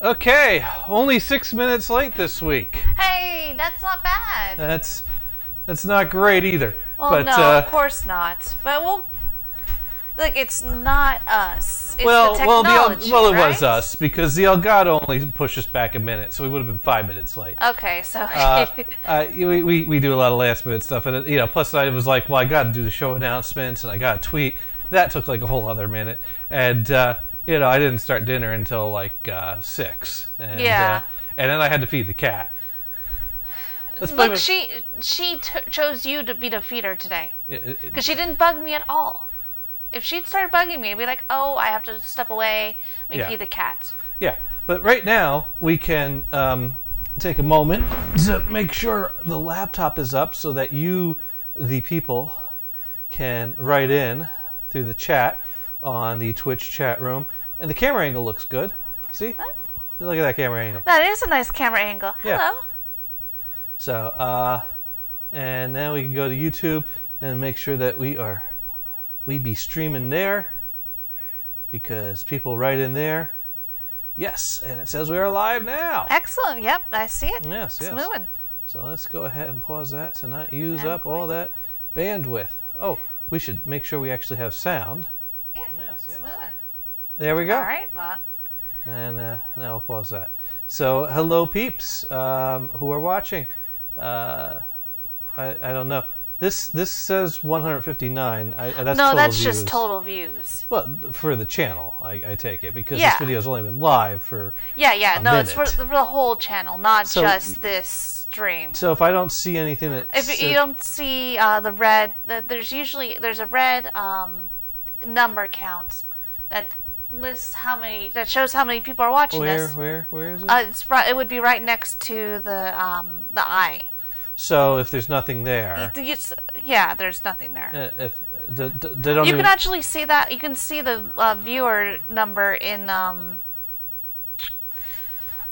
Okay, only 6 minutes late this week. Hey, that's not bad. That's not great either. Well, but no, of course not. But look, it's not us. It's well, the technology, it right? was us because the Elgato only pushed us back a minute, so we would have been 5 minutes late. Okay, so We do a lot of last minute stuff, and plus I was like, well, I got to do the show announcements, and I got to tweet. That took like a whole other minute, and I didn't start dinner until like 6, and Yeah. And then I had to feed the cat. look, she chose you to be the feeder today because she didn't bug me at all. If she'd started bugging me, I'd be like, "Oh, I have to step away. Let me feed the cat." Yeah, but right now we can take a moment to make sure the laptop is up so that you, the people, can write in through the chat on the Twitch chat room. And the camera angle looks good. See? What? Look at that camera angle. That is a nice camera angle. Yeah. Hello. So, and now we can go to YouTube and make sure that we be streaming there because people write in there. Yes, and it says we are live now. Excellent. Yep, I see it. Yes, it's yes. moving. So let's go ahead and pause that to not use up all that bandwidth. Oh, we should make sure we actually have sound. Yeah, Yes, it's yes. moving. There we go. All right, well. And now we'll pause that. So hello peeps who are watching. I don't know. This says 159. That's No, total that's views. just total views. Well, for the channel, I take it, because Yeah. this video's only been live for Yeah. a No, it's minute. for the whole channel, not So- just this stream. So if I don't see anything that If you don't see the red, there's a red number count that lists that shows how many people are watching this. where is it? It would be right next to the eye. So if there's nothing there, Yeah, there's nothing there. if they don't You even, can actually see that. You can see the viewer number in.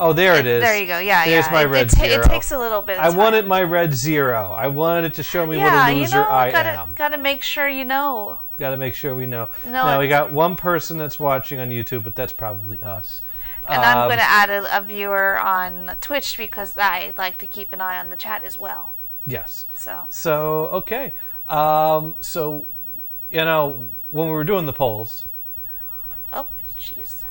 oh, there it is. There you go. Yeah, There's yeah. my red it zero. takes a little bit of I time. wanted my red 0. I wanted it to show me what Yeah, a loser I am. gotta make sure you know. Got to make sure we know. No, Now we got one person that's watching on YouTube, but that's probably us. And I'm going to add a viewer on Twitch because I like to keep an eye on the chat as well. Yes. So Okay. So when we were doing the polls, oh, jeez.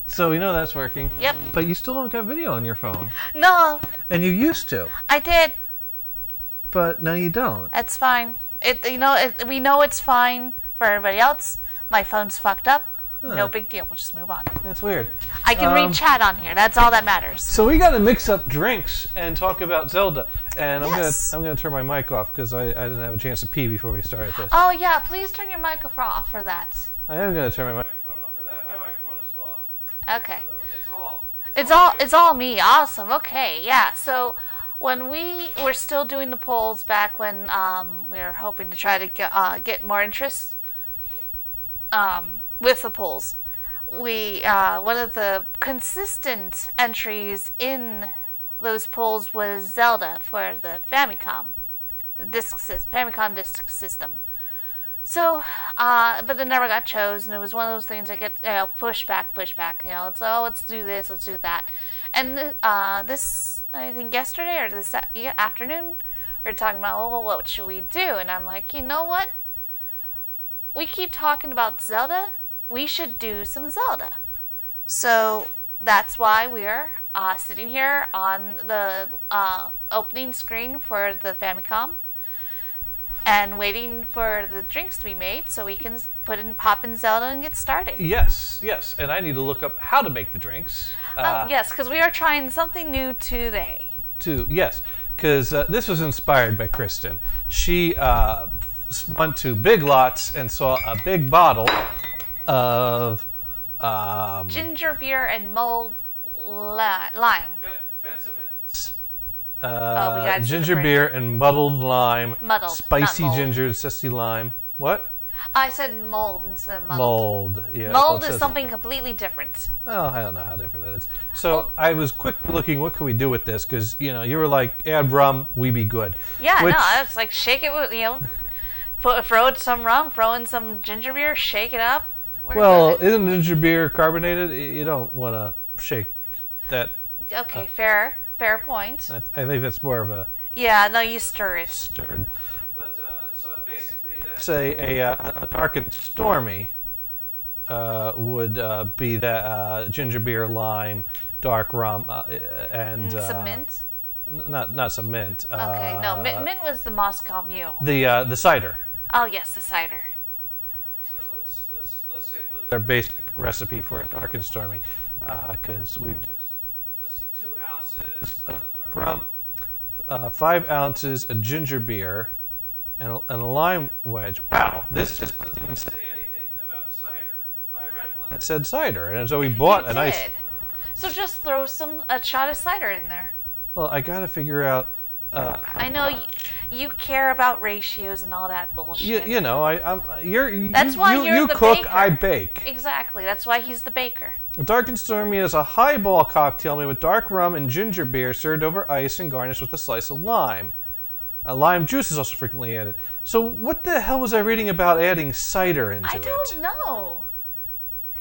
so we know that's working. Yep. But you still don't got video on your phone, No, and you used to, I did. but now you don't. That's fine. We know it's fine for everybody else. My phone's fucked up. No big deal. We'll just move on. That's weird. I can read chat on here. That's all that matters. So we got to mix up drinks and talk about Zelda. And Yes. I'm gonna turn my mic off because I didn't have a chance to pee before we started this. Oh yeah, please turn your microphone off for that. I am gonna turn my microphone off for that. My microphone is off. Okay. So It's all me. Awesome. Okay. Yeah. So when we were still doing the polls back when we were hoping to try to get more interest with the polls, we one of the consistent entries in those polls was Zelda for the Famicom disc system. So, but it never got chosen. It was one of those things that get push back. It's let's do this, let's do that. And this, I think yesterday or this afternoon, we were talking about, well, what should we do? And I'm like, you know what? We keep talking about Zelda. We should do some Zelda. So that's why we're sitting here on the opening screen for the Famicom and waiting for the drinks to be made so we can pop in Zelda and get started. Yes, and I need to look up how to make the drinks. Yes, because we are trying something new today. Yes, because this was inspired by Kristen. She went to Big Lots and saw a big bottle of Ginger beer and mulled lime. Fentimans. We got Ginger beer and muddled lime. Muddled, Spicy not mulled. ginger, zesty lime. What? I said mold instead of muddled. Mold. Yeah. Mold well, is something completely different. Oh, I don't know how different that is. So I was quick looking, what can we do with this? Because, you were like, add rum, we be good. Yeah, Which- no, it's like shake it with, throw in some rum, throw in some ginger beer, shake it up. We're Well, good. isn't ginger beer carbonated? You don't want to shake that. Okay, fair point. I think that's more of a Yeah, no, you stir it. stirred. But so basically, that's a dark and stormy would be that ginger beer, lime, dark rum, and Some mint. not some mint. Okay, no, mint was the Moscow Mule. The cider. Oh yes, the cider. So let's take a look at our basic recipe for a dark and stormy, because we just let's see, 2 ounces of dark rum, 5 ounces of ginger beer, and a lime wedge. Wow, this just doesn't even say anything about the cider. But I read one that said cider, and so we bought a nice. So just throw a shot of cider in there. Well, I got to figure out. I know you care about ratios and all that bullshit. You know, That's why you're you the cook, baker. I bake. Exactly. That's why he's the baker. Dark and Stormy is a highball cocktail made with dark rum and ginger beer served over ice and garnished with a slice of lime. Lime juice is also frequently added. So what the hell was I reading about adding cider into it? I don't know.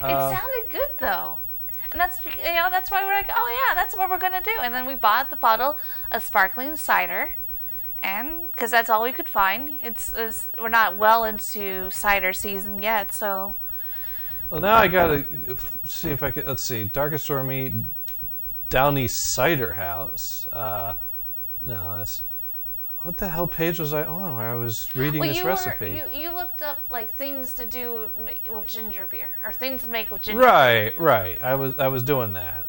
It sounded good though. And that's why we're like, oh yeah, that's what we're gonna do. And then we bought the bottle of sparkling cider, and because that's all we could find. We're not well into cider season yet, so. Well, now I gotta see if I can. Let's see, Dark and Stormy, Downey Cider House. No, that's. What the hell page was I on where I was reading this recipe? You looked up like things to do with ginger beer or things to make with ginger beer. Right. I was doing that.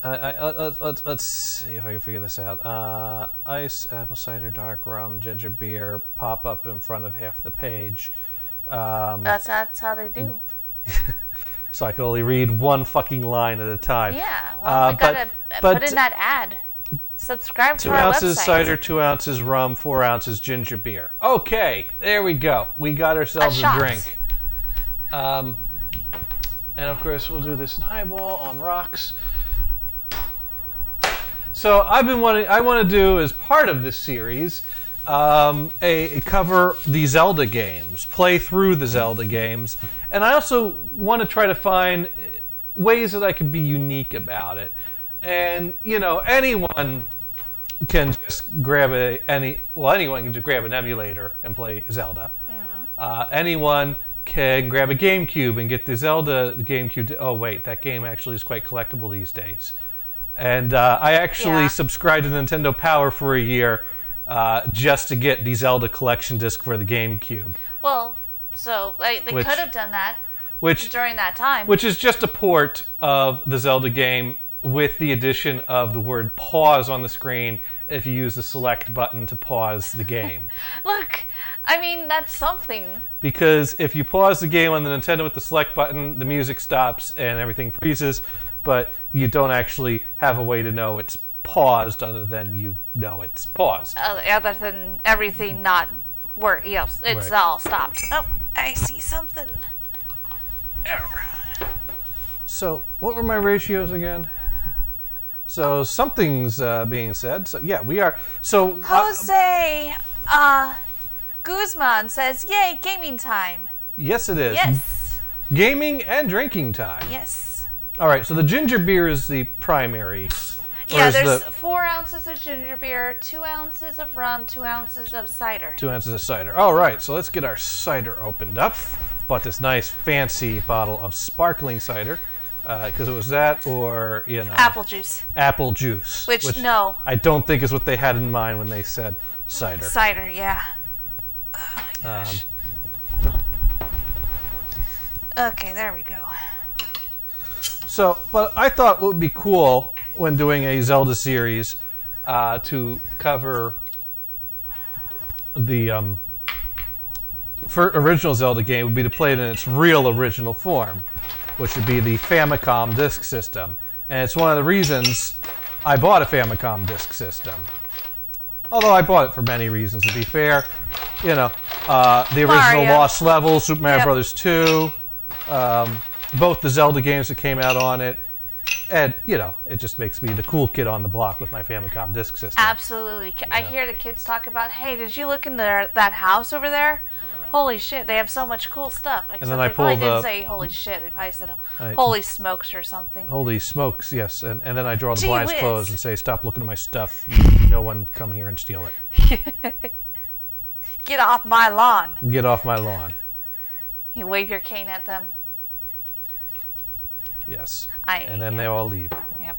Let's see if I can figure this out. Ice, apple cider, dark rum, ginger beer pop up in front of half the page. That's how they do. So I could only read one fucking line at a time. Yeah. Well, we gotta put in that ad. Subscribe to our website. 2 ounces cider, 2 ounces rum, 4 ounces ginger beer. Okay, there we go. We got ourselves a drink. And of course, we'll do this in highball on rocks. So I want to do as part of this series cover the Zelda games, play through the Zelda games, and I also want to try to find ways that I could be unique about it. And anyone can just grab anyone can just grab an emulator and play Zelda. Mm-hmm. Anyone can grab a GameCube and get the Zelda GameCube. Oh wait, that game actually is quite collectible these days. And I actually subscribed to Nintendo Power for a year just to get the Zelda collection disc for the GameCube. Well, so they could have done that during that time. Which is just a port of the Zelda game with the addition of the word pause on the screen if you use the select button to pause the game. Look, I mean, that's something. Because if you pause the game on the Nintendo with the select button, the music stops and everything freezes, but you don't actually have a way to know it's paused other than it's paused. Other than everything not work, it's all stopped. Oh, I see something. So, what were my ratios again? So something's being said. So yeah, we are. So Jose Guzman says, "Yay, gaming time!" Yes, it is. Yes. Gaming and drinking time. Yes. All right. So the ginger beer is the primary. Yeah, there's 4 ounces of ginger beer, 2 ounces of rum, 2 ounces of cider. 2 ounces of cider. All right. So let's get our cider opened up. Bought this nice fancy bottle of sparkling cider. Because it was that or, apple juice. Apple juice. Which no. I don't think is what they had in mind when they said cider. Cider, yeah. Oh my gosh. Okay, there we go. So, but I thought what would be cool when doing a Zelda series to cover the original Zelda game would be to play it in its real original form, which would be the Famicom Disk System. And it's one of the reasons I bought a Famicom Disk System. Although I bought it for many reasons, to be fair. The original Mario. Lost Levels, Super Mario Brothers 2, both the Zelda games that came out on it. And, it just makes me the cool kid on the block with my Famicom Disk System. Absolutely. I hear the kids talk about, hey, did you look in that house over there? holy shit, they have so much cool stuff. Except And then I they probably pulled didn't up. say holy shit. They probably said I- holy smokes or something. Holy smokes, yes. And then I draw the Gee blinds whiz. closed and say, stop looking at my stuff. No one come here and steal it. Get off my lawn. Get off my lawn. You wave your cane at them. Yes. And then they all leave. Yep.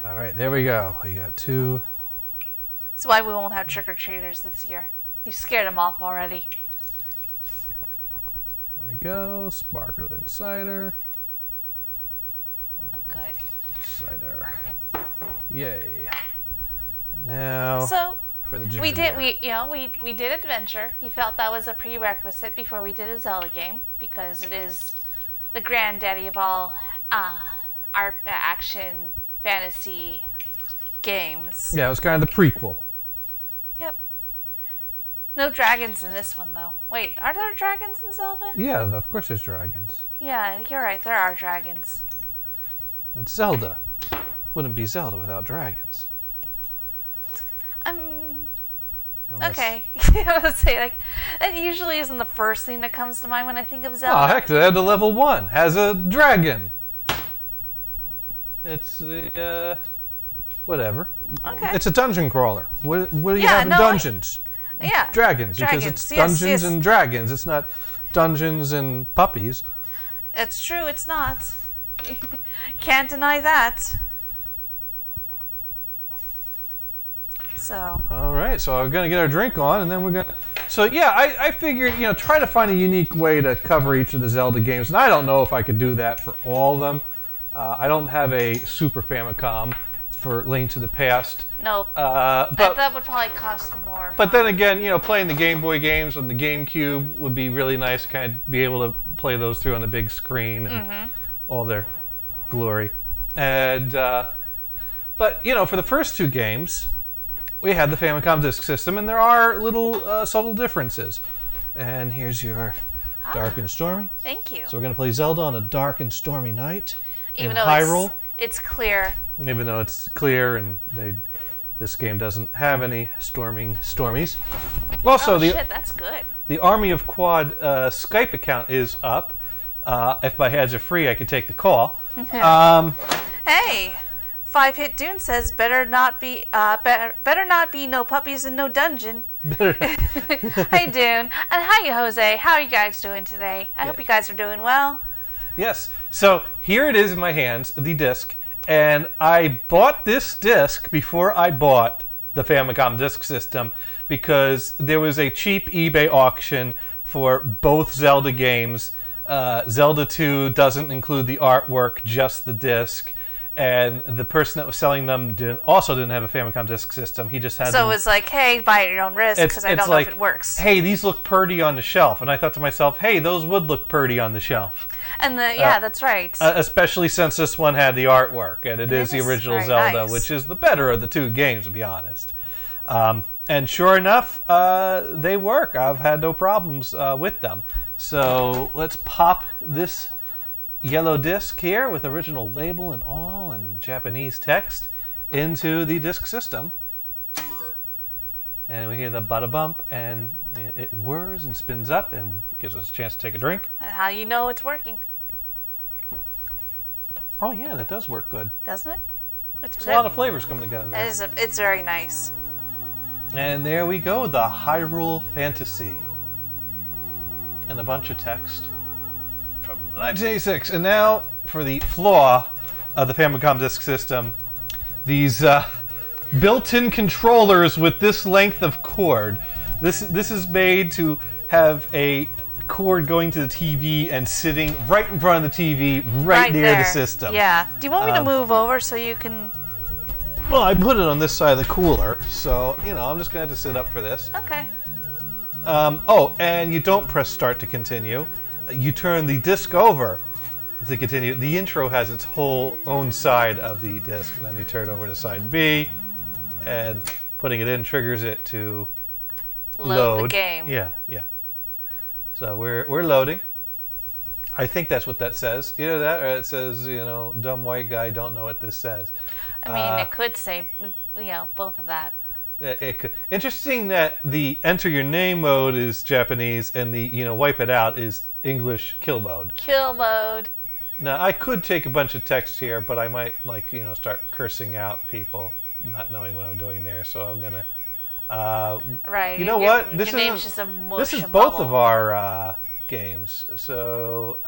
All right, there we go. We got 2. That's why we won't have trick-or-treaters this year. You scared them off already. There we go. Sparkling cider. Oh, good. Cider. Yay. And now So for the ginger we did. beer. We did adventure. You felt that was a prerequisite before we did a Zelda game because it is the granddaddy of all art, action, fantasy games. Yeah, it was kind of the prequel. Yep. No dragons in this one though. Wait, are there dragons in Zelda? Yeah, of course there's dragons. Yeah, you're right. There are dragons. It's Zelda. Wouldn't be Zelda without dragons. Unless- Okay. Let's say like that usually isn't the first thing that comes to mind when I think of Zelda. Oh, heck, Zelda level 1 has a dragon. It's whatever. Okay. It's a dungeon crawler. What do you Yeah, have in no, dungeons? Yeah. Dragons, because Dragons, it's yes, Dungeons yes. and Dragons. It's not Dungeons and Puppies. It's true, it's not. Can't deny that. So, All right, so we're going to get our drink on, and then we're going to... So, yeah, I figured, try to find a unique way to cover each of the Zelda games, and I don't know if I could do that for all of them. I don't have a Super Famicom for Link to the Past. nope. But that would probably cost more. But then again, playing the Game Boy games on the GameCube would be really nice. Kind of be able to play those through on the big screen and all their glory. And but for the first 2 games, we had the Famicom Disk System, and there are little subtle differences. And here's your Dark and Stormy. Thank you. So we're going to play Zelda on a dark and stormy night Even in though Hyrule. it's clear. Even though it's clear and this game doesn't have any stormies. Also, Shit, that's good. the Army of Quad Skype account is up. If my ads are free, I could take the call. Hey, 5-Hit Dune says better not be no puppies and no dungeon. Hey Dune, and hi Jose. How are you guys doing today? I hope you guys are doing well. Yes. So here it is in my hands, the disc. And I bought this disc before I bought the Famicom Disk System because there was a cheap eBay auction for both Zelda games. Zelda 2 doesn't include the artwork, just the disc. And the person that was selling them also didn't have a Famicom Disk System. He just had So them. it was like, hey, buy it at your own risk because I don't know if it works. Hey, these look pretty on the shelf. And I thought to myself, hey, those would look pretty on the shelf. And that's right. Especially since this one had the artwork, and it is the is original very Zelda, nice. which is the better of the 2 games, to be honest. And sure enough, they work. I've had no problems with them. So let's pop this yellow disc here with original label and all and Japanese text into the disc system. And we hear the bada bump, and it whirs and spins up and gives us a chance to take a drink. How you know it's working, Oh yeah, that does work good. doesn't it? It's There's a lot of flavors coming together there. It's very nice. And there we go, the Hyrule Fantasy. And a bunch of text from 1986. And now for the flaw of the Famicom Disk System. These built-in controllers with this length of cord. This is made to have a cord going to the TV and sitting right in front of the TV, right near there. the system. Yeah. Do you want me to move over so you can... Well, I put it on this side of the cooler, so, I'm just going to have to sit up for this. Okay. Oh, and you don't press start to continue. You turn the disc over to continue. The intro has its whole own side of the disc, and then you turn over to side B, and putting it in triggers it to Load the game. Yeah. So we're loading. I think that's what that says. Either that, or it says, dumb white guy, don't know what this says. I mean, it could say, both of that. Interesting that the enter your name mode is Japanese and the wipe it out is English kill mode. Kill mode. Now I could take a bunch of text here, but I might start cursing out people, not knowing what I'm doing there. So I'm gonna. Right. You know what? Your name's just a mush. This is both of our games. So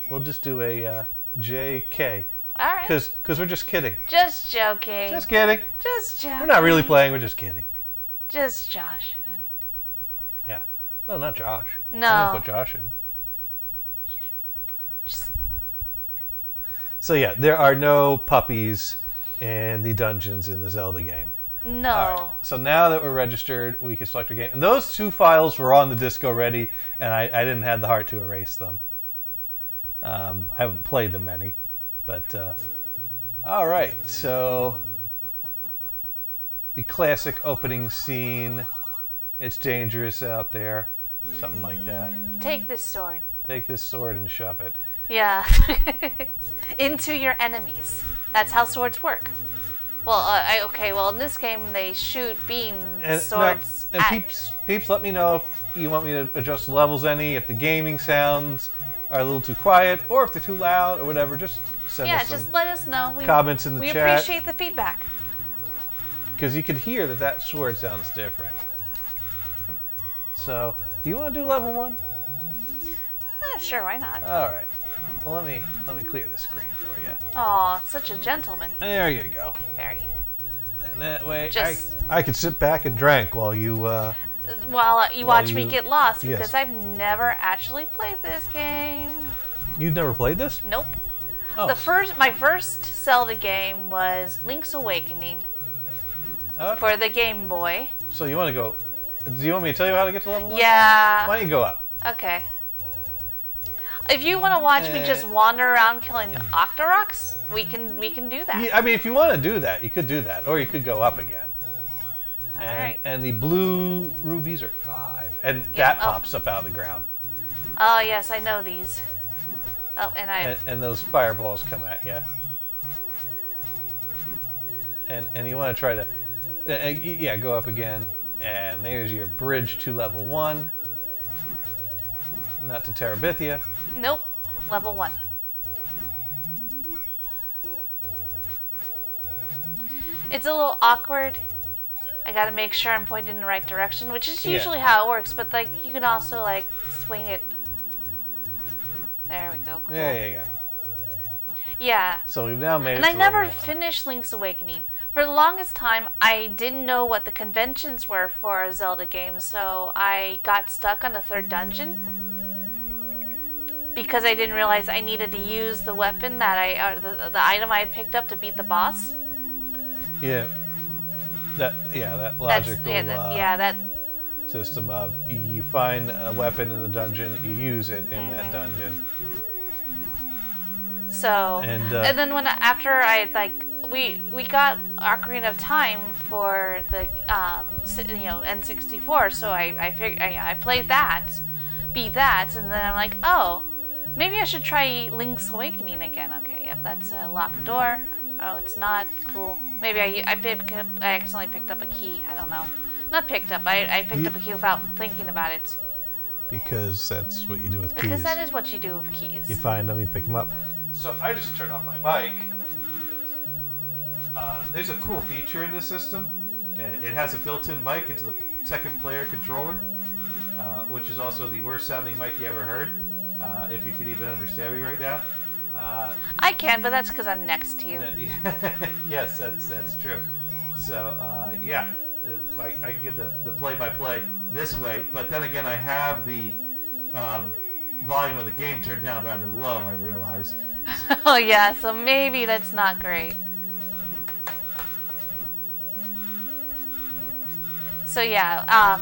we'll just do a JK. All right. Because we're just kidding. Just joking. Just kidding. Just joking. We're not really playing. We're just kidding. Just Josh. Yeah. No, not Josh. No. I didn't put Josh in. So yeah, there are no puppies in the dungeons in the Zelda game. No. All right. So now that we're registered, we can select our game. And those 2 files were on the disk already, and I didn't have the heart to erase them. I haven't played them any. But, all right, so the classic opening scene, it's dangerous out there, something like that. Take this sword. Take this sword and shove it. Yeah. Into your enemies. That's how swords work. Well, well, in this game, they shoot beam swords and peeps, let me know if you want me to adjust the levels any, if the gaming sounds are a little too quiet, or if they're too loud, or whatever, just send us some just let us know. comments in the chat. We appreciate the feedback. Because you can hear that sword sounds different. So, do you want to do level 1? Sure, why not? All right. Well, let me clear the screen for you. Aw, such a gentleman. There you go. Very. And that way, Just I could sit back and drink while you. While you watch me get lost, yes. because I've never actually played this game. You've never played this? Nope. Oh. My first Zelda game was Link's Awakening for the Game Boy. So you want to go? Do you want me to tell you how to get to level 1? Yeah. Why don't you go up? Okay. If you want to watch me just wander around killing Octoroks, we can do that. Yeah, I mean, if you want to do that, you could do that, or you could go up again. All right. And the blue rubies are 5, and that pops up out of the ground. Oh yes, I know these. Oh, and those fireballs come at you. And you want to try to, go up again. And there's your bridge to level 1. Not to Terabithia. Nope, level 1. It's a little awkward. I gotta make sure I'm pointing in the right direction, which is usually how it works, but you can also swing it. There we go. Cool. There you go. Yeah. So we've now made it to level 1. And I never finished Link's Awakening. For the longest time, I didn't know what the conventions were for a Zelda game, so I got stuck on the 3rd dungeon. Because I didn't realize I needed to use the weapon that the item I had picked up to beat the boss. Yeah. That logical that system of you find a weapon in the dungeon, you use it in that dungeon. So and then after I we got Ocarina of Time for the N64, so I played that, beat that, and then I'm like, oh, maybe I should try Link's Awakening again. Okay, if that's a locked door. Oh, it's not. Cool. Maybe I accidentally picked up a key. I don't know. Not picked up. I picked up a key without thinking about it. Because that's what you do with keys. Because that is what you do with keys. You find them, you pick them up. So I just turned off my mic. There's a cool feature in this system. It has a built-in mic into the second player controller, which is also the worst sounding mic you ever heard, if you could even understand me right now. I can, but that's because I'm next to you. Yes, that's true. So, I can get the play-by-play this way, but then again, I have the volume of the game turned down rather low, I realize. Oh yeah, so maybe that's not great. So yeah,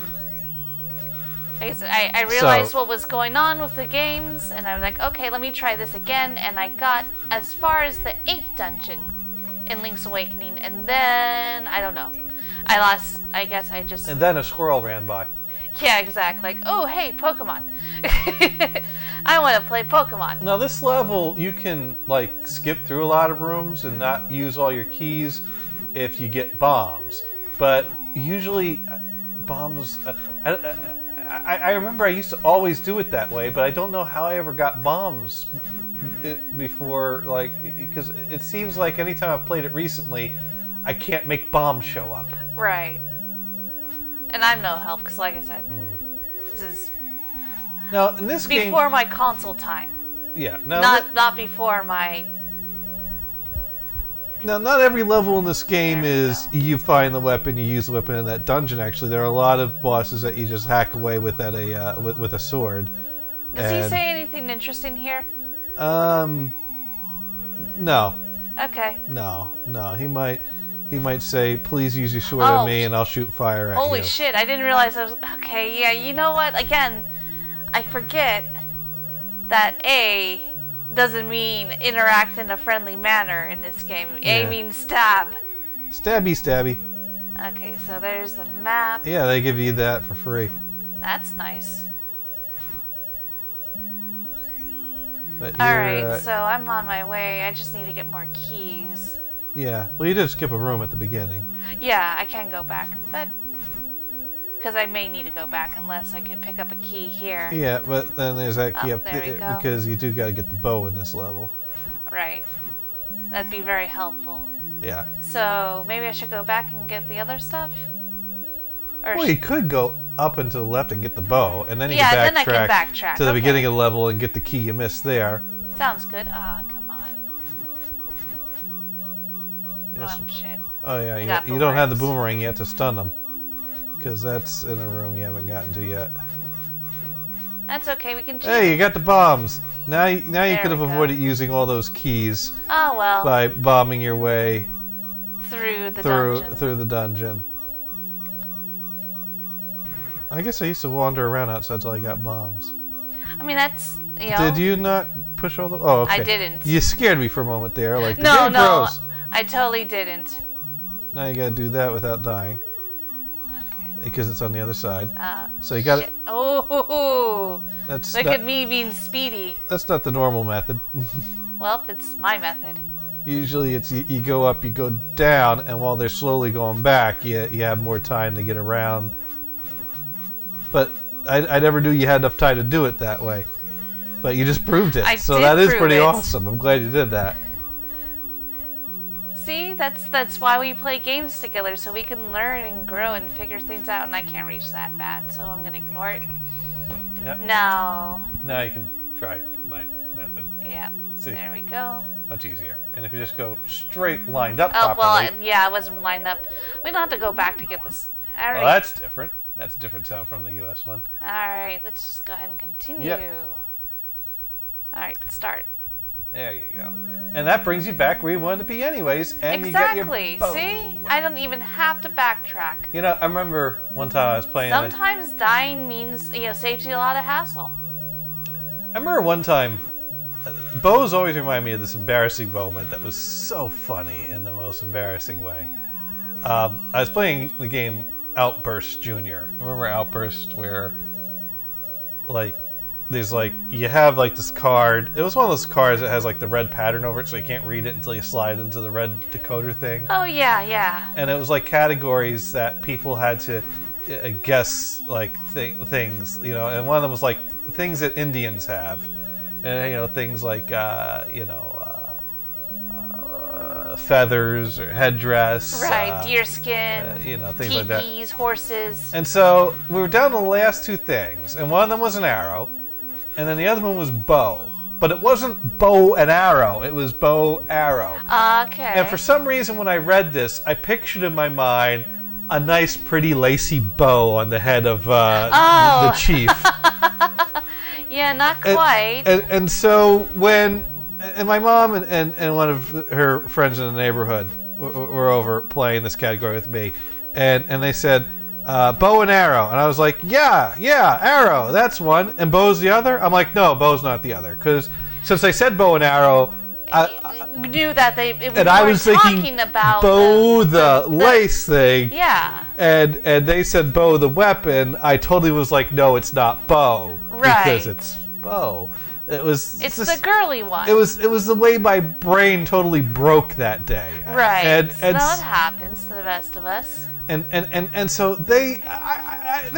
I realized what was going on with the games, and I was like, okay, let me try this again, and I got as far as the 8th dungeon in Link's Awakening, and then, I don't know. I lost, I guess I just... And then a squirrel ran by. Yeah, exactly. Like, oh, hey, Pokemon. I want to play Pokemon. Now, this level, you can, skip through a lot of rooms and not use all your keys. if you get bombs. But usually, bombs. I remember I used to always do it that way, but I don't know how I ever got bombs before. Like, because it seems like anytime I've played it recently, I can't make bombs show up. Right. And I'm no help because, like I said, this is now in this game before my console time. Yeah. Not before my. Now, not every level in this game is you find the weapon, you use the weapon in that dungeon. Actually, there are a lot of bosses that you just hack away with at with a sword. Does he say anything interesting here? No. Okay. No. He might say, "Please use your sword on me, and I'll shoot fire at you." Holy shit! I didn't realize I was. Okay, yeah. You know what? Again, I forget that A doesn't mean interact in a friendly manner in this game. A means stab. Stabby. Okay, so there's the map. Yeah, they give you that for free. That's nice. Alright, so I'm on my way. I just need to get more keys. Yeah, well, you did skip a room at the beginning. Yeah, I can go back, but because I may need to go back unless I could pick up a key here. Yeah, but then there's that key up there we go. because you do got to get the bow in this level. Right. That'd be very helpful. Yeah. So maybe I should go back and get the other stuff? Or Well, you could go up and to the left and get the bow, and then you Yeah, can then I can backtrack backtrack. to the Okay. beginning of the level and get the key you missed there. Sounds good. Ah, come on. Yes. Oh, shit. Oh I yeah, got you don't have the boomerangs. boomerang yet to stun them, because that's in a room you haven't gotten to yet. That's okay, we can cheat. Hey, you got the bombs. Now you There could have we go. avoided using all those keys Oh, well. by bombing your way Through the dungeon. through the dungeon. I guess I used to wander around outside till I got bombs. I mean, that's, Did you not push all the... Oh, okay. I didn't. You scared me for a moment there. Like, the No, game no. froze. I totally didn't. Now you gotta do that without dying. Okay. Because it's on the other side. So you Shit. gotta... Oh, That's look not, at me being speedy. that's not the normal method. Well, it's my method. Usually it's you go up, you go down, and while they're slowly going back, you have more time to get around. But I never knew you had enough time to do it that way. But you just proved it. I So did that is prove pretty it. awesome. I'm glad you did that. See, that's why we play games together, so we can learn and grow and figure things out. And I can't reach that bad, so I'm gonna ignore it. Yep. No. Now you can try my method. Yep. See. There we go. Much easier. And if you just go straight lined up Oh, properly... well, yeah, I wasn't lined up. We don't have to go back to get this. All right. Well, that's different. That's a different sound from the US one. All right, let's just go ahead and continue. Yep. All right, start. There you go. And that brings you back where you wanted to be anyways. And Exactly. You got your bow. See? I don't even have to backtrack. You know, I remember one time I was playing... Sometimes dying means, saves you a lot of hassle. I remember one time... bows always remind me of this embarrassing moment that was so funny in the most embarrassing way. I was playing the game Outburst Junior. Remember Outburst where... like... there's like, you have like this card. It was one of those cards that has like the red pattern over it, so you can't read it until you slide into the red decoder thing. Oh, yeah. And it was like categories that people had to guess like things, and one of them was like things that Indians have. And, things like, feathers or headdress. Right, deerskin, things like that. teepees, horses. And so we were down to the last two things, and one of them was an arrow. And then the other one was bow. But it wasn't bow and arrow. It was bow, arrow. Okay. And for some reason, when I read this, I pictured in my mind a nice, pretty, lacy bow on the head of the chief. Yeah, not quite. And so when... and my mom and one of her friends in the neighborhood were over playing this category with me. And they said... bow and arrow. And I was like, yeah, arrow, that's one. And bow's the other? I'm like, no, bow's not the other. Because since they said bow and arrow, I knew that I was thinking about bow the lace thing. Yeah. And they said bow the weapon. I totally was like, no, it's not bow. Right. Because it's bow. It was. It's the girly one. It was the way my brain totally broke that day. Right. And that happens to the best of us. And so they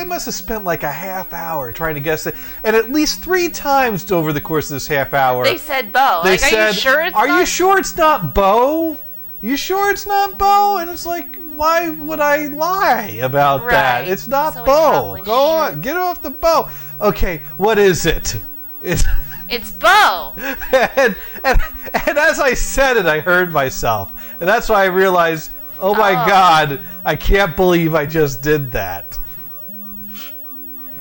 must have spent like a half hour trying to guess it, and at least 3 times over the course of this half hour they said Bo. They said, "Are you sure it's Are not? you sure it's not Bo? You sure it's not Bo?" And it's like, why would I lie about that? It's not so Bo. Go on, get off the Bo. Okay, what is it? It's Bo. and as I said it, I heard myself, and that's why I realized, oh my God, I can't believe I just did that.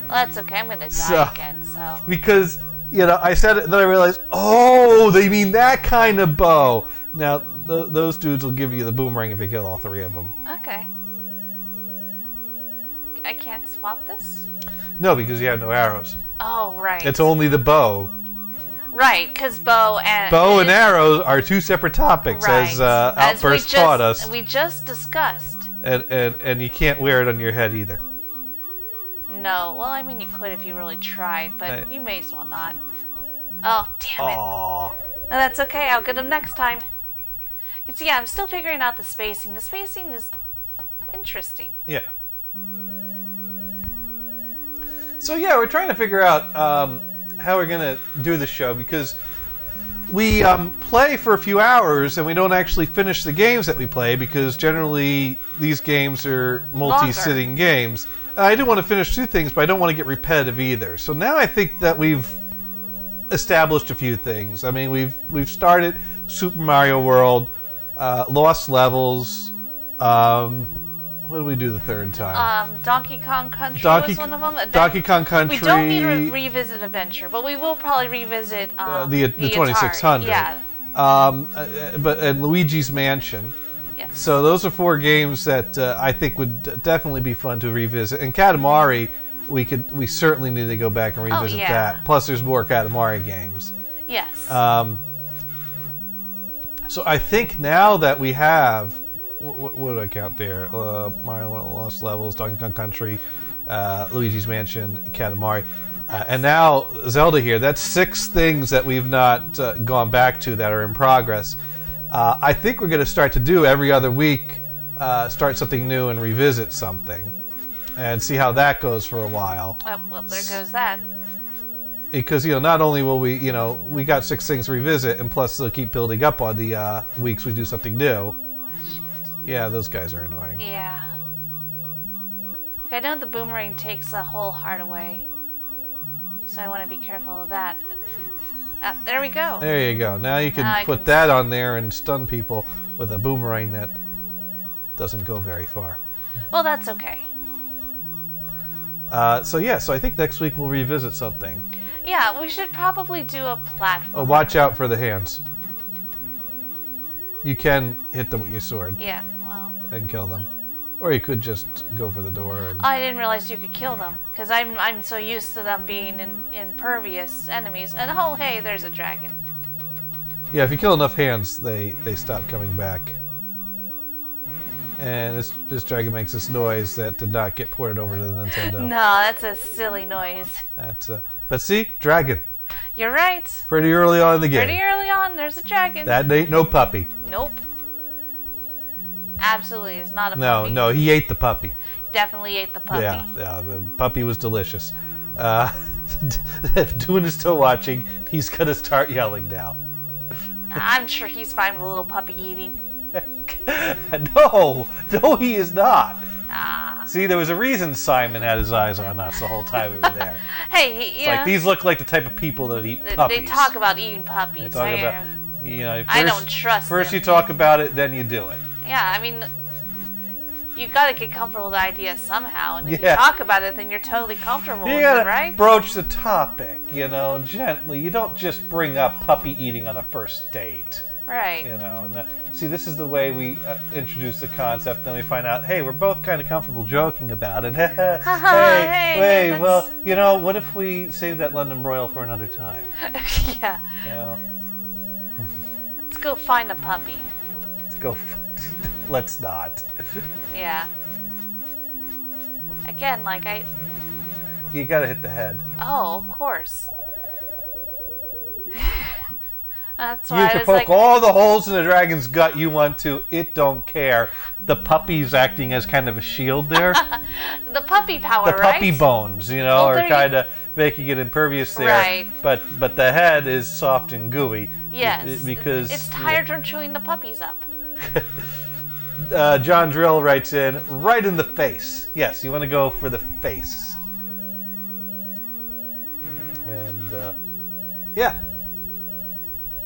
Well, that's okay. I'm gonna die again. So because I said it, then I realized, oh, they mean that kind of Bo. Now those dudes will give you the boomerang if you kill all 3 of them. Okay. I can't swap this? No, because you have no arrows. Oh, right. It's only the bow. Right, because bow and arrows are 2 separate topics, right. as Outburst taught us. We just discussed. And you can't wear it on your head either. No, well, I mean, you could if you really tried, but you may as well not. Oh, damn it. Aww. No, that's okay. I'll get them next time. You see, I'm still figuring out the spacing. The spacing is interesting. Yeah. So yeah, we're trying to figure out how we're gonna do the show, because we play for a few hours and we don't actually finish the games that we play, because generally these games are multi-sitting games. I do want to finish 2 things, but I don't want to get repetitive either. So now I think that we've established a few things. I mean, we've started Super Mario World, Lost Levels. What did we do the 3rd time? Donkey Kong Country was one of them. Donkey Kong Country. We don't need to revisit Adventure, but we will probably revisit the 2600. Yeah. And Luigi's Mansion. Yes. So those are 4 games that I think would definitely be fun to revisit. And Katamari, we certainly need to go back and revisit that. Plus, there's more Katamari games. Yes. So I think now that we have, what do I count there? Mario Lost Levels, Donkey Kong Country, Luigi's Mansion, Katamari, and now Zelda here. That's 6 things that we've not gone back to that are in progress. I think we're going to start to do every other week, start something new and revisit something, and see how that goes for a while. Oh, well, there goes that. Because not only will we, we got 6 things to revisit, and plus they'll keep building up on the weeks we do something new. Yeah, those guys are annoying. Yeah. Like, I know the boomerang takes a whole heart away, so I want to be careful of that. There we go. There you go. Now you can put that on there and stun people with a boomerang that doesn't go very far. Well, that's okay. So I think next week we'll revisit something. Yeah, we should probably do a platform. Oh, watch out for the hands. You can hit them with your sword. Yeah, well. And kill them. Or you could just go for the door. And... I didn't realize you could kill them, because I'm so used to them being impervious enemies. And oh, hey, there's a dragon. Yeah, if you kill enough hands, they stop coming back. And this dragon makes this noise that did not get ported over to the Nintendo. No, that's a silly noise. But see, dragon. You're right. Pretty early on in the game. Pretty early on, there's a dragon. That ain't no puppy. Nope. Absolutely, it's not a puppy. No, he ate the puppy. Definitely ate the puppy. Yeah, the puppy was delicious. If Dune is still watching, he's gonna start yelling now. I'm sure he's fine with a little puppy eating. No, he is not. Ah. See, there was a reason Simon had his eyes on us the whole time we were there. Hey, it's like, these look like the type of people that eat puppies. They talk about eating puppies. They talk about, first, I don't trust First them. you talk about it, then you do it. Yeah, I mean, you gotta get comfortable with the idea somehow, and if you talk about it, then you're totally comfortable with it, right? Broach the topic, gently. You don't just bring up puppy eating on a first date. Right. See, this is the way we introduce the concept. Then we find out, hey, we're both kind of comfortable joking about it. Hey, well, what if we save that London broil for another time? Yeah. Let's go find a puppy. Let's not. Yeah. Again, You gotta hit the head. Oh, of course. That's You why I can was poke like, all the holes in the dragon's gut you want to. It don't care. The puppy's acting as kind of a shield there. the puppy power, The puppy right? bones, Oh, are there you- kind of making it impervious there. Right. But the head is soft and gooey. Yes. Because it's tired from chewing the puppies up. John Drill writes in, right in the face. Yes, you want to go for the face. And, yeah.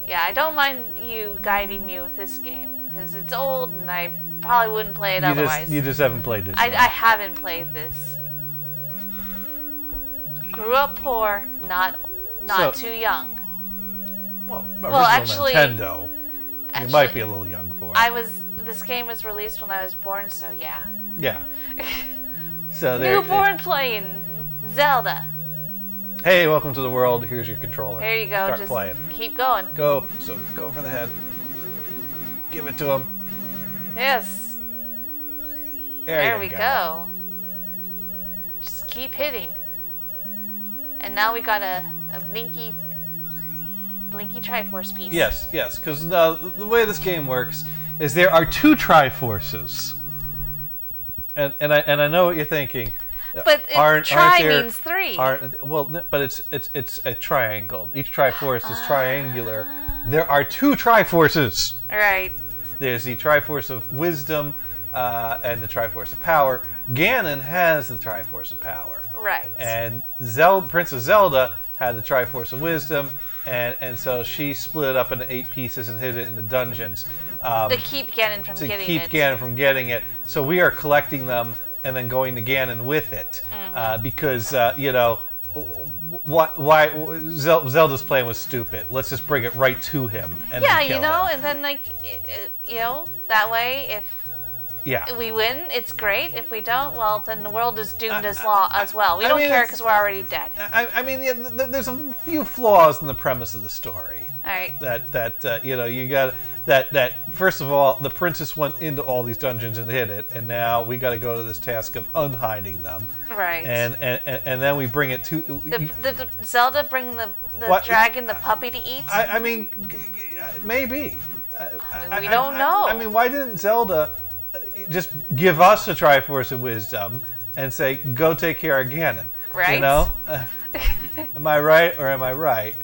Yeah, I don't mind you guiding me with this game because it's old and I probably wouldn't play it otherwise. You just haven't played this I one. haven't played this. Grew up poor, not So- too young. Well, actually- Nintendo. You might be a little young for it. This game was released when I was born, so yeah. Yeah. So there. Newborn playing Zelda. Hey, welcome to the world. Here's your controller. There you go. Start Just playing. keep going. Go. So go for the head. Give it to him. Yes. There we you go. Just keep hitting. And now we got a Blinky Triforce piece. Yes, because the way this game works is there are two Triforces, and I know what you're thinking. But aren't there, means three. But it's a triangle. Each Triforce is triangular. There are two Triforces. Right. There's the Triforce of Wisdom and the Triforce of Power. Ganon has the Triforce of Power. Right. And Princess Zelda had the Triforce of Wisdom, and so she split it up into 8 pieces and hid it in the dungeons. To keep Ganon from getting it. To keep Ganon from getting it. So we are collecting them and then going to Ganon with it. Because, why Zelda's plan was stupid. Let's just bring it right to him. And yeah, then kill him. and then, that way, if Yeah. we win, it's great. If we don't, well, then the world is doomed as well. We don't care because we're already dead. I mean, there's a few flaws in the premise of the story. All right. You got that. First of all, the princess went into all these dungeons and hid it, and now we got to go to this task of unhiding them. Right. And then we bring it to. The Zelda bring the dragon the puppy to eat. I mean, maybe. We don't know. I mean, why didn't Zelda just give us a Triforce of Wisdom and say, go take care of Ganon? Right. You know? Am I right or am I right?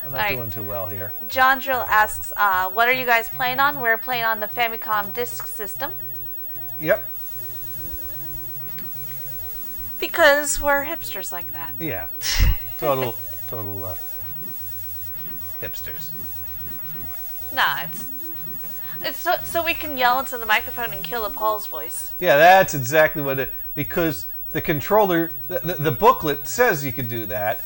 I'm not Right. doing too well here. John Drill asks, what are you guys playing on? We're playing on the Famicom Disk System. Yep. Because we're hipsters like that. Yeah. Total hipsters. Nah, it's so we can yell into the microphone and kill the Paul's voice. Yeah, that's exactly what it... Because the controller... The booklet says you can do that.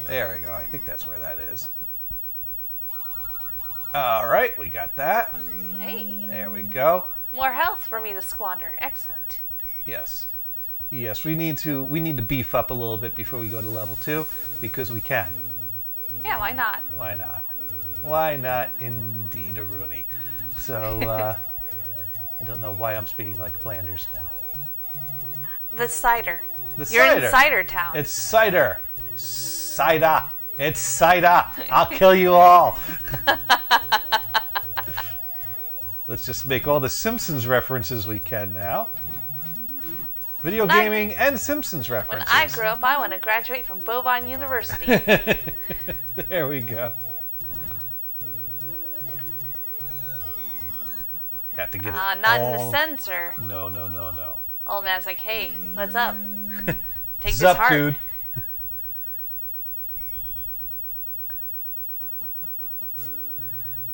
There we go. I think that's where that is. Alright, we got that. Hey. There we go. More health for me to squander. Excellent. Yes. Yes, we need to beef up a little bit before we go to level 2, because we can. Yeah, why not? Why not? Why not, indeed, a Rooney. So, I don't know why I'm speaking like Flanders now. The cider. The You're cider. in Cider Town. It's cider. Cider. It's cider. I'll kill you all. Let's just make all the Simpsons references we can now. Video gaming and Simpsons When references. I grow up, I want to graduate from Bovine University. There we go. Have to get it Not all... in the censor. No. Old man's like, hey, what's up? Take Sup, this heart. dude?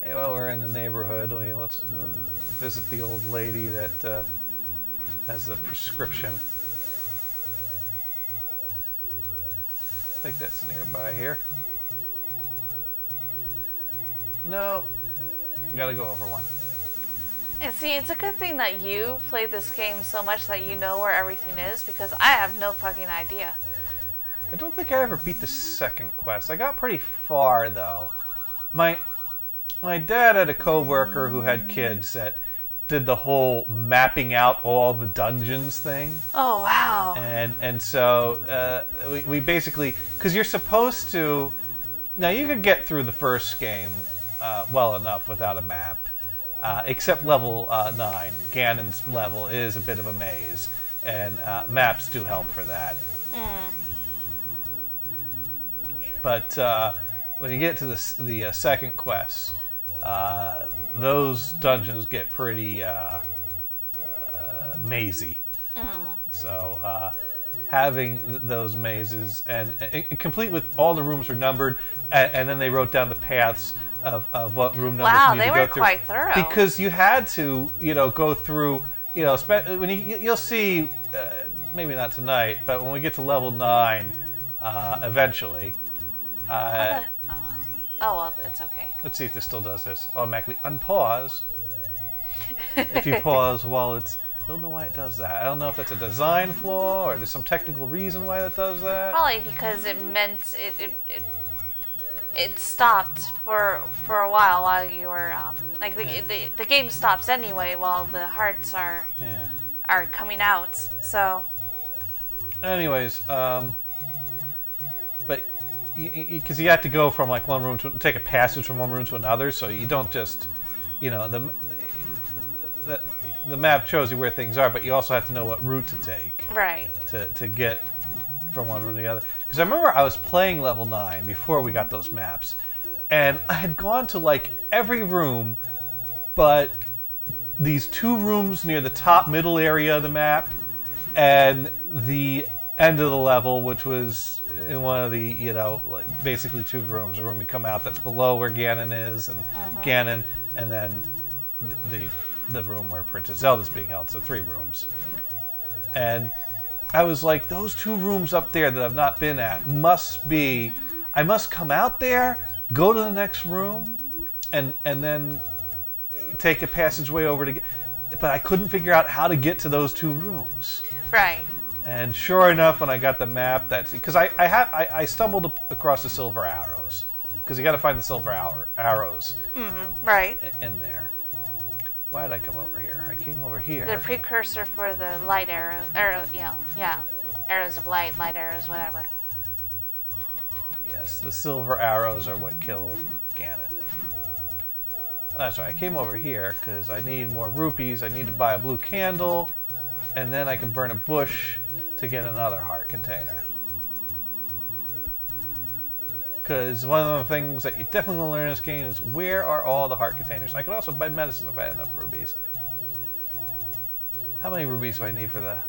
Hey, while we're in the neighborhood, let's visit the old lady that has the prescription. I think that's nearby here. No. Gotta go over one. And see, it's a good thing that you played this game so much that you know where everything is, because I have no fucking idea. I don't think I ever beat the second quest. I got pretty far, though. My dad had a coworker who had kids that did the whole mapping out all the dungeons thing. Oh, wow. And so we basically... Because you're supposed to... Now you could get through the first game well enough without a map, except level 9. Ganon's level is a bit of a maze, and maps do help for that. But when you get to the second quest, those dungeons get pretty mazy. So having those mazes and complete with all the rooms are numbered, and then they wrote down the paths of what room numbers you need to go through. Wow, they were quite thorough. Because you had to, go through, when you'll see, maybe not tonight, but when we get to level 9, eventually. Oh, well, it's okay. Let's see if this still does this. Automatically unpause. If you pause while it's... I don't know why it does that. I don't know if that's a design flaw or there's some technical reason why it does that. Probably because it meant it stopped for a while you were the game stops anyway while the hearts are coming out. So. Anyways, but because you have to go from one room to take a passage from one room to another, so you don't just, the map shows you where things are, but you also have to know what route to take. Right. To get from one room to the other. Because I remember I was playing level 9 before we got those maps, and I had gone to every room, but these 2 rooms near the top middle area of the map, and the end of the level, which was in one of the, basically 2 rooms. A room you come out that's below where Ganon is, and Ganon, and then the room where Princess Zelda's being held, so 3 rooms. And I was like, those 2 rooms up there that I've not been at I must come out there, go to the next room, and then take a passageway over to get... But I couldn't figure out how to get to those 2 rooms. Right. And sure enough, when I got the map, because I stumbled across the silver arrows. Because you got to find the silver arrows. Right. In there. Why did I come over here? I came over here. The precursor for the light arrows, arrows of light arrows, whatever. Yes, the silver arrows are what kill Ganon. That's right, I came over here because I need more rupees, I need to buy a blue candle, and then I can burn a bush to get another heart container. Because one of the things that you definitely want to learn in this game is where are all the heart containers. I could also buy medicine if I had enough rubies. How many rubies do I need for the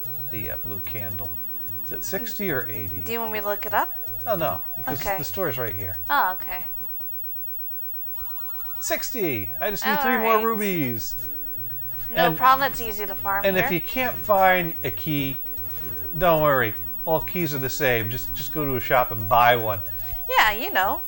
blue candle? Is it 60 or 80? Do you want me to look it up? Oh no, because the store's right here. Oh, okay. 60! I just need 3 more rubies. No problem, that's easy to farm And here. if you can't find a key, don't worry. All keys are the same. Just go to a shop and buy one. Yeah,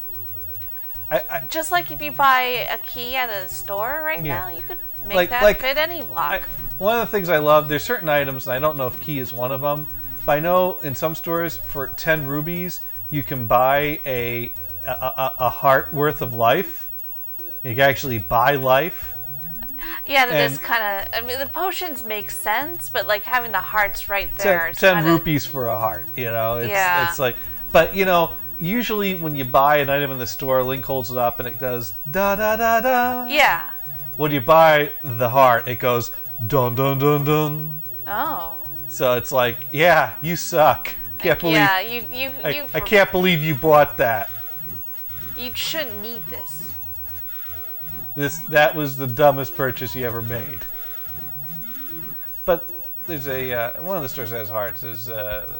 just like if you buy a key at a store right now, you could make that fit any lock. One of the things I love, there's certain items, and I don't know if key is one of them, but I know in some stores for 10 rubies, you can buy a heart worth of life. You can actually buy life. Yeah, that is kind of... I mean, the potions make sense, but having the hearts right there... 10 rupees for a heart, It's like... But, usually when you buy an item in the store, Link holds it up and it does da-da-da-da. Yeah. When you buy the heart, it goes dun-dun-dun-dun. Oh. So it's like, yeah, you suck. Can't believe, I can't believe you bought that. You shouldn't need this. That was the dumbest purchase you ever made. But there's one of the stores that has hearts. There's the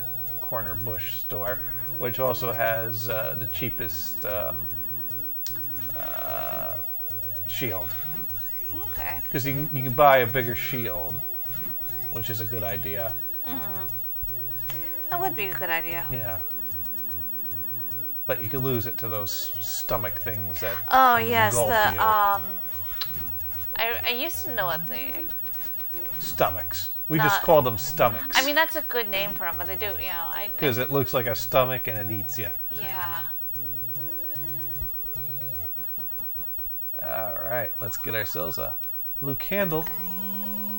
Corner Bush store, which also has the cheapest shield. Okay. Because you can buy a bigger shield, which is a good idea. That would be a good idea. Yeah. But you could lose it to those stomach things that. Oh yes, engulf you. I used to know what they. Stomachs. We just call them stomachs. I mean, that's a good name for them, but they do, Because it looks like a stomach and it eats you. Yeah. All right, let's get ourselves a blue candle.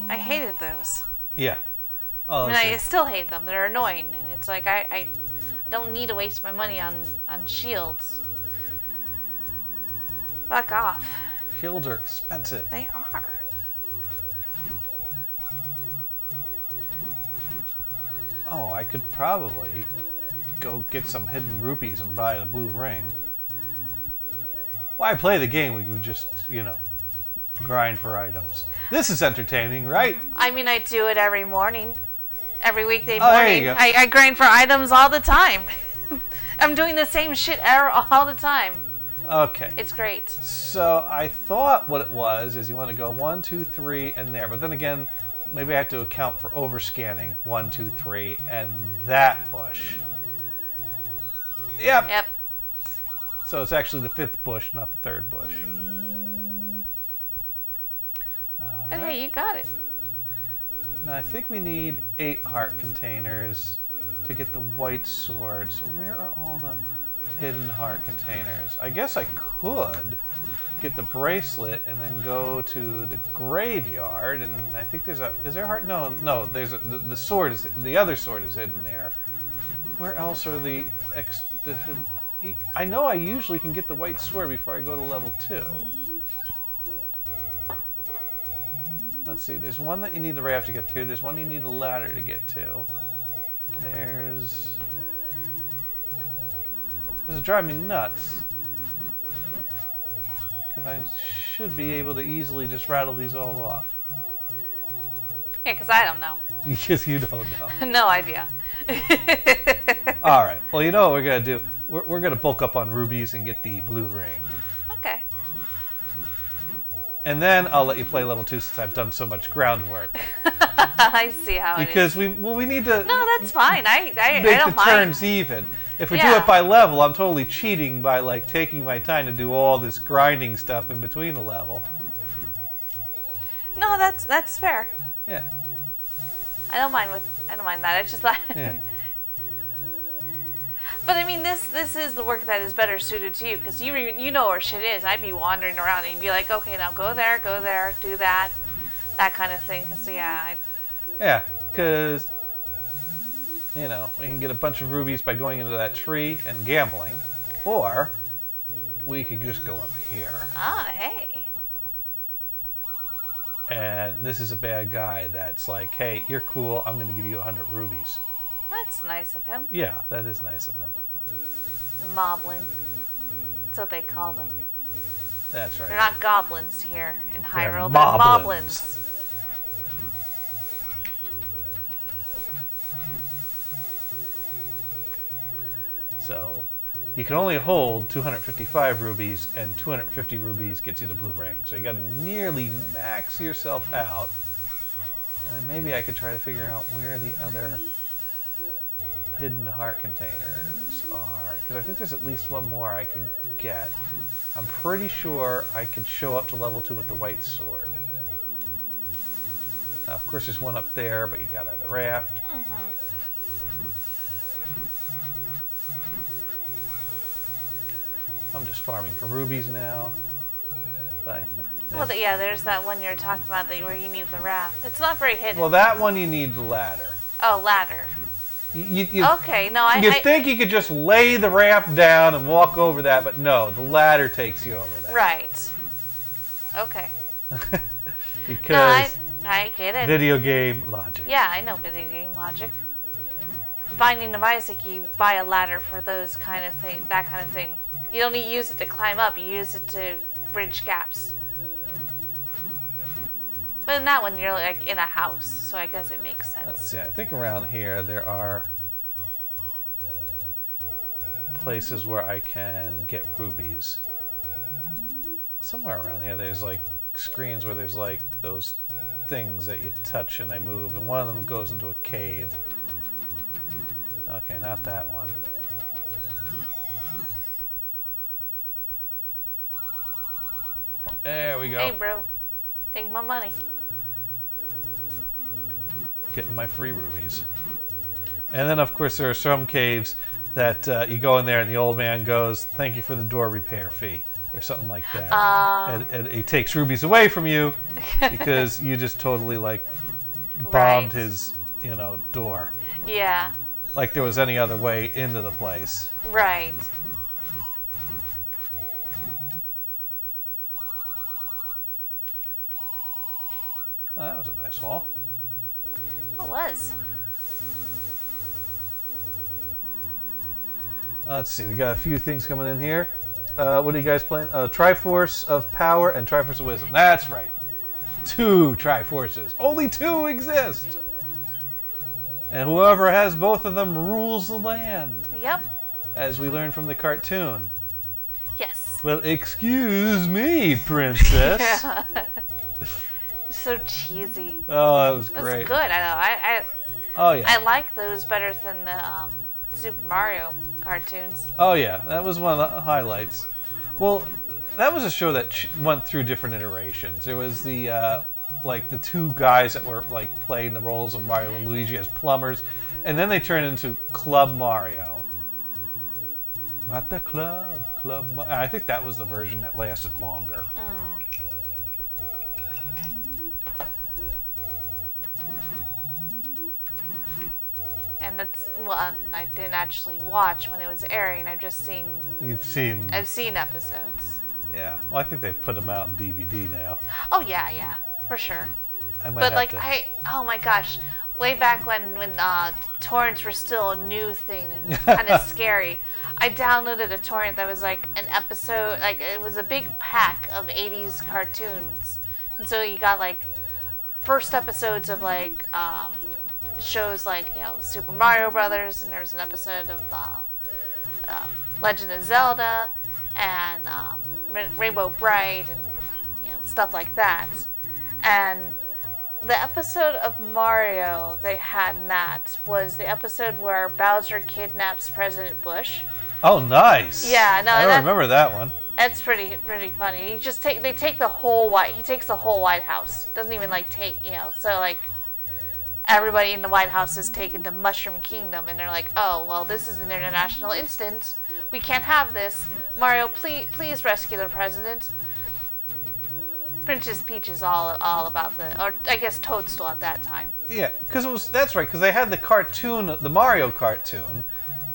I hated those. Yeah. I mean, I still hate them. They're annoying, and it's like I don't need to waste my money on shields. Fuck off. Shields are expensive. They are. Oh, I could probably go get some hidden rupees and buy a blue ring. Why play the game? We could just, grind for items. This is entertaining, right? I mean, I do it every morning. Every weekday Oh, there morning. you go. I grind for items all the time. I'm doing the same shit all the time. Okay. It's great. So I thought what it was is you want to go 1, 2, 3, and there. But then again, maybe I have to account for overscanning 1, 2, 3, and that bush. Yep. So it's actually the 5th bush, not the 3rd bush. All But right. hey, you got it. Now I think we need 8 heart containers to get the white sword. So where are all the hidden heart containers? I guess I could get the bracelet and then go to the graveyard, and I think there's a... Is there a heart? No. There's the sword is... The other sword is hidden there. Where else are the I know I usually can get the white sword before I go to level 2. Let's see, there's one that you need the raft to get to, there's one you need a ladder to get to. There's... This is driving me nuts. Because I should be able to easily just rattle these all off. Yeah, because I don't know. Because you don't know. No idea. Alright, well you know what we're going to do? We're going to bulk up on rubies and get the blue ring. Okay. And then I'll let you play level 2 since I've done so much groundwork. I see how it is. Because we need to No, that's fine. I make don't the mind. turns even. If we do Yeah. it by level, I'm totally cheating by like taking my time to do all this grinding stuff in between the level. No, that's fair. Yeah. I don't mind that. It's just that. Yeah. But I mean, this is the work that is better suited to you because you know where shit is. I'd be wandering around and you'd be like, okay, now go there, do that kind of thing. Cause yeah, Yeah, because we can get a bunch of rubies by going into that tree and gambling, or we could just go up here. Hey. And this is a bad guy that's like, hey, you're cool. I'm going to give you 100 rubies. That's nice of him. Yeah, that is nice of him. Moblin. That's what they call them. That's right. They're not goblins here in Hyrule. They're They're moblins. So you can only hold 255 rubies, and 250 rubies gets you the blue ring. So you got to nearly max yourself out. And then maybe I could try to figure out where the other hidden heart containers are. Because I think there's at least one more I could get. I'm pretty sure I could show up to level 2 with the white sword. Now, of course, there's one up there, but you got out of the raft. I'm just farming for rubies now. But Well, yeah, there's that one you're talking about where you need the raft. It's not very hidden. well, that one you need the ladder. Oh, ladder. Okay, no, You think you could just lay the raft down and walk over that, but no, the ladder takes you over that. Right. Okay. Because no, I get it. video game logic. Yeah, I know video game logic. Binding of Isaac, you buy a ladder for those kind of thing, that kind of thing. You don't use it to climb up, you use it to bridge gaps. But in that one, you're like in a house, so I guess it makes sense. Let's see, I think around here there are places where I can get rubies. Somewhere around here there's like screens where there's like those things that you touch and they move, and one of them goes into a cave. Okay, not that one. There we go. Hey, bro. Take my money. Getting my free rubies. And then, of course, there are some caves that you go in there and the old man goes, "Thank you for the door repair fee," or something like that. And he takes rubies away from you because you just totally, like, bombed his, door. Yeah. Like there was any other way into the place. Right. Oh, that was a nice haul. It was. Let's see, we got a few things coming in here. What are you guys playing? Triforce of Power and Triforce of Wisdom. That's right. 2 Triforces. Only 2 exist. And whoever has both of them rules the land. Yep. As we learned from the cartoon. Yes. Well, excuse me, princess. Yeah. So cheesy. Oh, that was That's great. good. I know. Oh, yeah. I like those better than the Super Mario cartoons. Oh, yeah. That was one of the highlights. Well, that was a show that went through different iterations. There was the, like, the 2 guys that were, like, playing the roles of Mario and Luigi as plumbers. And then they turned into Club Mario. What the club? I think that was the version that lasted longer. And that's well, I didn't actually watch when it was airing. I've just seen. I've seen episodes. Yeah. Well, I think they put them out in DVD now. Oh yeah, for sure. But like oh my gosh, way back when torrents were still a new thing and kind of scary. I downloaded a torrent that was like an episode, like it was a big pack of 80s cartoons, and so you got like first episodes of like shows like Super Mario Brothers, and there was an episode of Legend of Zelda and Rainbow Bright and stuff like that. And the episode of Mario they had in that was the episode where Bowser kidnaps President Bush. Oh, nice. Yeah, no, I remember that one. It's pretty funny. They take the whole he takes the whole White House. Doesn't even like take so like everybody in the White House is taken to Mushroom Kingdom, and they're like, oh well, this is an international incident. We can't have this. Mario, please rescue the president. Princess Peach is all about or I guess Toadstool at that time. Yeah, that's right, because they had the cartoon, the Mario cartoon,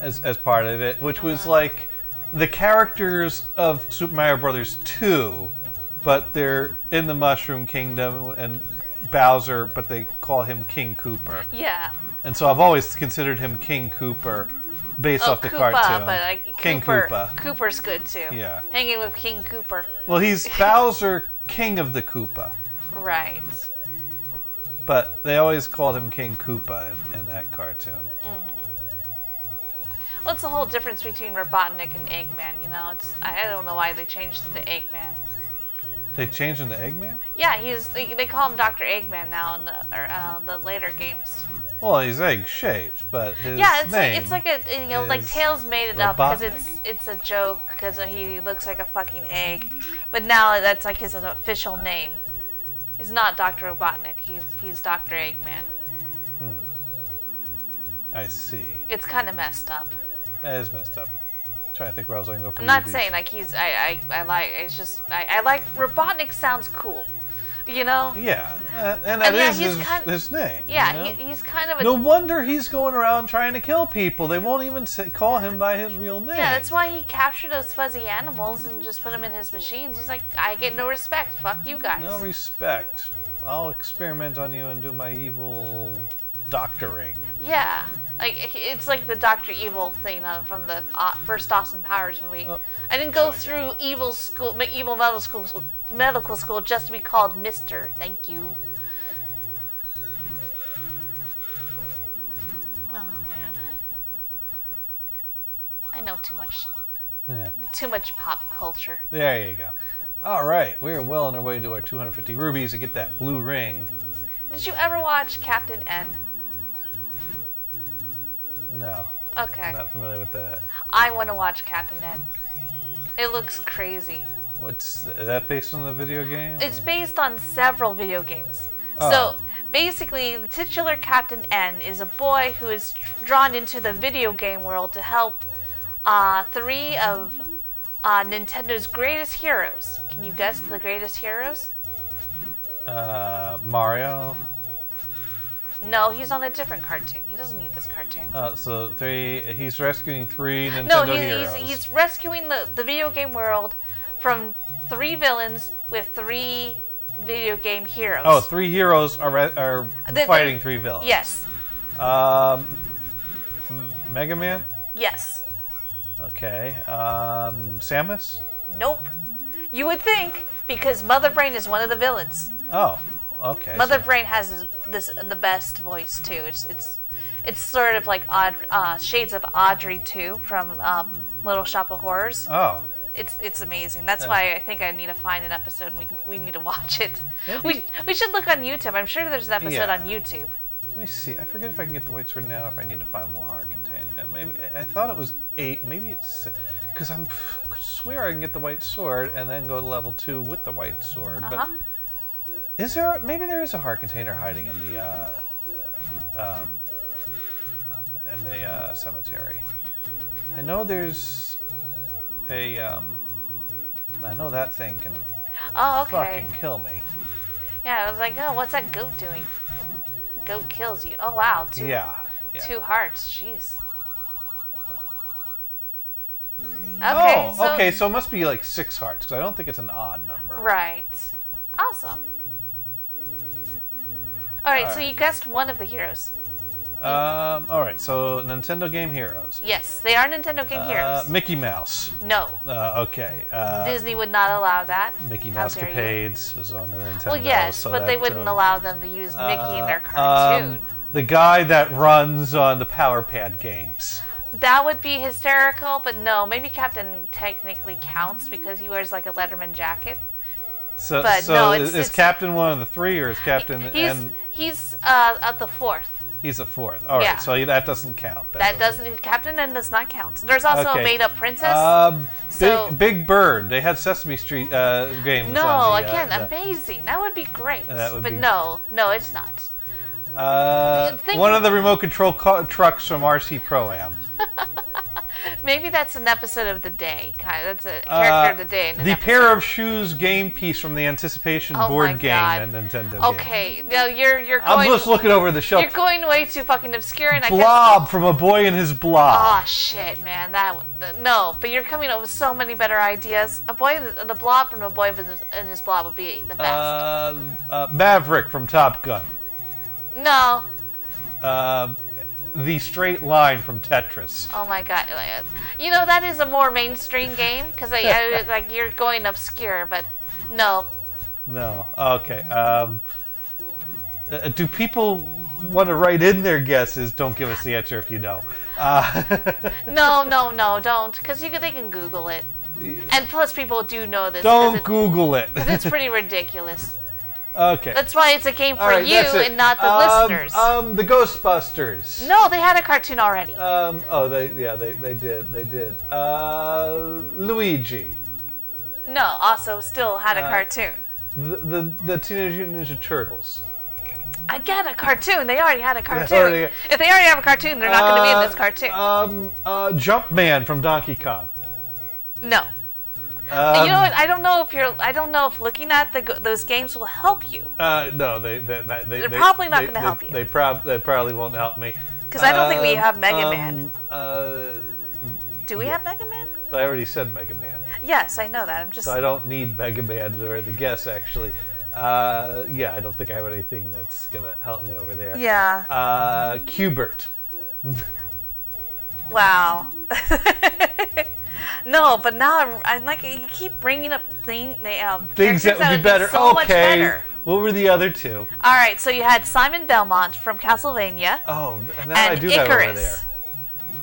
as part of it, which was like the characters of Super Mario Brothers 2, but they're in the Mushroom Kingdom and Bowser, but they call him King Kooper. Yeah. And so I've always considered him King Kooper based off the Koopa, cartoon. But like King Kooper. Koopa. Kooper's good too. Yeah. Hanging with King Kooper. Well, he's Bowser, King of the Koopa. Right. But they always called him King Koopa in that cartoon. Well, it's the whole difference between Robotnik and Eggman, I don't know why they changed it to Eggman. They changed him to Eggman? Yeah, they call him Dr. Eggman now in the later games. Well, he's egg-shaped, but his name it's like a like Tails made it up because it's a joke because he looks like a fucking egg, but now that's like his official name. He's not Dr. Robotnik. He's Dr. Eggman. I see. It's kind of messed up. That is messed up. Trying to think where else I can go for. I'm not saying like he's I like it's just I like Robotnik sounds cool, Yeah, and that is his name. Yeah, he's kind of a. No wonder he's going around trying to kill people. They won't even call him by his real name. Yeah, that's why he captured those fuzzy animals and just put them in his machines. He's like, I get no respect. Fuck you guys. No respect. I'll experiment on you and do my evil doctoring. Yeah, like it's like the Dr. Evil thing from the first Austin Powers movie. I didn't go through evil medical school just to be called Mr. Thank you. Oh man, I know too much. Yeah. Too much pop culture. There you go. All right, we're well on our way to our 250 rubies to get that blue ring. Did you ever watch Captain N? No. Okay. Not familiar with that. I want to watch Captain N. It looks crazy. Is that based on the video game? It's based on several video games. Oh. So basically, the titular Captain N is a boy who is drawn into the video game world to help 3 of Nintendo's greatest heroes. Can you guess the greatest heroes? Mario. No, he's on a different cartoon. He doesn't need this cartoon. So he's rescuing 3 Nintendo heroes. No, he's rescuing the video game world from 3 villains with 3 video game heroes. Oh, 3 heroes are fighting 3 villains. Yes. Mega Man? Yes. Okay. Samus? Nope. You would think, because Mother Brain is one of the villains. Oh, okay. Mother Brain has the best voice too. It's sort of like shades of Audrey too from Little Shop of Horrors. Oh. It's amazing. That's why I think I need to find an episode and we need to watch it. We should look on YouTube. I'm sure there's an episode on YouTube. Let me see. I forget if I can get the White Sword now or if I need to find more heart containment. Maybe I thought it was 8. Maybe it's... Because I swear I can get the White Sword and then go to level 2 with the White Sword. But is there... Maybe there is a heart container hiding in the cemetery. I know there's a... I know that thing can fucking kill me. Yeah, I was like, oh, what's that goat doing? The goat kills you. Oh, wow. 2 hearts. Jeez. Okay, so it must be like 6 hearts, because I don't think it's an odd number. Right. Awesome. Alright, so you guessed one of the heroes. Alright, so Nintendo Game Heroes. Yes, they are Nintendo Game Heroes. Mickey Mouse. No. Okay. Disney would not allow that. Mickey Mouse Capades was on the Nintendo. Well, yes, so but they wouldn't allow them to use Mickey in their cartoon. The guy that runs on the Power Pad games. That would be hysterical, but no, maybe Captain technically counts because he wears like a Letterman jacket. So, no, is Captain one of the 3, or is Captain... He's at the 4th. He's the 4th. All right, so that doesn't count. That doesn't... Captain N does not count. There's also a made-up princess. Big Bird. They had Sesame Street games. No, again, amazing. That would be great. No, it's not. One of the remote control trucks from RC Pro-Am. Maybe that's an episode of the day. That's a character of the day. The pair of shoes game piece from the Anticipation board game and Nintendo game. Okay, now you're going... I'm just looking over the shelf. You're going way too fucking obscure, and Blob from A Boy and His Blob. Oh shit, man, no. But you're coming up with so many better ideas. The Blob from A Boy and His Blob would be the best. Maverick from Top Gun. No. The Straight Line from Tetris. Oh my god. You know, that is a more mainstream game, because like you're going obscure, but no. No. Okay. Do people want to write in their guesses? Don't give us the answer if you know. No, don't, because they can Google it. And plus, people do know this. Don't Google it. Because it's pretty ridiculous. Okay. That's why it's a game for you and not the listeners. The Ghostbusters. No, they had a cartoon already. They did. Luigi. No, also still had a cartoon. The Teenage Mutant Ninja Turtles. Again, a cartoon. They already had a cartoon. If they already have a cartoon, they're not going to be in this cartoon. Jumpman from Donkey Kong. No. You know what? I don't know if looking at those games will help you. No, they're probably not going to help you. They probably won't help me. Because I don't think we have Mega Man. Do we have Mega Man? But I already said Mega Man. Yes, I know that. So I don't need Mega Man or the guess actually. I don't think I have anything that's gonna help me over there. Yeah. Qbert. Wow. No, but now I'm like, you keep bringing up things that would be better. So much better. What were the other 2? All right, so you had Simon Belmont from Castlevania. Oh, and I do that over there.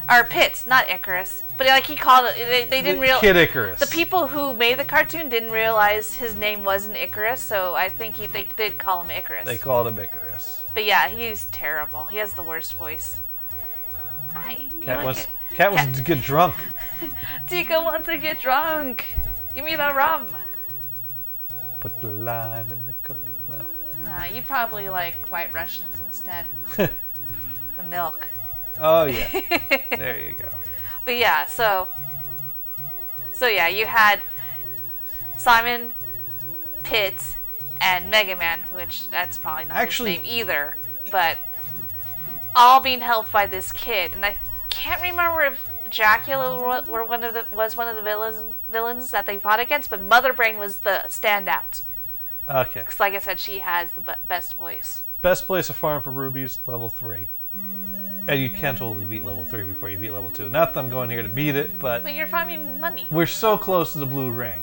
Or Pitts, not Icarus, but like he called it. They didn't realize. Kid Icarus. The people who made the cartoon didn't realize his name wasn't Icarus, so I think they did call him Icarus. They called him Icarus. But yeah, he's terrible. He has the worst voice. Hi. Cat wants to get drunk. Tika wants to get drunk. Give me the rum. Put the lime in the cookie. No. Nah, you probably like White Russians instead. The milk. Oh yeah. There you go. But yeah, so yeah, you had Simon, Pitts, and Mega Man, which that's probably not his name either, but all being helped by this kid, and I can't remember if Dracula was one of the villains that they fought against, but Mother Brain was the standout. Okay. Because, like I said, she has the best voice. Best place to farm for rubies, level 3. And you can totally beat level 3 before you beat level 2. Not that I'm going here to beat it, but But you're farming money. we're so close to the blue ring.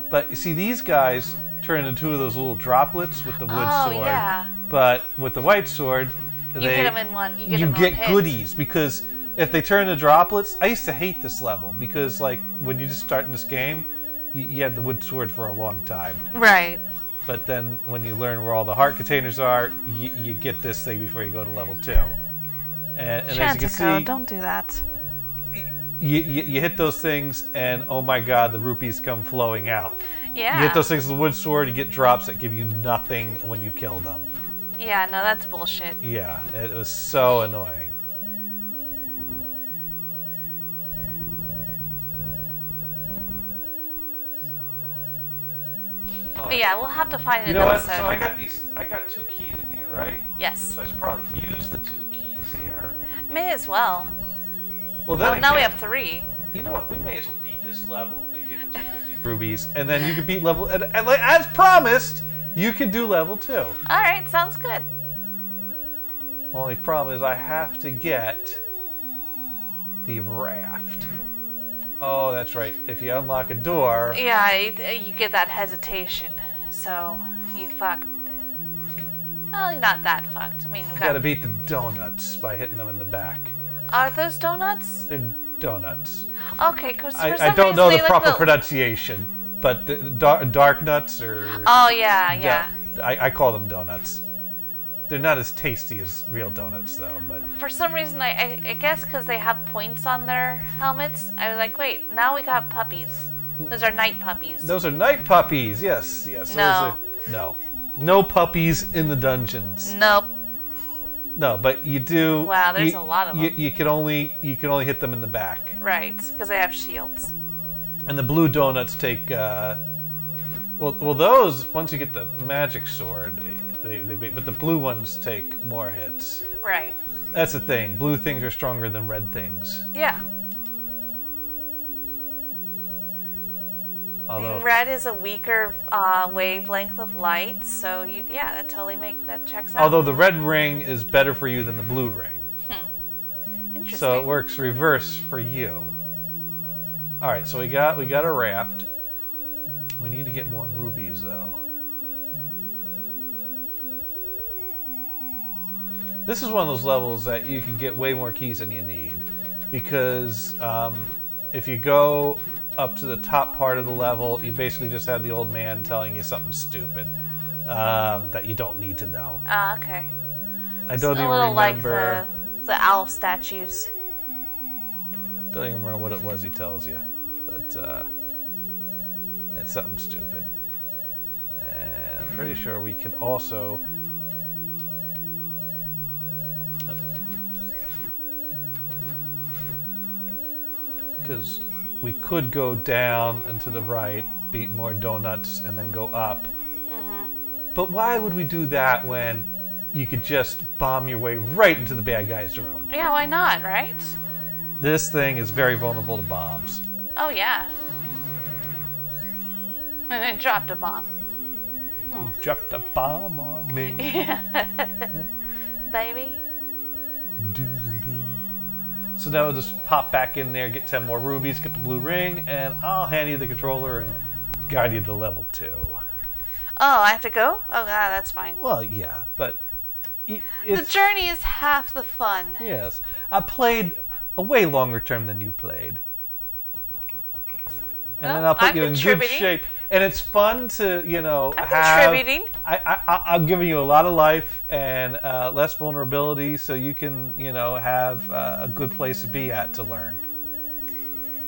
But you see, these guys turn into two of those little droplets with the wood sword. Yeah. But with the white sword, You hit them in one. You get, them in get one hit. goodies, because if they turn into droplets, I used to hate this level because, like, when you just start in this game, you had the wood sword for a long time. Right. But then when you learn where all the heart containers are, you get this thing before you go to level 2. And as you can see, don't do that. you hit those things, and oh my god, the rupees come flowing out. Yeah. You hit those things with the wood sword, you get drops that give you nothing when you kill them. Yeah, no, that's bullshit. Yeah, it was so annoying. But yeah, we'll have to find an You know what? episode. So I got 2 keys in here, right? Yes. So I should probably use the 2 keys here. May as well. Well, Well, now we have 3. You know what? We may as well beat this level and get the 250 rubies, and then you can beat level. And as promised, you can do level 2. Alright, sounds good. Only problem is I have to get the raft. Oh, that's right. If you unlock a door, Yeah, you get that hesitation. So, you fucked. Well, not that fucked. I mean, we you gotta got... beat the donuts by hitting them in the back. Are those donuts? They're donuts. Okay, because for some I don't reason know they the look proper the- pronunciation, but the dark nuts or Oh, yeah. I call them donuts. They're not as tasty as real donuts, though. But For some reason, I guess because they have points on their helmets, I was like, wait, now we got puppies. Those are night puppies. those are night puppies. Yes. No. No puppies in the dungeons. Nope. No, but you do. Wow, there's a lot of them. You can only hit them in the back. Right, because they have shields. And the blue donuts take. Well, those once you get the magic sword, but the blue ones take more hits. Right. That's the thing. Blue things are stronger than red things. Yeah. Although Red is a weaker wavelength of light, so that totally that checks out. although the red ring is better for you than the blue ring, Interesting. so it works reverse for you. All right, so we got a raft. We need to get more rubies though. This is one of those levels that you can get way more keys than you need, because if you go up to the top part of the level, you basically just have the old man telling you something stupid that you don't need to know. Okay. I don't even a little remember. like the owl statues. Don't even remember what it was he tells you, but it's something stupid. And I'm pretty sure we can also. Because we could go down and to the right, beat more donuts, and then go up. But why would we do that when you could just bomb your way right into the bad guy's room? Yeah, why not, right? This thing is very vulnerable to bombs. Oh, yeah. And it dropped a bomb. You dropped a bomb on me. Baby. Doo-doo-doo. So now we'll just pop back in there, get 10 more rubies, get the blue ring, and I'll hand you the controller and guide you to level 2. Oh, I have to go? Oh, God, that's fine. Well, yeah, but The it's... journey is half the fun. Yes. I played a way longer term than you played. And then Well, I'll put I'm you in good contributing. shape. And it's fun to, I'm have... contributing. I'm giving you a lot of life and less vulnerability, so you can, have a good place to be at to learn.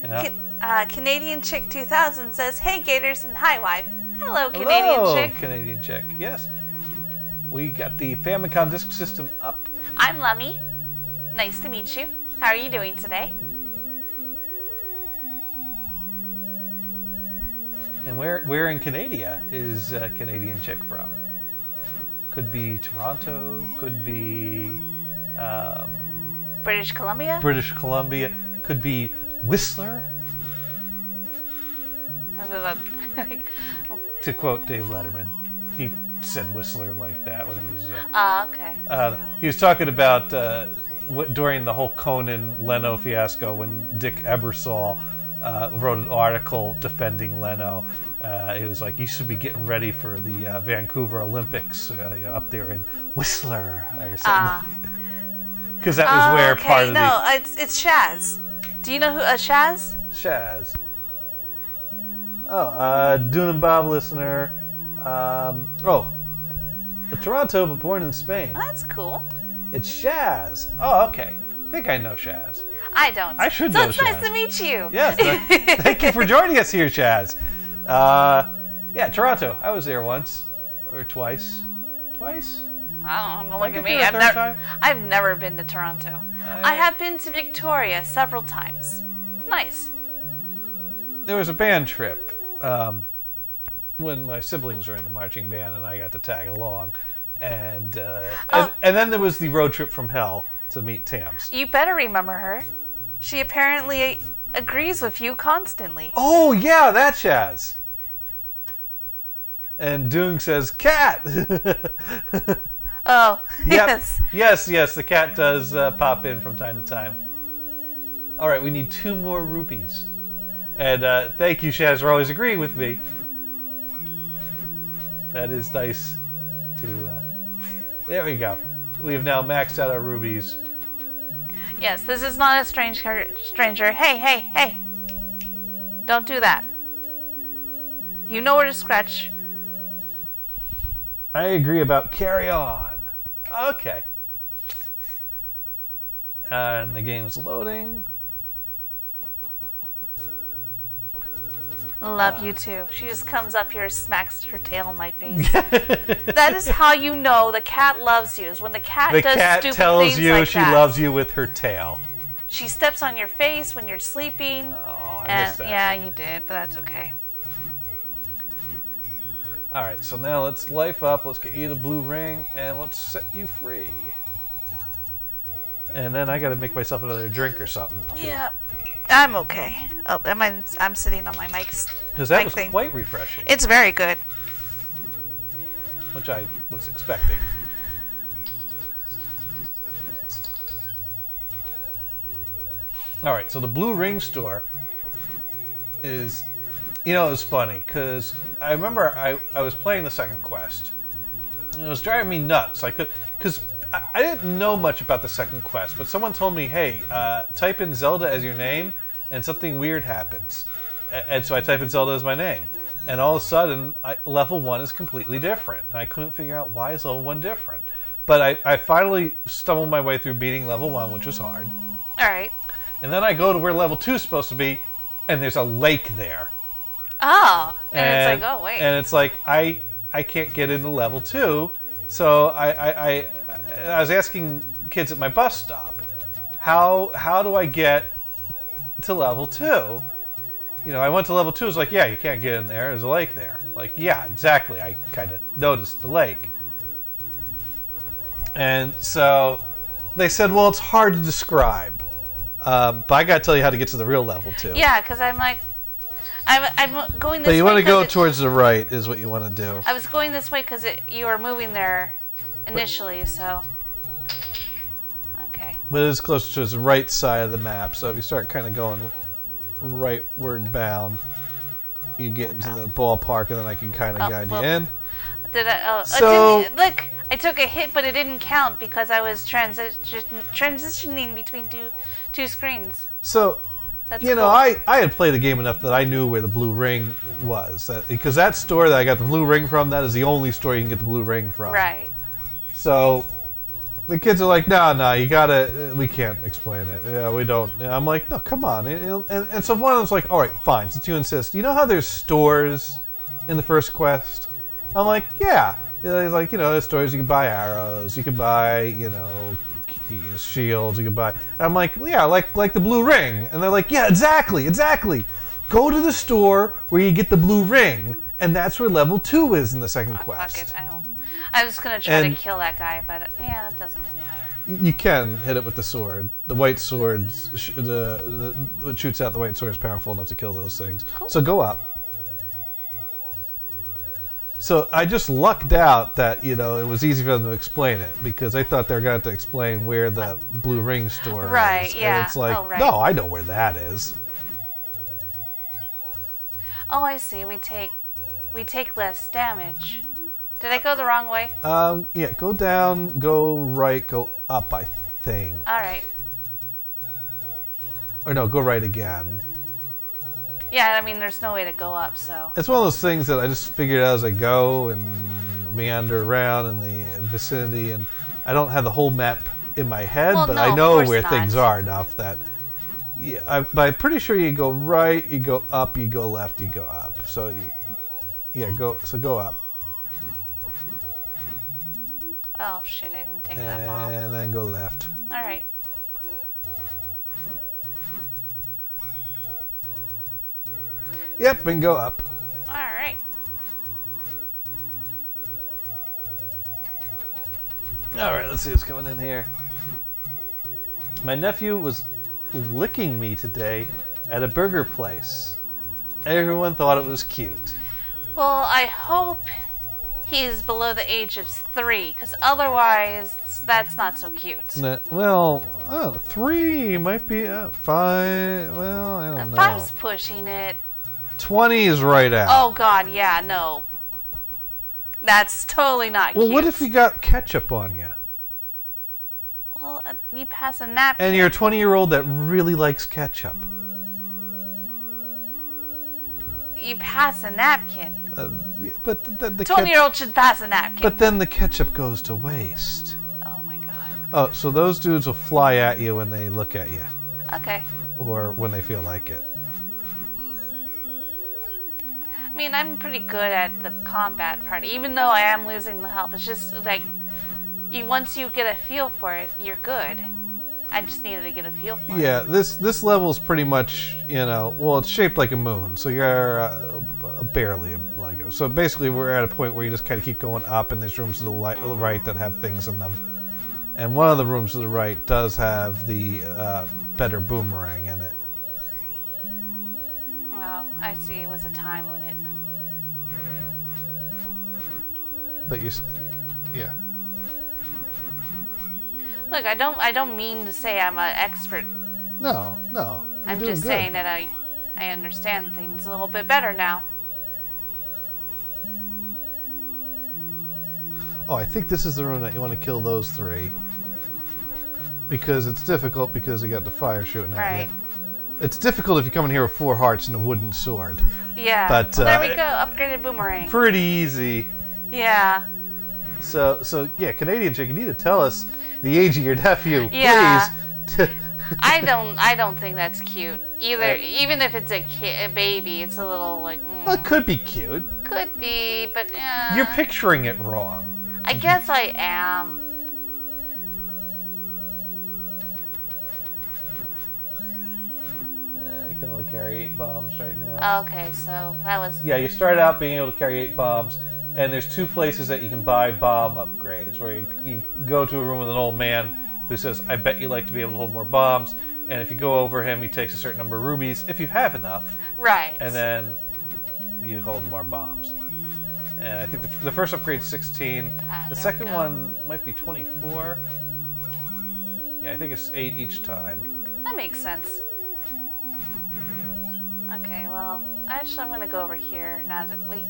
Yeah? Canadian Chick 2000 says, "Hey Gators and hi wife." Hello, Canadian Hello, Chick. Canadian Chick. Yes. We got the Famicom Disk System up. I'm Lummy. Nice to meet you. How are you doing today? And where in Canada is Canadian Chick from? Could be Toronto, could be British Columbia? British Columbia, could be Whistler, I was like, to quote Dave Letterman. he said Whistler like that when he was. Okay. He was talking about during the whole Conan Leno fiasco when Dick Ebersol wrote an article defending Leno. He was like, you should be getting ready for the Vancouver Olympics up there in Whistler or something. Because that was where part of it's Shaz. Do you know who Shaz? Shaz. Oh, Dune and Bob listener. Toronto, but born in Spain. Oh, that's cool. It's Shaz. Oh, okay. I think I know Shaz. I don't. I should know Shaz. So it's nice to meet you. Yes. Thank you for joining us here, Shaz. Yeah, Toronto. I was there once. Or twice. Twice? I don't know. Look at me. I've never been to Toronto. I have been to Victoria several times. It's nice. There was a band trip when my siblings were in the marching band and I got to tag along. And then there was the road trip from hell to meet Tams. You better remember her. She apparently agrees with you constantly. Oh, yeah, that Shaz. And Doong says, cat! Oh, yep. yes. Yes, the cat does pop in from time to time. All right, we need 2 more rupees. And thank you, Shaz, for always agreeing with me. That is nice to... there we go. We have now maxed out our rubies. Yes, this is not a stranger. Hey. Don't do that. You know where to scratch. I agree about carry on. Okay. And the game's loading. Love you too. She just comes up here, smacks her tail in my face. That is how you know the cat loves you. Is when the cat does stupid things like that. The cat tells you she loves you with her tail. She steps on your face when you're sleeping. Oh, I missed that. Yeah, you did, but that's okay. All right, so now let's life up. Let's get you the blue ring, and let's set you free. And then I got to make myself another drink or something. Yeah. I'm okay. Oh, I'm sitting on my mics. Because that was quite refreshing. It's very good. Which I was expecting. Alright, so the Blue Ring store is... You know, it was funny, because I remember I was playing the second quest. And it was driving me nuts. Because I didn't know much about the second quest, but someone told me, hey, type in Zelda as your name, and something weird happens. And so I type in Zelda as my name. And all of a sudden, level 1 is completely different. And I couldn't figure out why is level 1 different. But I finally stumbled my way through beating level 1, which was hard. Alright. And then I go to where level 2 is supposed to be, and there's a lake there. Oh, and it's like, oh, wait. And it's like, I can't get into level 2. So I was asking kids at my bus stop, how do I get to level 2? You know, I went to level 2, it was like, yeah, you can't get in there, there's a lake there. Like, yeah, exactly, I kind of noticed the lake. And so they said, well, it's hard to describe. But I gotta tell you how to get to the real level 2. Yeah, because I'm like, I'm going this way. But you want to go towards the right is what you want to do. I was going this way because you were moving there initially, so... Okay. But it is closer to the right side of the map, so if you start kind of going rightward bound, you get into the ballpark, and then I can kind of guide you in. Did I? Look, I took a hit, but it didn't count because I was transitioning between two screens. So... That's you know, cool. I had played the game enough that I knew where the blue ring was. Because that store that I got the blue ring from, that is the only store you can get the blue ring from. Right. So, the kids are like, no, you gotta, we can't explain it. Yeah, we don't. And I'm like, no, come on. And so one of them's like, all right, fine, since you insist. You know how there's stores in the first quest? I'm like, yeah. There's like, you know, there's stores you can buy arrows, you can buy, you know, keys, shields, you can buy. And I'm like, yeah, like the blue ring. And they're like, yeah, exactly. Go to the store where you get the blue ring, and that's where level 2 is in the second quest. Fuck it, I was gonna try to kill that guy, but yeah, it doesn't really matter. You can hit it with the sword. The white sword, what shoots out the white sword is powerful enough to kill those things. Cool. So go up. So I just lucked out that, it was easy for them to explain it, because I thought they were going to explain where the blue ring store is. Right, yeah. And it's like, Oh, right. no, I know where that is. Oh, I see. We take less damage. Did I go the wrong way? Yeah, go down, go right, go up, I think. All right. Or no, go right again. Yeah, I mean, there's no way to go up, so. It's one of those things that I just figured out as I go and meander around in the vicinity, and I don't have the whole map in my head, Well, but no, I of know course where not. things are enough that. Yeah, but I'm pretty sure you go right, you go up, you go left, you go up. So go up. Oh shit! I didn't take that bomb. And then go left. All right. Yep, and go up. All right. All right, let's see what's going in here. My nephew was licking me today at a burger place. Everyone thought it was cute. Well, I hope he's below the age of 3, because otherwise, that's not so cute. Well, 3 might be 5. Well, I don't know. 5's pushing it. 20 is right out. Oh god, yeah, no. That's totally not cute. Well, what if you got ketchup on you? Well, you pass a napkin. And you're a 20-year-old that really likes ketchup. You pass a napkin. Yeah, but the 20-year-old should pass a napkin. But then the ketchup goes to waste. Oh my god. Oh, so those dudes will fly at you when they look at you. Okay. Or when they feel like it. I mean, I'm pretty good at the combat part, even though I am losing the health. It's just like, once you get a feel for it, you're good. I just needed to get a feel for it. Yeah, this level is pretty much, well, it's shaped like a moon, so you're barely like it. So basically, we're at a point where you just kind of keep going up, and there's rooms to the right that have things in them. And one of the rooms to the right does have the better boomerang in it. Oh, I see. It was a time limit. But yeah. Look, I don't mean to say I'm an expert. No. I'm just saying that I understand things a little bit better now. Oh, I think this is the room that you want to kill those 3. Because it's difficult because you got the fire shooting at you. It's difficult if you come in here with 4 hearts and a wooden sword. Yeah. But there we go. Upgraded boomerang. Pretty easy. Yeah. So yeah, Canadian chick, you need to tell us the age of your nephew, Yeah. please. I don't think that's cute either. Even if it's a baby, it's a little like. Well, it could be cute. Could be, but You're picturing it wrong. I guess I am. You can only carry 8 bombs right now. Okay, so that was. Yeah, you start out being able to carry 8 bombs, and there's 2 places that you can buy bomb upgrades, where you go to a room with an old man who says, I bet you like to be able to hold more bombs, and if you go over him, he takes a certain number of rubies, if you have enough. Right. And then you hold more bombs. And I think the first upgrade's 16. The second one might be 24. Yeah, I think it's 8 each time. That makes sense. Okay, well, actually I'm gonna go over here now that we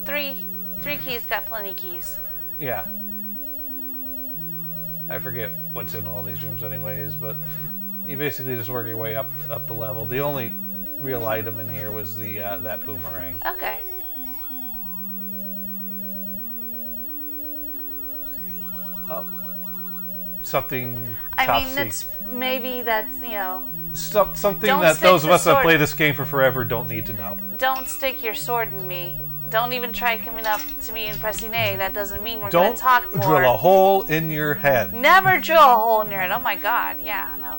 three keys, got plenty of keys. Yeah. I forget what's in all these rooms anyways, but you basically just work your way up the level. The only real item in here was the that boomerang. Okay. Oh. Something I mean, maybe that's, something Don't that stick those of the us that sword- play this game for forever don't need to know. Don't stick your sword in me. Don't even try coming up to me and pressing A. That doesn't mean we're gonna talk more. Don't drill a hole in your head. Never drill a hole in your head. Oh my god, yeah, no.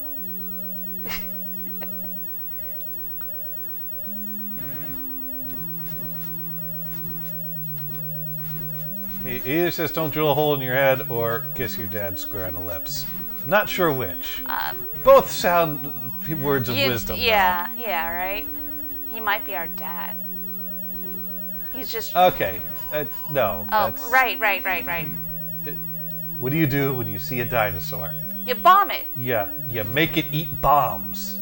He either says don't drill a hole in your head or kiss your dad square on the lips. Not sure which. Both sound words of wisdom. Yeah, right? He might be our dad. He's just... Okay, No. Oh, That's, right. What do you do when you see a dinosaur? You bomb it. Yeah, you make it eat bombs.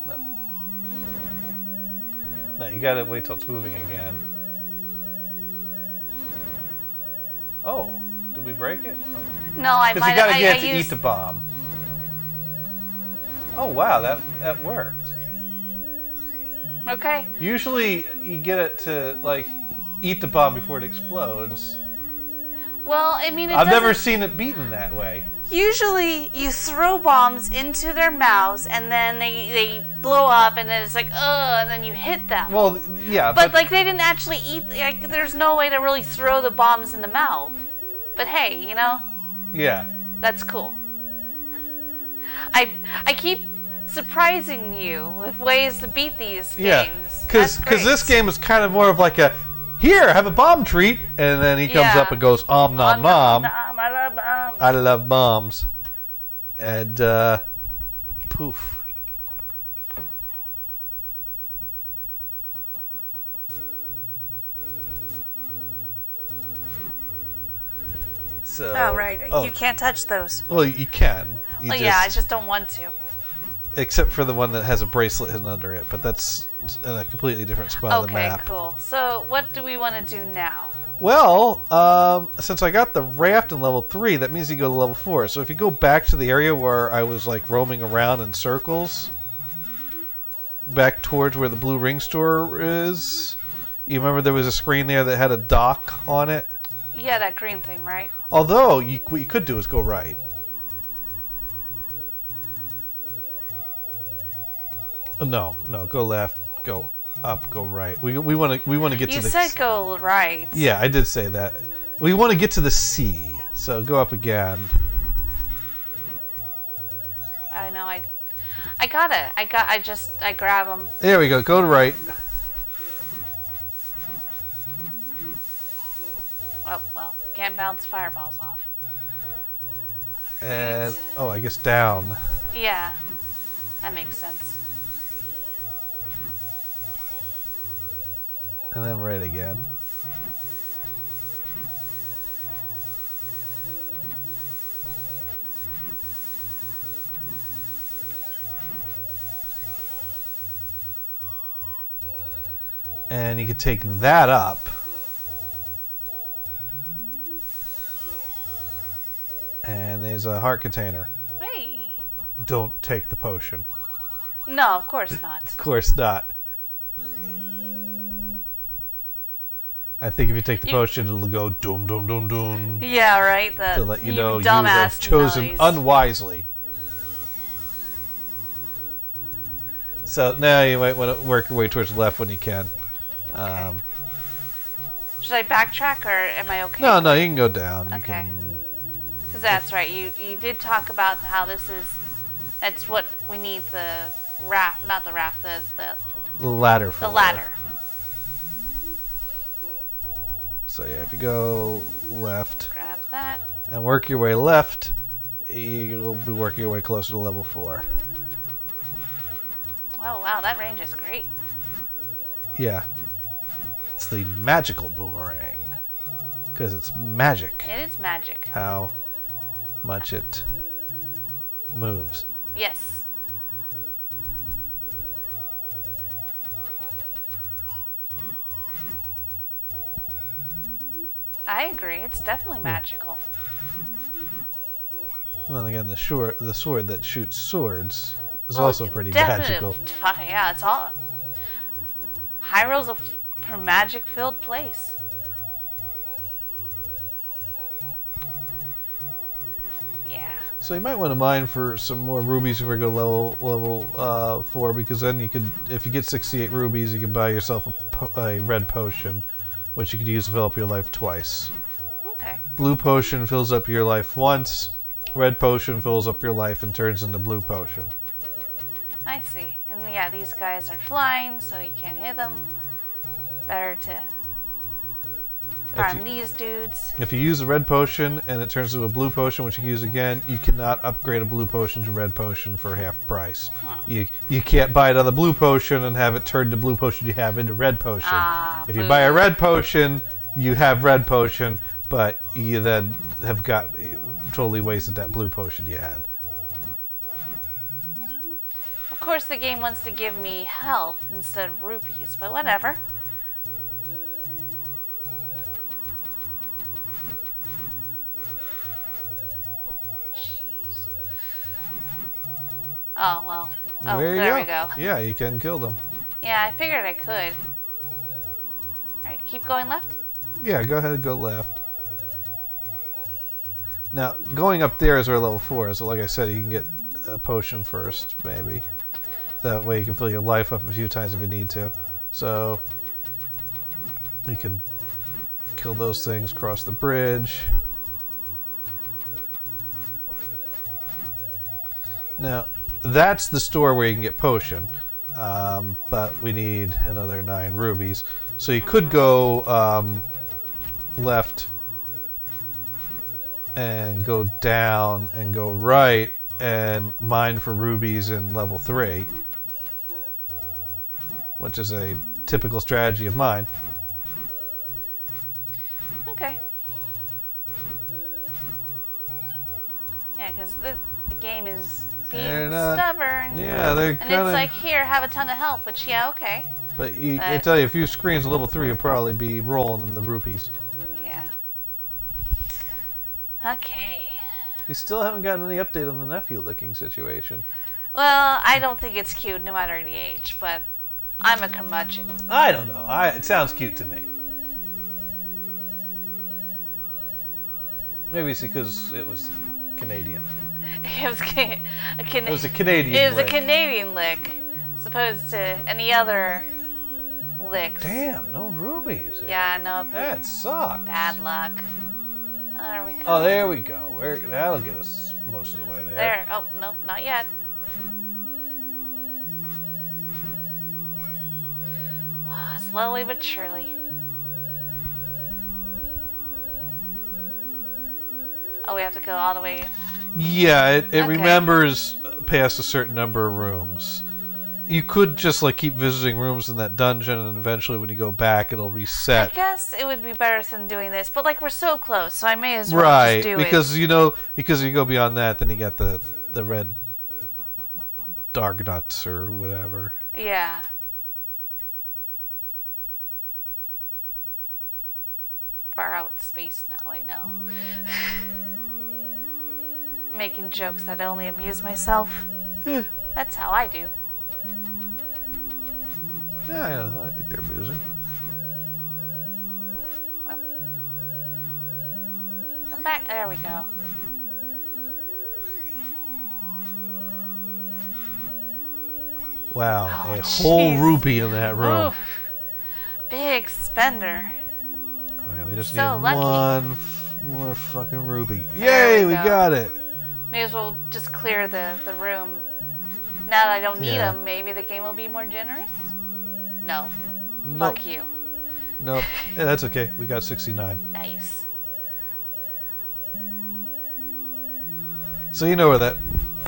No. No, you gotta wait till it's moving again. Oh, did we break it? No, I Because might. you gotta I get it to used... eat the bomb. Oh wow, that worked. Okay. Usually you get it to like eat the bomb before it explodes. Well, I mean, I've never seen it beaten that way. Usually, you throw bombs into their mouths, and then they blow up, and then it's like, ugh, and then you hit them. Well, yeah, but like they didn't actually eat. Like, there's no way to really throw the bombs in the mouth. But hey, you know. Yeah. That's cool. I keep surprising you with ways to beat these games. Because this game is kind of more of like a, here, have a bomb treat, and then he comes up and goes, nom nom. I love bombs. I love bombs. And, poof. So, oh, right. You can't touch those. Well, you can. Yeah, I just don't want to. Except for the one that has a bracelet hidden under it, but that's in a completely different spot of the map. Okay, cool. So, what do we want to do now? Well, since I got the raft in level 3, that means you go to level 4. So if you go back to the area where I was like roaming around in circles, back towards where the blue ring store is, you remember there was a screen there that had a dock on it? Yeah, that green thing, right? Although, what you could do is go right. No, go left, go up, go right. We want to get to the. You said go right. Yeah, I did say that. We want to get to the sea, so go up again. I know. I got it. I grab them. There we go. Go to right. Oh well, can't bounce fireballs off. And oh, I guess down. Yeah, that makes sense. And then right again. And you can take that up. And there's a heart container. Hey. Don't take the potion. No, of course not. Of course not. I think if you take the potion, it'll go doom, doom, doom, doom. Yeah, right. To let you know you have chosen unwisely. So now you might want to work your way towards the left when you can. Okay. Should I backtrack or am I okay? No, you can go down. Okay. Because that's right. You did talk about how that's what we need the raft, not the raft, the ladder for. The ladder. So yeah, if you go left grab that and work your way left, you'll be working your way closer to level 4. Oh wow, that range is great. Yeah. It's the magical boomerang. Because it's magic. It is magic. How much it moves. Yes. I agree. It's definitely magical. And then again, the sword that shoots swords is also pretty magical. Yeah, it's all. Hyrule's a magic-filled place. Yeah. So you might want to mine for some more rubies if we go level 4, because then you could, if you get 68 rubies, you can buy yourself a red potion, which you could use to fill up your life twice. Okay. Blue potion fills up your life once. Red potion fills up your life and turns into blue potion. I see. And yeah, these guys are flying, so you can't hit them. Better to Farm these dudes. If you use a red potion and it turns into a blue potion, which you can use again, you cannot upgrade a blue potion to red potion for half price. Huh. You can't buy another blue potion and have it turn the blue potion you have into red potion. If you buy a red potion, you have red potion, but you then have totally wasted that blue potion you had. Of course, the game wants to give me health instead of rupees, but whatever. Jeez. Oh, well. Oh, there we go. Yeah, you can kill them. Yeah, I figured I could. Alright, keep going left? Yeah, go ahead and go left. Now, going up there is where level 4 is, so like I said, you can get a potion first, maybe. That way you can fill your life up a few times if you need to. So, you can kill those things, cross the bridge. Now, that's the store where you can get potion, but we need another 9 rubies. So you could go left and go down and go right and mine for rubies in level 3, which is a typical strategy of mine. Okay. Yeah, because the game is being stubborn. Yeah, they're and it's like, here, have a ton of health, which, yeah, okay. But I tell you, a few screens at level 3 will probably be rolling in the rupees. Yeah. Okay. We still haven't gotten any update on the nephew licking situation. Well, I don't think it's cute, no matter the age, but I'm a curmudgeon. I don't know. It sounds cute to me. Maybe it's because it was Canadian. It was it was a Canadian lick. It was a Canadian lick, as opposed to any other licks. Damn, no rubies. Yeah, no. That sucks. Bad luck. There we go. Oh, there we go. That'll get us most of the way there. There. Oh, nope, not yet. Slowly but surely. Oh, we have to go all the way. Yeah, it remembers past a certain number of rooms. You could just like keep visiting rooms in that dungeon, and eventually when you go back, it'll reset. I guess it would be better than doing this, but like we're so close, so I may as well just do because because you go beyond that, then you got the red dark nuts or whatever. Yeah. Far out space now, I know. Making jokes that only amuse myself. That's how I do. Yeah, I think they're amusing. Well, come back. There we go. Wow, Oh, a whole rupee in that room. Oof. Big spender. Okay, we just So need lucky. one more fucking rupee. Yay, we got it. May as well just clear the room. Now that I don't need Yeah. them, maybe the game will be more generous? No. Nope. Fuck you. Nope. Yeah, that's okay. We got 69. Nice. So you know where that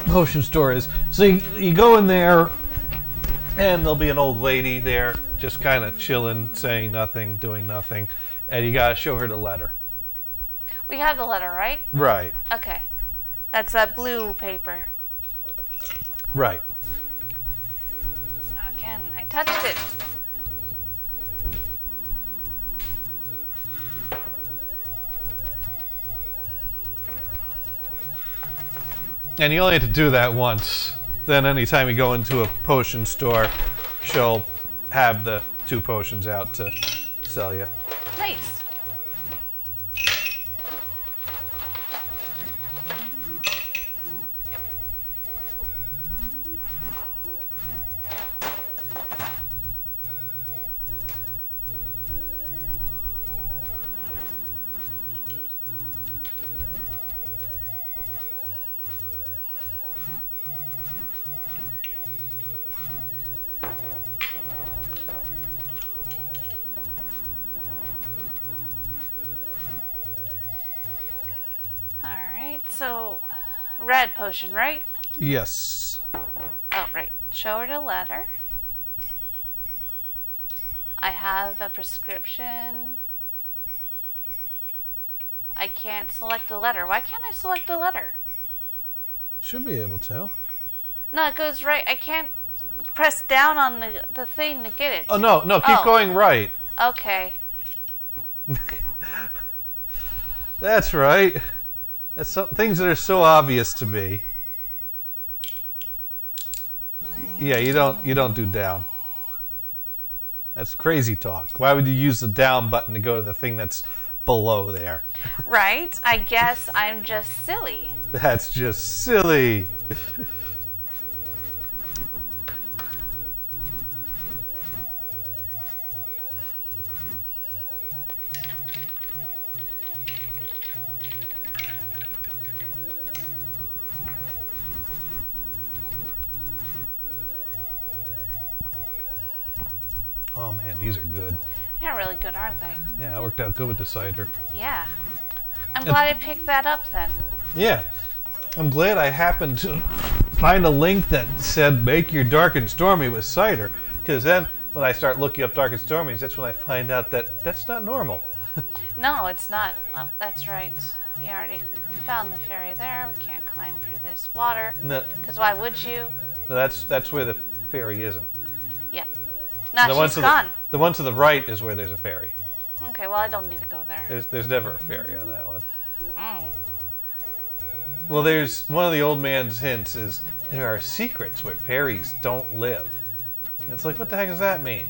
potion store is. So you go in there, and there'll be an old lady there, just kind of chilling, saying nothing, doing nothing, and you gotta show her the letter. We have the letter, right? Right. Okay. That's that blue paper. Right. Again, I touched it. And you only have to do that once. Then anytime you go into a potion store, she'll have the 2 potions out to sell you. Nice. so red potion, right? Yes. Oh, right. Show her the letter. I have a prescription. I can't select the letter. Why can't I select the letter? Should be able to. No, it goes right. I can't press down on the thing to get it. Oh, no. Keep going right. Okay. That's right. That's some things that are so obvious to me. Yeah, you don't do down. That's crazy talk. Why would you use the down button to go to the thing that's below there? Right? I guess I'm just silly. That's just silly. Oh man, these are good. They're really good, aren't they? Yeah, it worked out good with the cider. Yeah. I'm glad I picked that up then. Yeah. I'm glad I happened to find a link that said make your dark and stormy with cider, because then when I start looking up dark and stormies, that's when I find out that that's not normal. No, it's not. Oh, that's right. You already found the fairy there. We can't climb through this water. No, Because why would you? that's where the fairy isn't. Yep. Now she's gone. The one to the right is where there's a fairy. Okay, well I don't need to go there. There's never a fairy on that one. Mm. Well, there's one of the old man's hints is there are secrets where fairies don't live. And it's like, what the heck does that mean?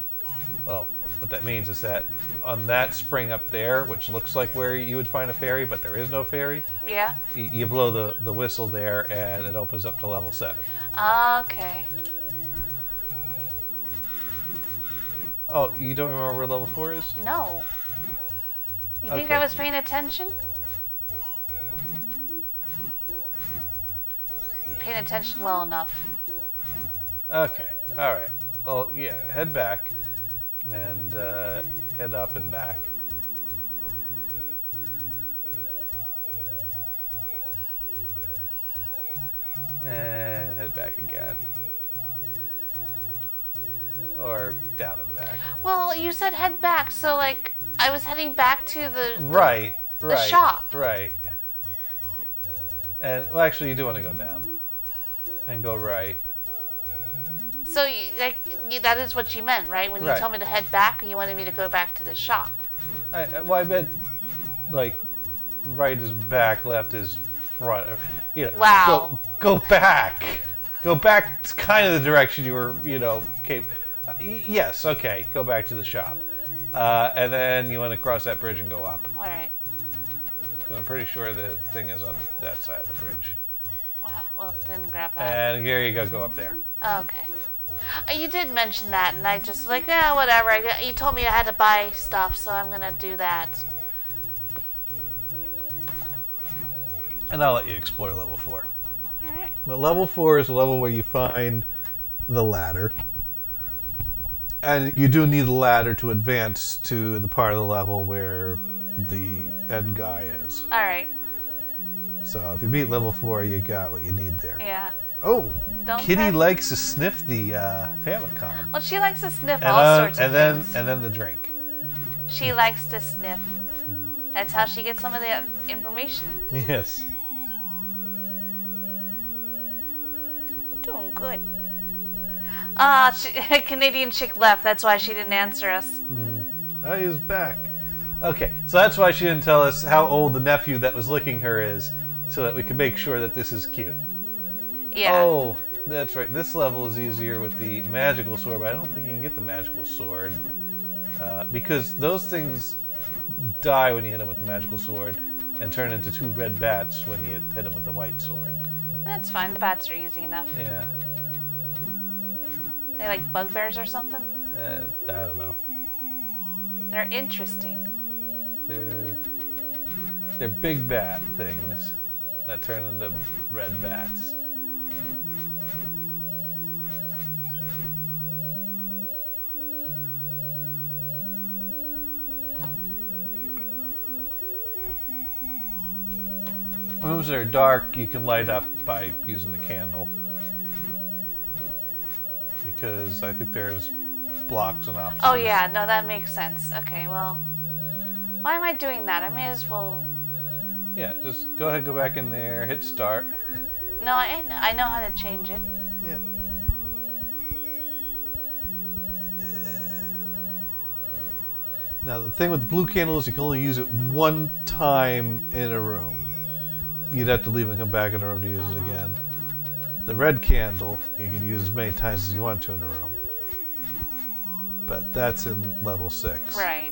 Well, what that means is that on that spring up there, which looks like where you would find a fairy, but there is no fairy, Yeah. you blow the whistle there and it opens up to level 7. Okay. Oh, you don't remember where level 4 is? No. You think Okay. I was paying attention? I'm paying attention well enough. Okay, alright. Oh, yeah, head back and head up and back. And head back again. Or down and back. Well, you said head back, so like I was heading back to the Right. shop. Right. And, well, actually, you do want to go down. And go right. So that is what you meant, right? When you Right. told me to head back, you wanted me to go back to the shop. I meant, like, right is back, left is front. You know, Wow. Go back. Go back to kind of the direction you were, came. Yes, okay, go back to the shop. And then you want to cross that bridge and go up. All right. Because I'm pretty sure the thing is on that side of the bridge. Well, then grab that. And here you go up there. Okay. You did mention that, and I just like, whatever. You told me I had to buy stuff, so I'm gonna do that. And I'll let you explore level 4. All right. But level 4 is a level where you find the ladder. And you do need the ladder to advance to the part of the level where the end guy is. All right. So if you beat level 4, you got what you need there. Yeah. Oh, Don't Kitty press- likes to sniff the Famicom. Well, she likes to sniff And, all sorts of and things. then the drink. She likes to sniff. That's how she gets some of the information. Yes. Doing good. Canadian chick left. That's why she didn't answer us. Oh, he's back. Okay, so that's why she didn't tell us how old the nephew that was licking her is, so that we can make sure that this is cute. Yeah. Oh, that's right. This level is easier with the magical sword, but I don't think you can get the magical sword. Because those things die when you hit them with the magical sword and turn into 2 red bats when you hit them with the white sword. That's fine. The bats are easy enough. Yeah. They like bugbears or something? I don't know. They're interesting. They're big bat things that turn into red bats. rooms that are dark, you can light up by using the candle. Because I think there's blocks and obstacles. Oh yeah, no, that makes sense. Okay, well, why am I doing that? I may as well. Yeah, just go ahead, go back in there, hit start. No, I know how to change it. Yeah. Now the thing with the blue candle is you can only use it one time in a room. You'd have to leave and come back in the room to use it again. The red candle you can use as many times as you want to in a room. But that's in level 6. Right.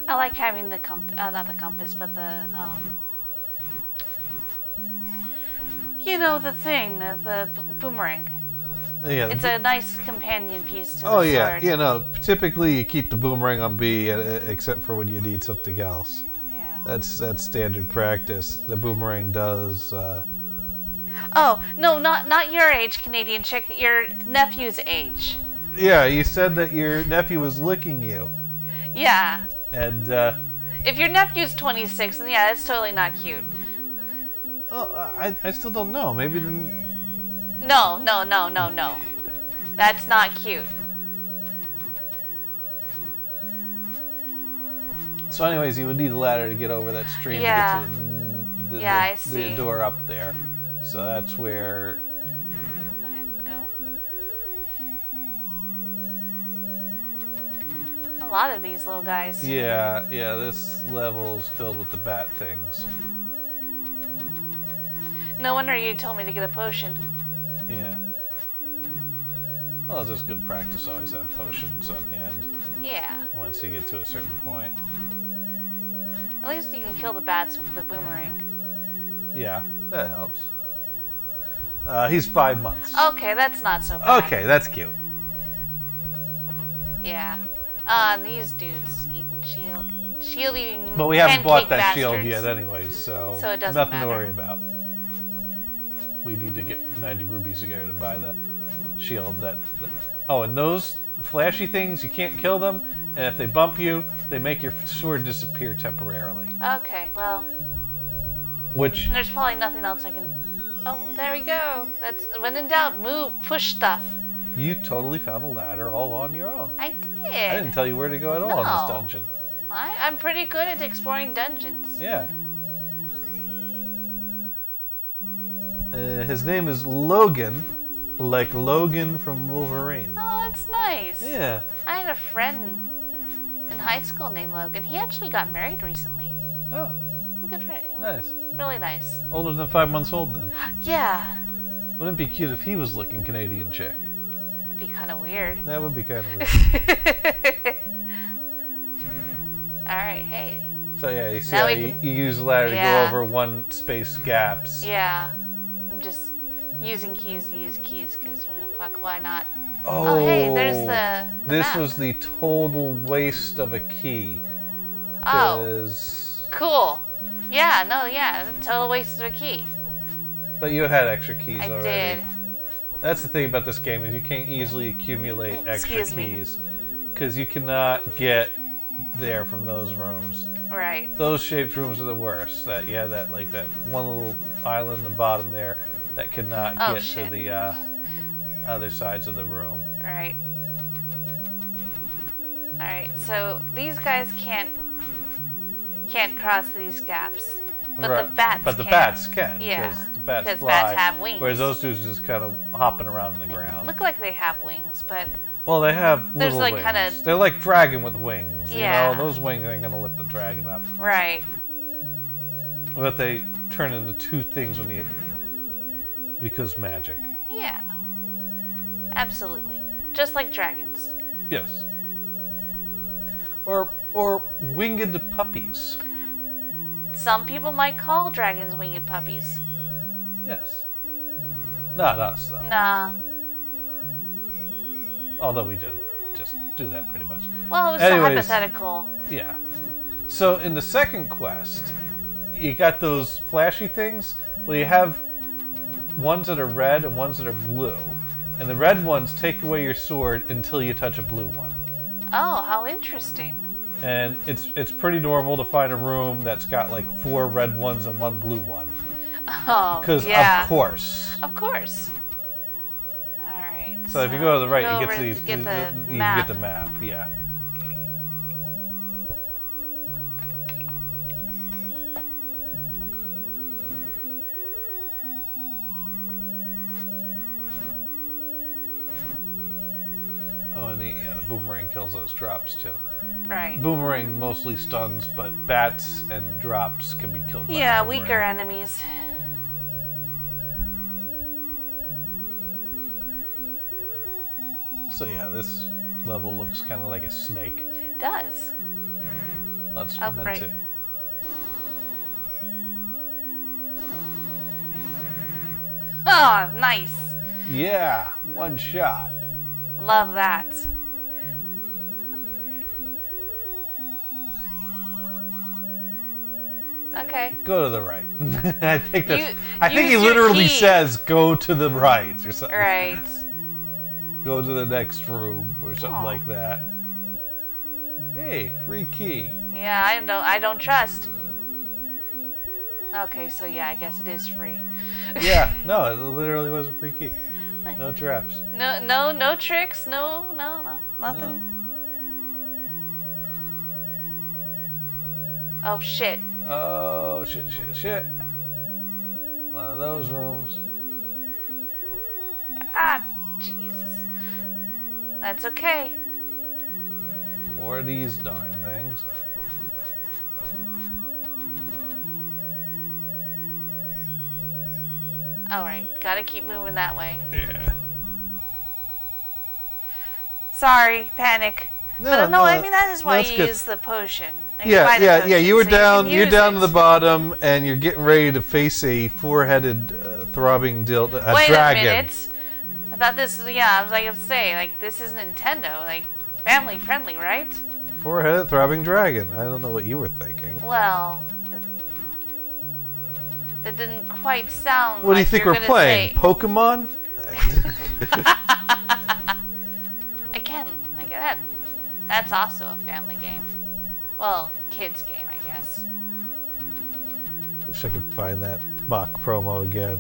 I like having the not the compass, but the you know, the thing, the boomerang. Yeah. It's a nice companion piece to the Oh yeah, sword. you know, typically you keep the boomerang on B, except for when you need something else. Yeah. That's standard practice. The boomerang does. Oh no, not your age, Canadian chick. Your nephew's age. Yeah, you said that your nephew was licking you, Yeah. and If your nephew's 26, then yeah, it's totally not cute. oh, I still don't know. Maybe then. No. That's not cute. So, anyways, you would need a ladder to get over that stream Yeah. to get to Yeah, I the see. door up there. So that's where. Go ahead and go. A lot of these little guys. Yeah, this level's filled with the bat things. No wonder you told me to get a potion. Yeah. Well, it's just good practice to always have potions on hand Yeah. once you get to a certain point. At least you can kill the bats with the boomerang. Yeah, that helps. He's 5 months. Okay, that's not so bad. Okay, that's cute. Yeah. These dudes eating shield. Shield eating But we haven't bought pancake that shield bastards. yet anyways, so So it doesn't nothing to matter. worry about. We need to get 90 rubies together to buy the shield Oh, and those flashy things, you can't kill them, and if they bump you, they make your sword disappear temporarily. Okay, well, Which, there's probably nothing else I can... Oh, there we go. That's when in doubt, move, push stuff. you totally found a ladder all on your own. I did. I didn't tell you where to go at all in No. this dungeon. I'm pretty good at exploring dungeons. Yeah. His name is Logan, like Logan from Wolverine. Oh, that's nice. Yeah. I had a friend in high school named Logan. He actually got married recently. Oh, Good for him. nice. Really nice. Older than 5 months old then. Yeah. Wouldn't it be cute if he was looking Canadian chick? That'd be kind of weird. That would be kind of weird. Alright, hey. So yeah, you see Now how we you can- use the ladder to Yeah. go over one space gaps. Yeah. I'm just using keys to use keys because, fuck, why not? Oh, hey, there's the This map. was the total waste of a key. Oh, 'Cause- cool. Yeah, no, yeah, total waste of a key. But you had extra keys I already. did. That's the thing about this game is you can't easily accumulate extra Excuse me. keys because you cannot get there from those rooms. Right. Those shaped rooms are the worst. That you have that like that one little island in the bottom there that cannot Oh, get shit. to the other sides of the room. Right. Alright, so these guys can't cross these gaps. But Right. the bats But the can. bats can. Yeah, Because the bats because fly. bats have wings. Whereas those dudes are just kind of hopping around the ground. Look like they have wings, but Well, they have There's, little like, wings. kinda- They're like dragon with wings. Yeah. You know, those wings ain't gonna lift the dragon up. right. But they turn into two things when you because magic. Yeah. Absolutely. Just like dragons. Yes. Or winged puppies. Some people might call dragons winged puppies. Yes. Not us though. Nah. Although we did just do that pretty much. Well, it was Anyways. a hypothetical. Yeah. So in the second quest, you got those flashy things. Well, you have ones that are red and ones that are blue. And the red ones take away your sword until you touch a blue one. Oh, how interesting. And it's pretty normal to find a room that's got like 4 red ones and 1 blue one. Oh, Because yeah. of course. Of course. All right. So if you go to the right, go you get over these. and get the you map. get the map. Yeah. Oh, and the boomerang kills those drops too. Right. Boomerang mostly stuns, but bats and drops can be killed by Yeah, the boomerang. weaker enemies. So yeah, this level looks kind of like a snake. It does. That's Oh, meant right. to. Oh, nice. Yeah, one shot. Love that. Okay. Go to the right. I think that's. You- I think he use your literally key. says go to the right or something. Right. Go to the next room or something Aw. like that. Hey, free key. Yeah, I don't trust. Okay, so yeah, I guess it is free. Yeah, no, it literally was a free key. No traps. No tricks, no, nothing. Oh shit. Oh, shit. One of those rooms. Ah, Jesus. That's okay. More of these darn things. Alright, gotta keep moving that way. Yeah. Sorry, panic. But no, I mean that is why that's you good. use the potion. You buy the Yeah. potion, You were so down. can You're use down it. to the bottom, and you're getting ready to face a 4-headed, throbbing dragon. Wait a minute. I thought this. Yeah, I was like gonna say, like this is Nintendo, like family friendly, right? 4-headed throbbing dragon. I don't know what you were thinking. Well, it didn't quite sound. What do you like think you're we're gonna playing? say- Pokemon? Again, like that. That's also a family game. Well, kids game, I guess. Wish I could find that mock promo again.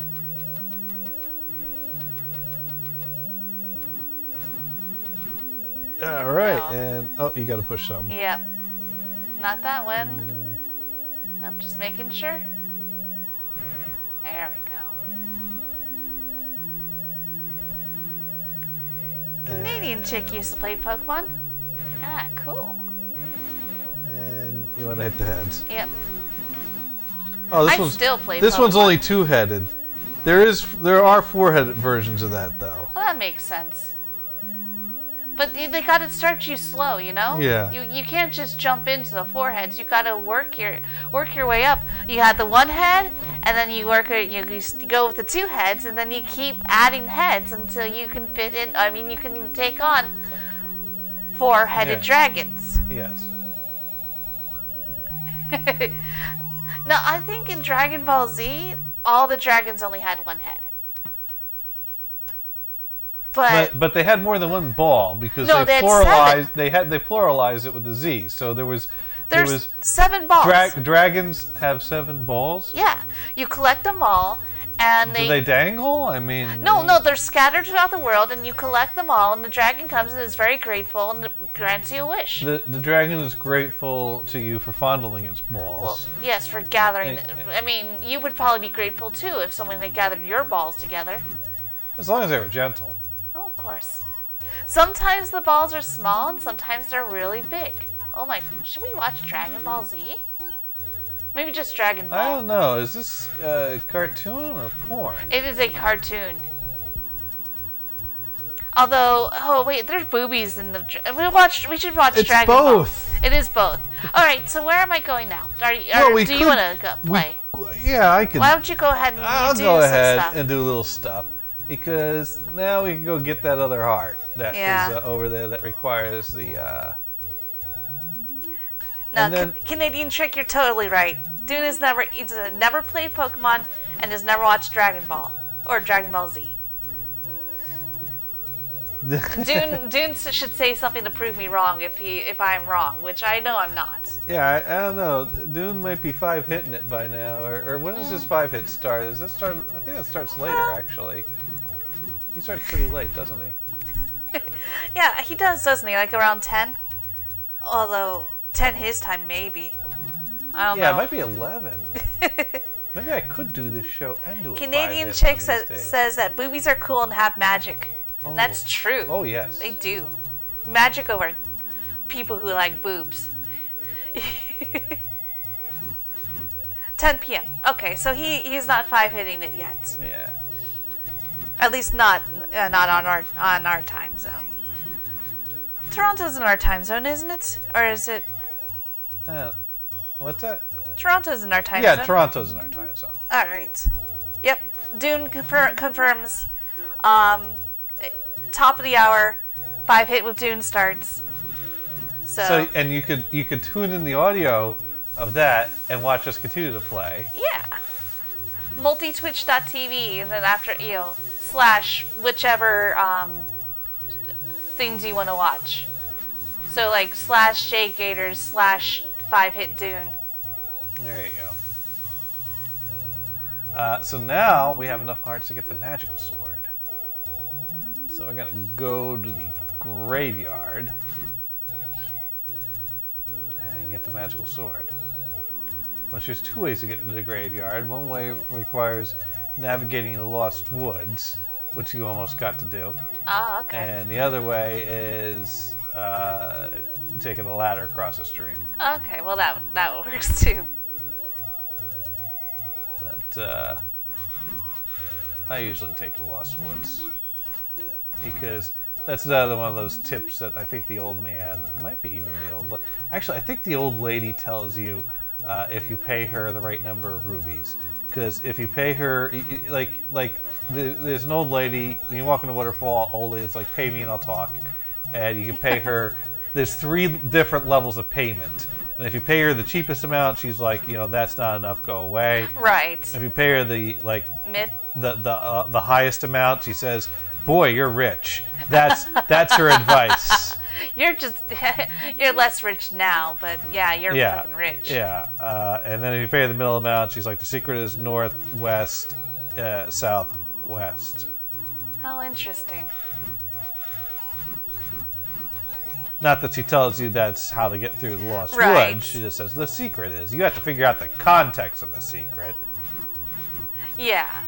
All right, No. and oh, you got to push something. Yep. Not that one. Nope, just making sure. There we go. Canadian chick used to play Pokemon. Ah, cool. And you want to hit the heads. Yep. Oh, this I one's still play This one's Pokemon. only 2-headed. There are 4-headed versions of that though. Well, that makes sense. But they gotta start you slow, you know? Yeah. You can't just jump into the 4 heads. You gotta work your way up. You have the 1 head, and then you go with the 2 heads, and then you keep adding heads until you can fit in. I mean, you can take on 4-headed Yeah. dragons. Yes. No, I think in Dragon Ball Z, all the dragons only had 1 head. But they had more than one ball because No, they they had pluralized. 7. They pluralized it with the Z. So There's there was 7 balls. dragons have 7 balls. Yeah, you collect them all, and Do they dangle? I mean, No, they're scattered throughout the world, and you collect them all, and the dragon comes and is very grateful and grants you a wish. The dragon is grateful to you for fondling its balls. Well, yes, for gathering. Hey. I mean, you would probably be grateful too if someone had gathered your balls together. As long as they were gentle. Oh, of course. Sometimes the balls are small, and sometimes they're really big. Oh my! Should we watch Dragon Ball Z? Maybe just Dragon Ball. I don't know. Is this cartoon or porn? It is a cartoon. Although, oh wait, there's boobies in the. We should watch It's Dragon Ball. both. It is both. All right, so where am I going now? Well, we do you could- want to go play? Yeah, I could. Why don't you go ahead and I'll do go some ahead stuff? and do a little stuff because now we can go get that other heart that is Yeah. over there that requires the. No, And then- Canadian Trick, you're totally right. Dune has never played Pokemon and has never watched Dragon Ball or Dragon Ball Z. Dune should say something to prove me wrong if I'm wrong, which I know I'm not. Yeah, I don't know. Dune might be 5-hitting it by now, or when does his 5-hit start? Does it start? I think that starts later, actually. He starts pretty late, doesn't he? Yeah, he does, doesn't he? Like around 10? Although 10 his time, maybe. I don't know. Yeah, it might be 11. Maybe I could do this show and do a Canadian 5-hit Chick one of these days. says that boobies are cool and have magic. Oh. That's true. Oh, yes. They do. Magic over people who like boobs. 10 p.m. Okay, so he's not 5-hitting it yet. Yeah. At least not on our time zone. Toronto's in our time zone, isn't it? Or is it? What's that? Toronto's in our time zone. Yeah, Toronto's in our time zone. All right. Yep. Dune confirms. Top of the hour, 5-hit with Dune starts. So and you could tune in the audio of that and watch us continue to play. yeah. Multitwitch.tv and then after / whichever things you want to watch. So like / /JGators / 5-hit Dune. There you go. So now we have enough hearts to get the magical sword. So we're gonna go to the graveyard and get the magical sword. Which there's two ways to get to the graveyard. One way requires navigating the Lost Woods, which you almost got to do. Ah, okay. And the other way is taking a ladder across a stream. Okay, well that works too. But I usually take the Lost Woods because that's another one of those tips that I think the old man, it might be even the old, actually I think the old lady tells you if you pay her the right number of rubies. Because if you pay her, there's an old lady, you walk in the waterfall, old lady's like, pay me and I'll talk. And you can pay her, there's 3 different levels of payment. And if you pay her the cheapest amount, she's like, that's not enough, go away. Right. If you pay her the, Mid. the highest amount, she says, boy, you're rich. That's her advice. You're less rich now, but yeah, you're fucking rich. Yeah. And then if you pay her the middle amount, she's like, the secret is northwest, southwest. How interesting. Not that she tells you that's how to get through the Lost Right. Woods. She just says the secret is. You have to figure out the context of the secret. Yeah.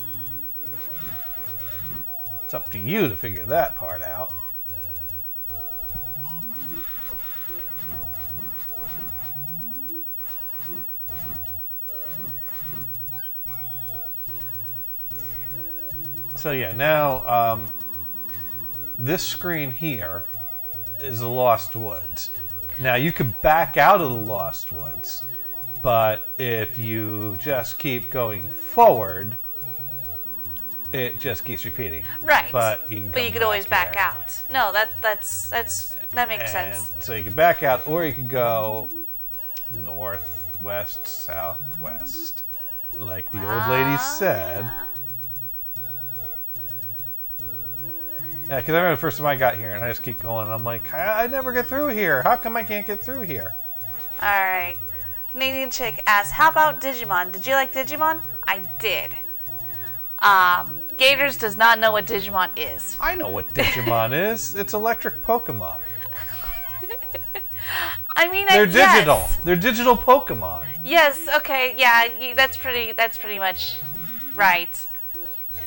It's up to you to figure that part out. So yeah, now this screen here is the Lost Woods. Now you could back out of the Lost Woods, but if you just keep going forward, it just keeps repeating. Right. But you could always back there. out. No, that makes sense. So you can back out, or you can go north, west, southwest, like the old lady said. Yeah, because I remember the first time I got here, and I just keep going, and I'm like, I never get through here. How come I can't get through here? All right. Canadian Chick asks, how about Digimon? Did you like Digimon? I did. Gators does not know what Digimon is. I know what Digimon is. It's electric Pokemon. I mean, They're digital. Yes. They're digital Pokemon. Yes. Okay. Yeah. That's pretty much right.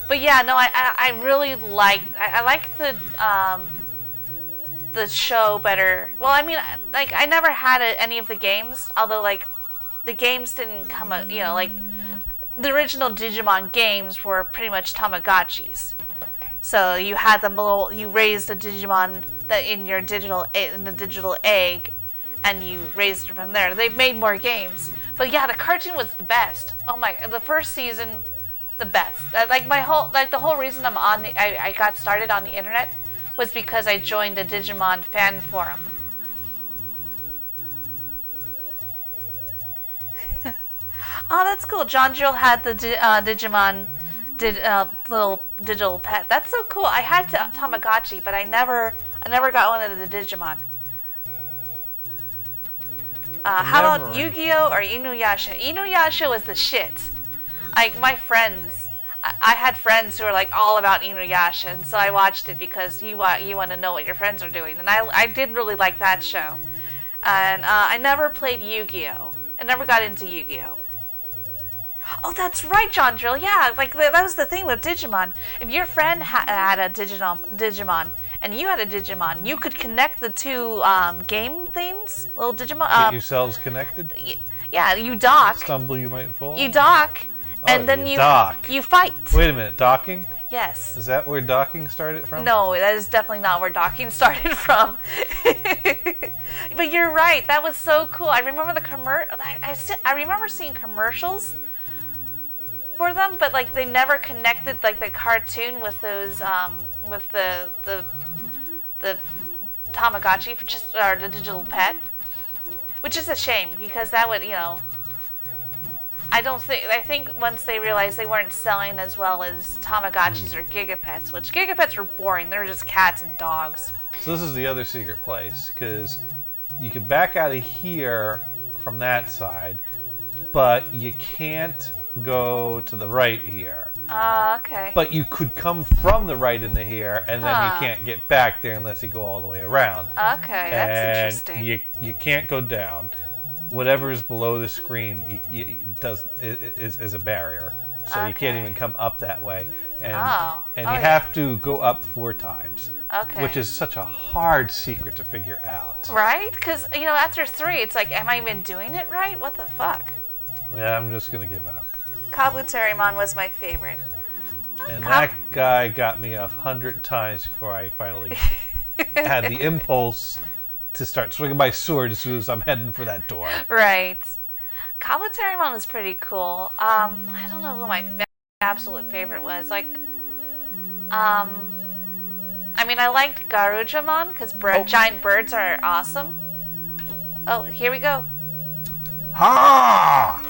But yeah, no, I really like the show better. Well, I mean, like I never had any of the games, although like the games didn't come out, like the original Digimon games were pretty much Tamagotchis. So you had them you raised a Digimon that in the digital egg, and you raised it from there. They've made more games, but yeah, the cartoon was the best. Oh my, the first season. The best. The whole reason I got started on the internet was because I joined the Digimon fan forum. Oh, that's cool. John Drill had the Digimon little digital pet. That's so cool. I had Tamagotchi, but I never got one of the Digimon. How about Yu-Gi-Oh or Inuyasha? Inuyasha was the shit. My friends, I had friends who were like all about Inuyasha, and so I watched it because you want to know what your friends are doing, and I did really like that show. And I never played Yu-Gi-Oh. I never got into Yu-Gi-Oh. Oh, that's right, John Drill. Yeah, like that was the thing with Digimon. If your friend had a Digimon and you had a Digimon, you could connect the two game things, little Digimon. Get yourselves connected? Yeah, you dock. Stumble, you might fall. You dock, and then you dock. You fight. Wait a minute, docking? Yes. Is that where docking started from? No, that is definitely not where docking started from. But you're right. That was so cool. I remember the I remember seeing commercials for them, but like they never connected like the cartoon with those with the Tamagotchi or the digital pet, which is a shame because that would I think once they realized they weren't selling as well as Tamagotchis or Gigapets, which Gigapets were boring. They were just cats and dogs. So this is the other secret place, because you can back out of here from that side, but you can't go to the right here. Okay. But you could come from the right into here, and then you can't get back there unless you go all the way around. Okay, that's interesting. You can't go down. Whatever is below the screen is a barrier, so you can't even come up that way. And you have to go up 4 times. Okay. Which is such a hard secret to figure out. Right? Because after 3, it's like, am I even doing it right? What the fuck? Yeah, I'm just gonna give up. Kabuterimon was my favorite. And that guy got me 100 times before I finally had the impulse to start swinging my sword as soon as I'm heading for that door. Right. Kabuterimon was pretty cool. I don't know who my absolute favorite was. Like, I mean, I liked Garujamon because giant birds are awesome. Oh, here we go. Ha!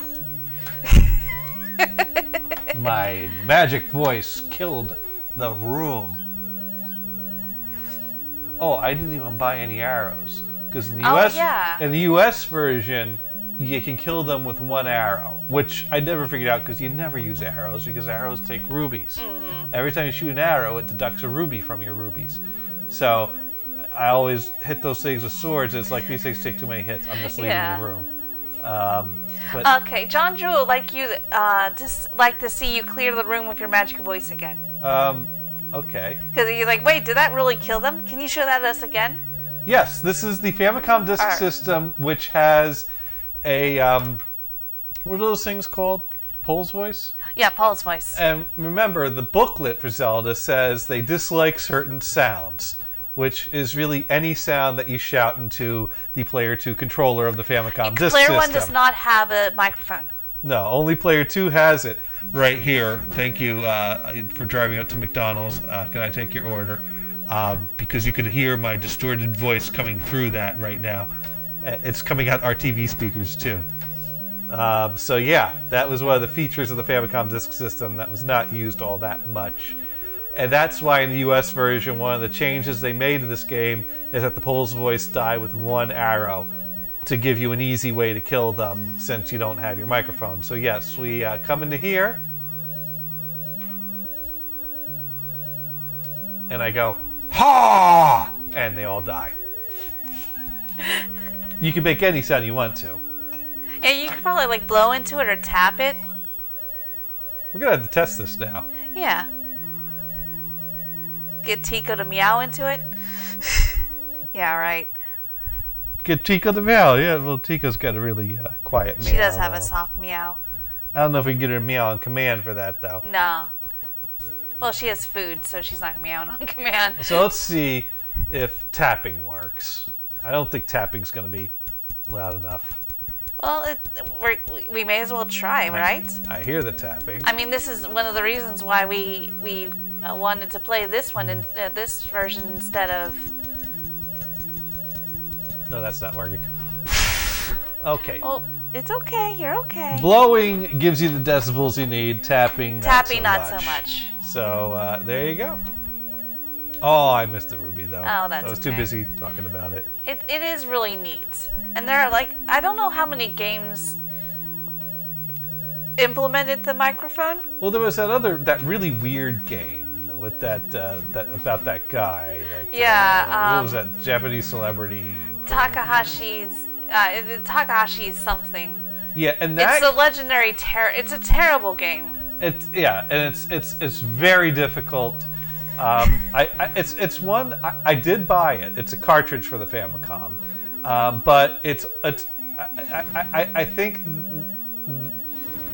My magic voice killed the room. Oh, I didn't even buy any arrows because in the US version, you can kill them with 1 arrow, which I never figured out because you never use arrows because arrows take rubies. Mm-hmm. Every time you shoot an arrow, it deducts a ruby from your rubies. So I always hit those things with swords. It's like these things take too many hits. I'm just leaving the room. Okay, John Drew would like to see you clear the room with your magic voice again. Okay. Because you're like, wait, did that really kill them? Can you show that to us again? Yes, this is the Famicom Disk System, which has a what are those things called? Paul's voice? Yeah, Paul's voice. And remember, the booklet for Zelda says they dislike certain sounds, which is really any sound that you shout into the Player 2 controller of the Famicom Disk System. Player 1 does not have a microphone. No, only Player 2 has it. Right here. Thank you for driving up to McDonald's. Can I take your order? Because you could hear my distorted voice coming through that right now. It's coming out our TV speakers too. So yeah, that was one of the features of the Famicom Disk System that was not used all that much. And that's why in the US version, one of the changes they made to this game is that the Pole's voice die with 1 arrow to give you an easy way to kill them since you don't have your microphone. So yes, we come into here and I go, ha! And they all die. You can make any sound you want to. Yeah, you could probably like blow into it or tap it. We're gonna have to test this now. Yeah. Get Tico to meow into it. Yeah, right. Get Tico to meow. Yeah, well, Tico's got a really quiet meow. She does have a soft meow. I don't know if we can get her to meow on command for that, though. No. Well, she has food, so she's not meowing on command. So let's see if tapping works. I don't think tapping's going to be loud enough. Well, we may as well try, right? I hear the tapping. I mean, this is one of the reasons why we wanted to play this one in this version instead of. No, that's not working. Okay. Oh, It's okay. You're okay. Blowing gives you the decibels you need. Tapping, Not so much. So there you go. Oh, I missed the ruby though. Oh, that's I was okay. too busy talking about it. It is really neat. And there are I don't know how many games implemented the microphone. Well, there was that really weird game with that about that guy. What was that Japanese celebrity? Takahashi's something. Yeah, and it's a legendary It's a terrible game. And it's very difficult. It's one I did buy it. It's a cartridge for the Famicom, but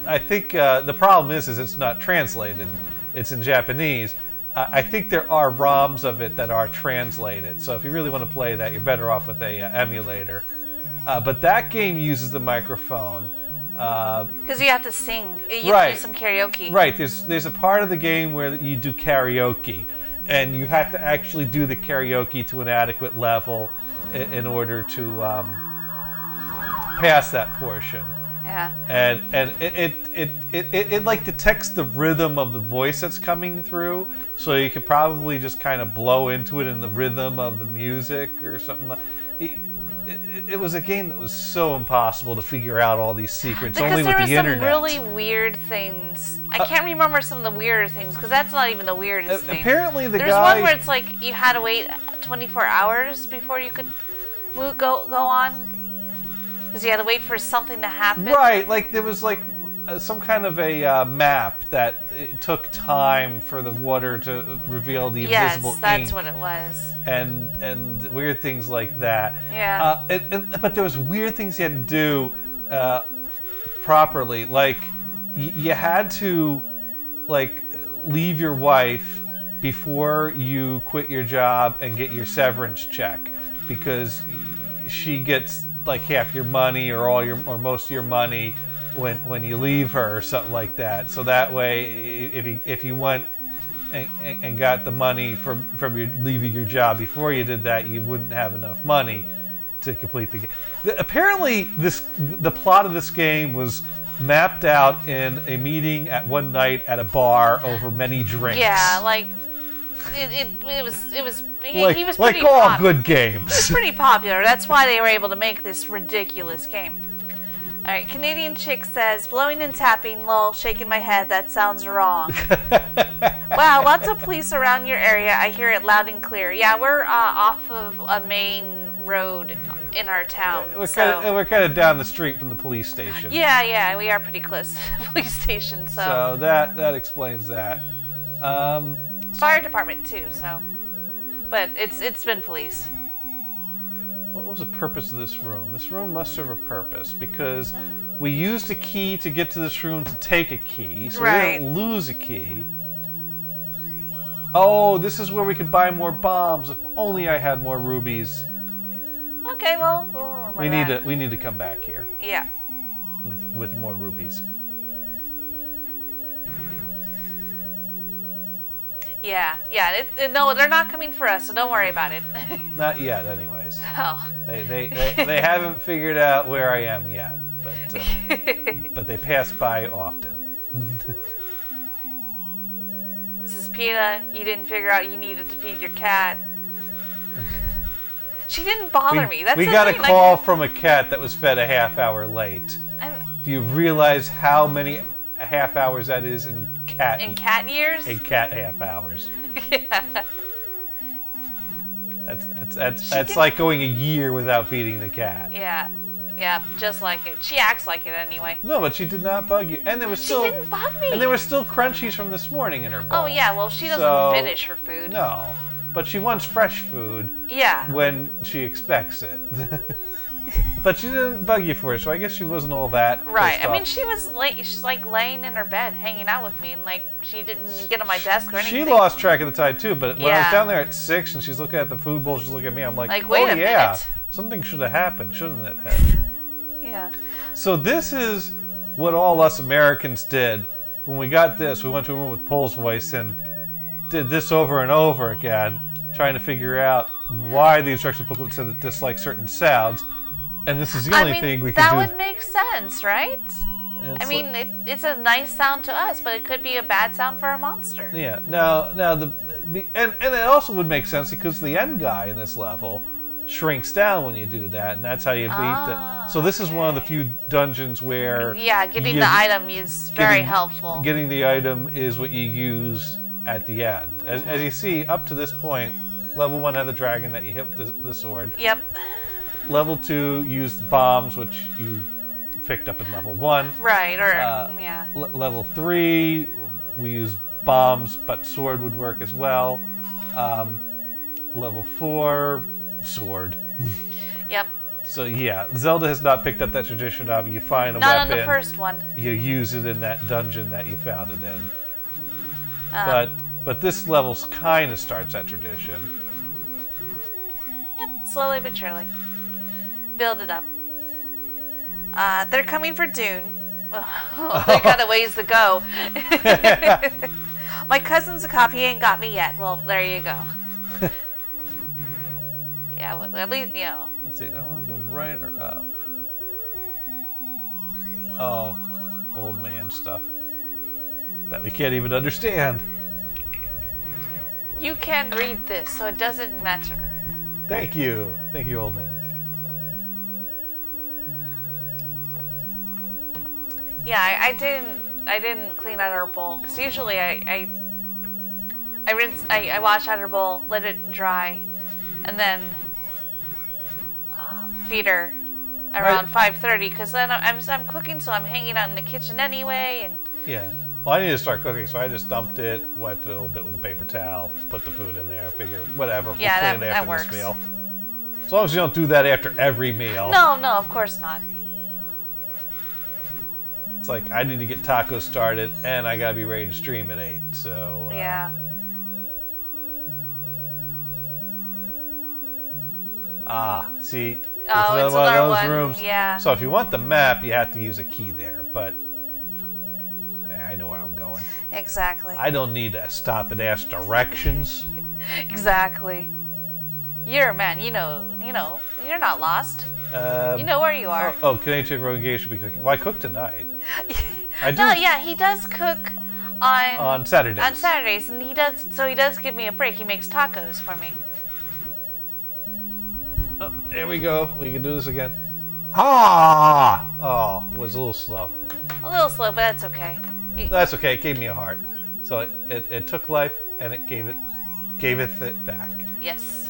I think the problem is it's not translated. It's in Japanese. I think there are ROMs of it that are translated. So if you really want to play that, you're better off with a emulator. But that game uses the microphone. Because you have to sing. You have to do some karaoke. Right. There's a part of the game where you do karaoke, and you have to actually do the karaoke to an adequate level in order to pass that portion. Yeah. And it like detects the rhythm of the voice that's coming through, so you could probably just kind of blow into it in the rhythm of the music or something like. It was a game that was so impossible to figure out all these secrets only with the internet. Because there were some really weird things. I can't remember some of the weirder things because that's not even the weirdest thing. Apparently There's one where it's like you had to wait 24 hours before you could go on. Because you had to wait for something to happen. Right, like there was like some kind of a map that it took time for the water to reveal the invisible ink. Yes, that's what it was. And weird things like that. Yeah. But there was weird things you had to do properly. Like you had to leave your wife before you quit your job and get your severance check, because she gets like half your money or most of your money when you leave her or something like that. So that way, if you went and got the money from your leaving your job before you did that, you wouldn't have enough money to complete the game. Apparently, the plot of this game was mapped out in a meeting at one night at a bar over many drinks. Yeah, like it was. He was like pretty all good games. He was pretty popular. That's why they were able to make this ridiculous game. All right, Canadian Chick says, blowing and tapping, lol, shaking my head, that sounds wrong. Wow, lots of police around your area. I hear it loud and clear. Yeah, we're off of a main road in our town. We're kind of down the street from the police station. Yeah, we are pretty close to the police station. So that explains that. Fire department too, so. But it's been police. What was the purpose of this room? This room must serve a purpose, because we used a key to get to this room to take a key, so we didn't lose a key. Oh, this is where we could buy more bombs. If only I had more rubies. Okay, well, we'll remember that. We need to come back here. Yeah. With more rubies. Yeah. No, they're not coming for us, so don't worry about it. Not yet, anyways. Oh. They haven't figured out where I am yet, but they pass by often. This is PETA. You didn't figure out you needed to feed your cat. She didn't bother me. We got a call from a cat that was fed a half hour late. Do you realize how many half hours that is in cat years? In cat half hours. Yeah. That's like going a year without feeding the cat. Yeah, just like it. She acts like it anyway. No, but she did not bug you. And there was still. She didn't bug me. And there were still crunchies from this morning in her bowl. Oh yeah, well she doesn't finish her food. No, but she wants fresh food. Yeah. When she expects it. But she didn't bug you for it, so I guess she wasn't all that. Right. I mean, she was she's like laying in her bed, hanging out with me, and like she didn't get on my desk or anything. She lost track of the time too. But when I was down there at 6 and she's looking at the food bowl, she's looking at me. I'm like, wait a minute. Something should have happened, shouldn't it have? Yeah. So this is what all us Americans did when we got this. We went to a room with Pole's voice and did this over and over again, trying to figure out why the instruction booklet said that dislike certain sounds. And this is the only thing we can that do. would make sense, right? I mean, it's a nice sound to us, but it could be a bad sound for a monster. Yeah. Now and it also would make sense because the end guy in this level shrinks down when you do that, and that's how you beat the. So this is one of the few dungeons where getting the item is very helpful. Getting the item is what you use at the end. As you see, up to this point, level 1 had the dragon that you hit with the sword. Yep. Level 2 used bombs, which you picked up in level 1. Right. Or Level 3, we used bombs, but sword would work as well. Level 4. Sword. Yep. So yeah, Zelda has not picked up that tradition of you find a not weapon. on the first one. You use it in that dungeon that you found it in. But this level kind of starts that tradition. Yep, slowly but surely. Build it up. They're coming for Dune. They got a ways to go. My cousin's a cop. He ain't got me yet. Well, there you go. Yeah, well, at least, you know. Let's see, I want to go right or up. Oh, old man stuff that we can't even understand. You can read this, so it doesn't matter. Thank you, old man. Yeah, I didn't clean out our bowl because usually I wash out our bowl, let it dry, and then feed her around 5:30 because then I'm cooking, so I'm hanging out in the kitchen anyway. And yeah, well, I need to start cooking, so I just dumped it, wiped it a little bit with a paper towel, put the food in there. Figure whatever. We'll clean it after that works. this meal. As long as you don't do that after every meal. No, of course not. It's like I need to get tacos started, and I gotta be ready to stream at 8. So yeah. See. Oh, it's one another of those one. rooms. Yeah. So if you want the map, you have to use a key there. But I know where I'm going. Exactly. I don't need to stop and ask directions. Exactly. You're a man. You know. You're not lost. You know where you are. Oh, Canadian Road Gay should be cooking. Well, I cook tonight. I do. No, yeah, he does cook on Saturdays. On Saturdays, and he does give me a break. He makes tacos for me. Oh, there we go. We can do this again. Ha! Oh, it was a little slow. A little slow, but that's okay. That's okay. It gave me a heart. So it took life and it gave it back. Yes.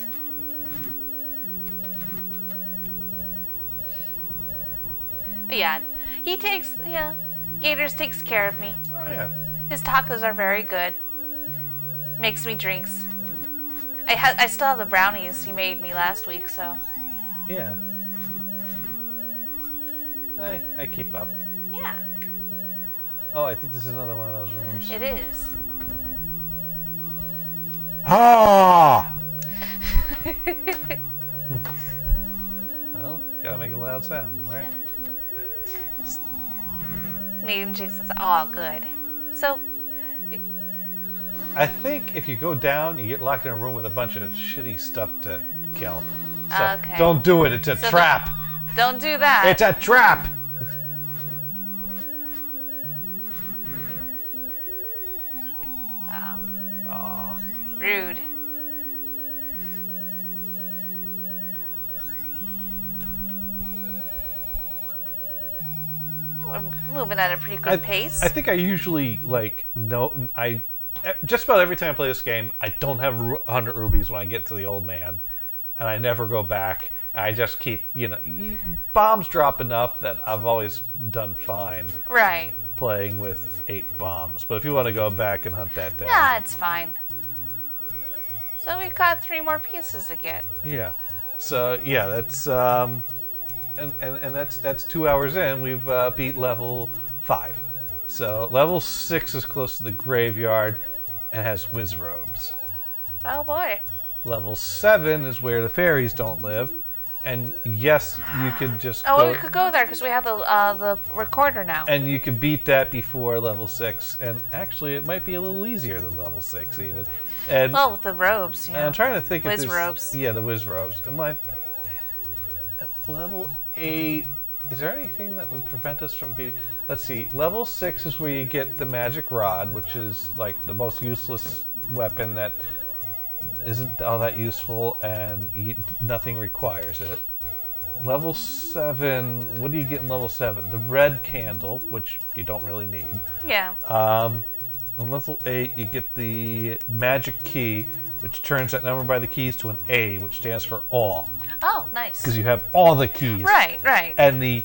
But yeah, Gators takes care of me. Oh yeah. His tacos are very good. Makes me drinks. I still have the brownies he made me last week, so. Yeah. I keep up. Yeah. Oh, I think this is another one of those rooms. It is. Ha! Well, gotta make a loud sound, right? Maiden chicks, that's all good. So. I think if you go down, you get locked in a room with a bunch of shitty stuff to kill. So Okay. don't do it. It's a trap. Don't do that. It's a trap. Wow. Aw. Rude. We're moving at a pretty good pace. I think I usually just about every time I play this game, I don't have 100 rubies when I get to the old man, and I never go back. I just keep, bombs drop enough that I've always done fine. Right. Playing with 8 bombs, but if you want to go back and hunt that down, yeah, it's fine. So we've got 3 more pieces to get. Yeah. So yeah, that's and that's 2 hours in. We've beat level 5. So level 6 is close to the graveyard and has whiz robes. Oh boy. Level 7 is where the fairies don't live, and yes, you could just we could go there because we have the recorder now. And you can beat that before level 6, and actually it might be a little easier than level 6 even. And with the robes, and I'm trying to think whiz if robes. Yeah, the whiz robes. And level 8. Is there anything that would prevent us from being... Let's see. Level 6 is where you get the magic rod, which is like the most useless weapon that isn't all that useful, and nothing requires it. Level 7, what do you get in level 7? The red candle, which you don't really need. Yeah. On level 8, you get the magic key, which turns that number by the keys to an A, which stands for all. Oh, nice. Because you have all the keys. Right, right. And the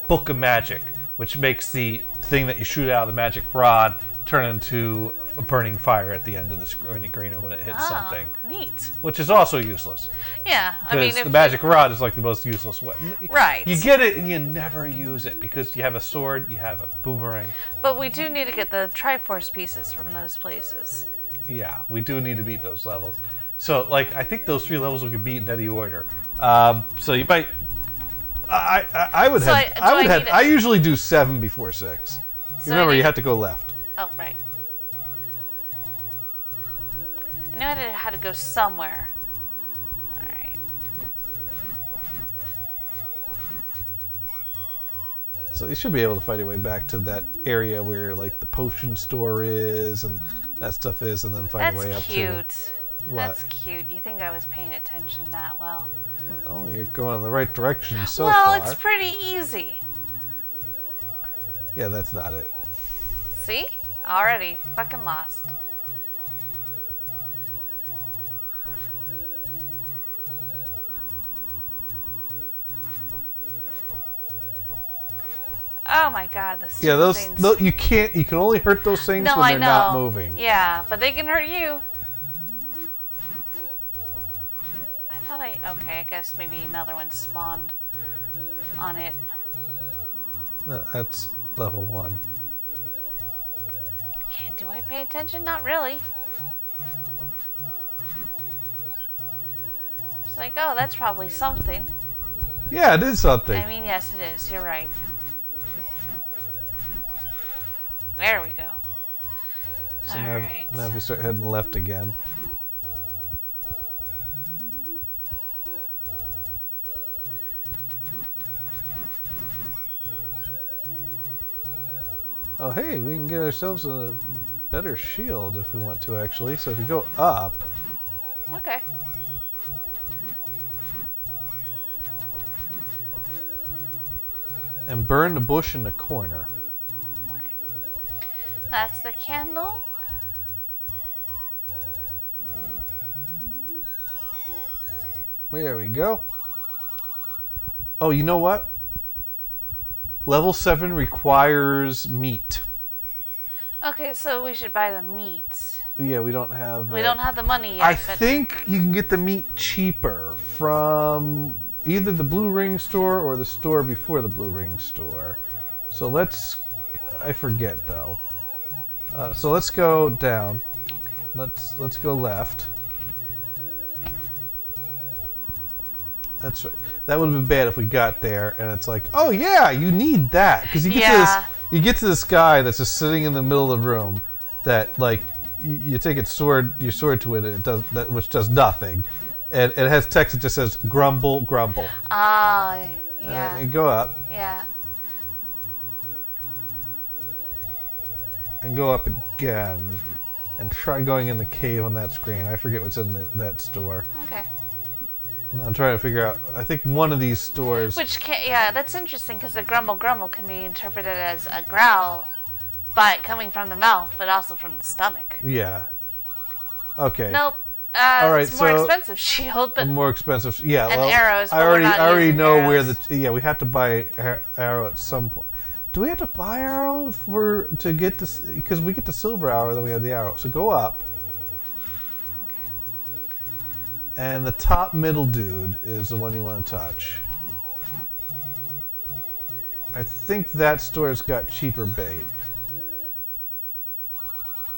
book of magic, which makes the thing that you shoot out of the magic rod turn into a burning fire at the end of the screen or when it hits something. Neat. Which is also useless. Yeah, I mean, because the magic rod is like the most useless weapon. Right. You get it and you never use it because you have a sword, you have a boomerang. But we do need to get the Triforce pieces from those places. Yeah, we do need to beat those levels. So, like, I think those 3 levels we could beat in any order. So you might. I usually do 7 before 6. So Remember, you have to go left. Oh, right. I knew I had to go somewhere. Alright. So you should be able to find your way back to that area where, like, the potion store is and that stuff is, and then find your way up to... That's cute. What? That's cute. You think I was paying attention that well? Well, you're going in the right direction so far. Well, it's pretty easy. Yeah, that's not it. See? Already fucking lost. Oh my god, the stupid things. You can't. You can only hurt those things when they're not moving. Yeah, but they can hurt you. Okay, I guess maybe another one spawned on it. That's level 1. Do I pay attention? Not really. It's like, oh, that's probably something. Yeah, it is something. I mean, yes, it is. You're right. There we go. So now if we start heading left again. Oh, hey, we can get ourselves a better shield if we want to, actually. So if you go up... Okay. And burn the bush in the corner. Okay. That's the candle. There we go. Oh, you know what? Level 7 requires meat. Okay, so we should buy the meat. Yeah, we don't have... We don't have the money yet. I think you can get the meat cheaper from either the Blue Ring store or the store before the Blue Ring store. So let's... I forget, though. So let's go down. Okay. Let's go left. That's right. That would have been bad if we got there and it's like, oh yeah, you need that because you get to this guy that's just sitting in the middle of the room that like you take your sword to it and it does that, which does nothing, and it has text that just says grumble grumble. Ah, yeah. And go up. Yeah. And go up again, and try going in the cave on that screen. I forget what's in that store. Okay. I'm trying to figure out. I think one of these stores. Yeah, that's interesting because the grumble grumble can be interpreted as a growl, but coming from the mouth, but also from the stomach. Yeah. Okay. Nope. All right, it's a more expensive shield, but more expensive. Yeah. and well, arrows. But I already know arrows. where the. Yeah, we have to buy arrow at some point. Do we have to buy arrow to get this? Because we get the silver arrow, then we have the arrow. So go up. And the top middle dude is the one you want to touch. I think that store's got cheaper bait.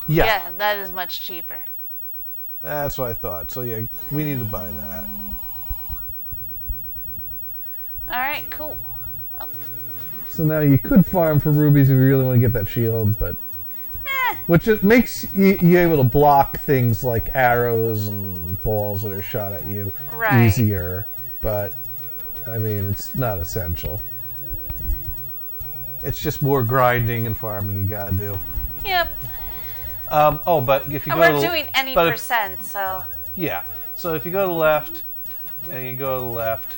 Yeah. Yeah, that is much cheaper. That's what I thought. So yeah, we need to buy that. Alright, cool. Oh. So now you could farm for rubies if you really want to get that shield, but... Which it makes you able to block things like arrows and balls that are shot at you easier. But I mean, it's not essential. It's just more grinding and farming you gotta do. Yep. But if you And go we're to doing any but if- percent, so... Yeah. So if you go to the left, and you go to the left,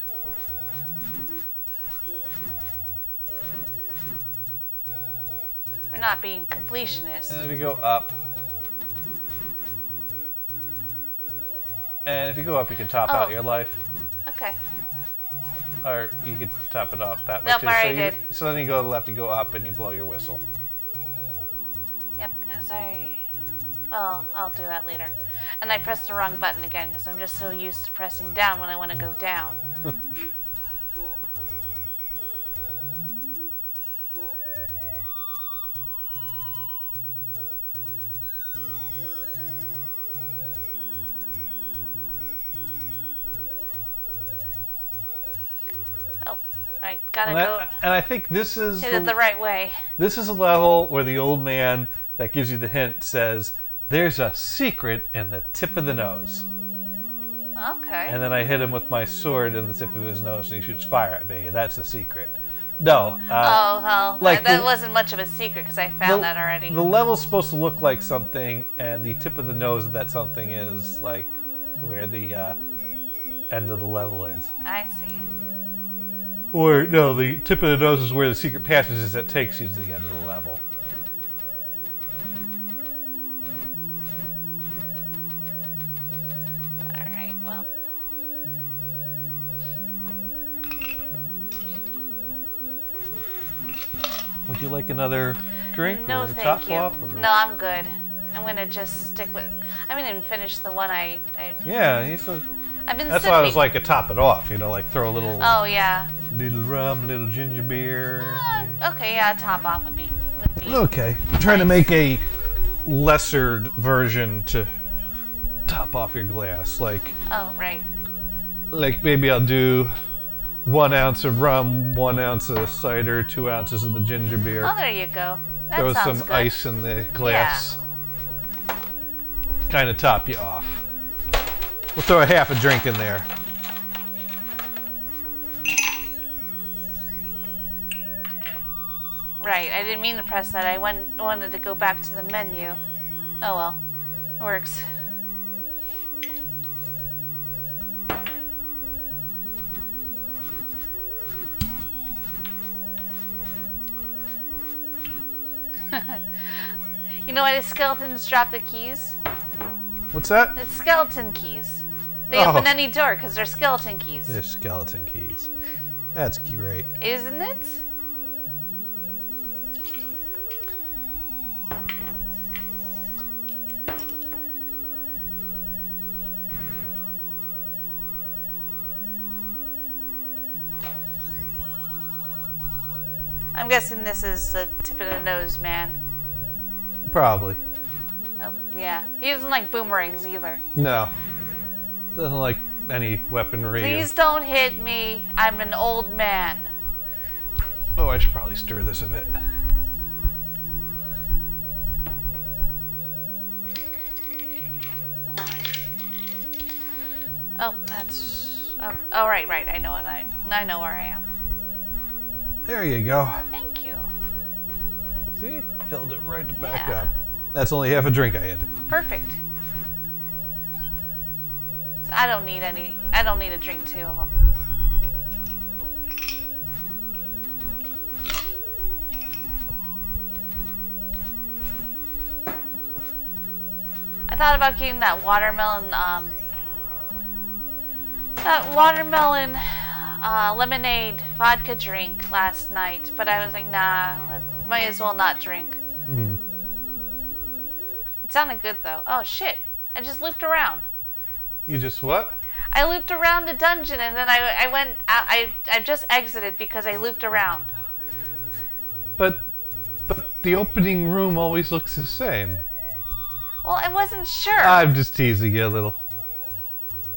We're not being completionists. and if you go up, and if you go up, you can top out your life, Okay. or you can top it up that way Nope, too. I already so, did. So then you go to the left, you go up, and you blow your whistle. Yep, because Well, I'll do that later. And I pressed the wrong button again because I'm just so used to pressing down when I want to go down. Oh, right, gotta go. And I think this is Hit it the right way. This is a level where the old man that gives you the hint says, "There's a secret in the tip of the nose." Okay. And then I hit him with my sword in the tip of his nose, and he shoots fire at me. That's the secret. No. Oh, well, like that the- wasn't much of a secret because I found that already. The level's supposed to look like something, and the tip of the nose of that something is like where the end of the level is. I see. Or no, the tip of the nose is where the secret passage is that takes you to the end of the level. Alright, well. Would you like another drink No, or a thank top you. off? Or... No, I'm good. I'm gonna just stick with. I'm gonna finish the one I Yeah, he's a, I've been that's sipping. why I was like a top it off. You know, like throw a little Oh yeah. little rum, little ginger beer. Okay, yeah, top off would be. Okay, I'm trying to make a lesser version to top off your glass. Like Oh right. maybe I'll do 1 ounce of rum, 1 ounce of cider, 2 ounces of the ginger beer. Oh, there you go. That Throw sounds some good. ice in the glass. Kind of top you off. We'll throw a half a drink in there. Right, I didn't mean to press that. I wanted to go back to the menu. Oh well, works. You know why the skeletons drop the keys? What's that? It's skeleton keys. They Oh. open any door because they're skeleton keys. They're skeleton keys. That's great. Isn't it? I'm guessing this is the tip of the nose man. Probably. Oh, yeah. He doesn't like boomerangs either. No. Doesn't like any weaponry. Please don't hit me. I'm an old man. Oh, I should probably stir this a bit. Oh, that's... Oh, right. I know I know where I am. There you go. Thank you. See? Filled it right back Yeah. up. That's only half a drink I had. Perfect. So I don't need to drink 2 of them. I thought about getting that watermelon lemonade vodka drink last night, but I was like, nah, might as well not drink. Mm. It sounded good though. Oh shit! I just looped around. You just what? I looped around the dungeon and then I went out. I just exited because I looped around. But the opening room always looks the same. Well, I wasn't sure. I'm just teasing you a little.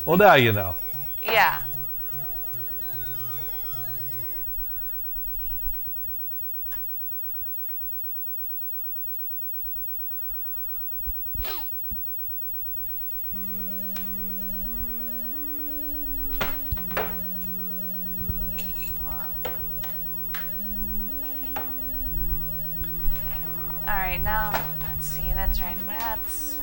Well, now you know. Yeah. Alright, now, let's see, that's right, rats.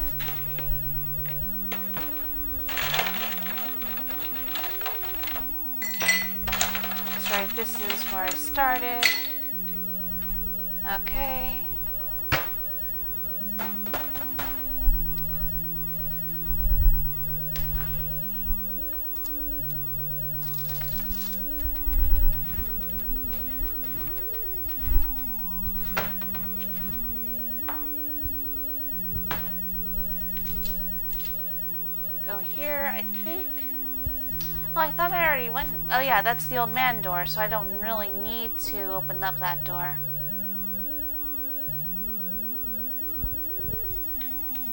That's right, this is where I started. Okay. Go here, I think. Oh, I thought I already went. Oh yeah, that's the old man door, so I don't really need to open up that door.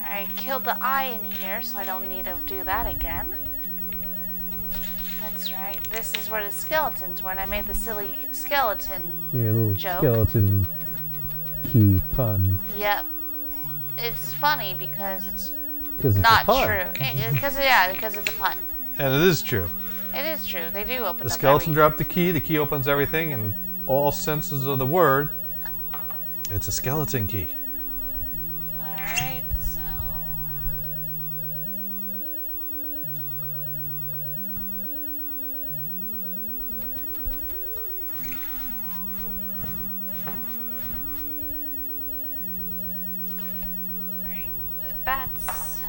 Alright, killed the eye in here, so I don't need to do that again. That's right. This is where the skeletons were, and I made the silly skeleton little joke. skeleton key pun. Yep. It's funny because it's Because it's not a pun. true. Because it's a pun. And it is true. It is true. They do open The up skeleton dropped the key opens everything in all senses of the word. It's a skeleton key. Alright, so... Alright, bats.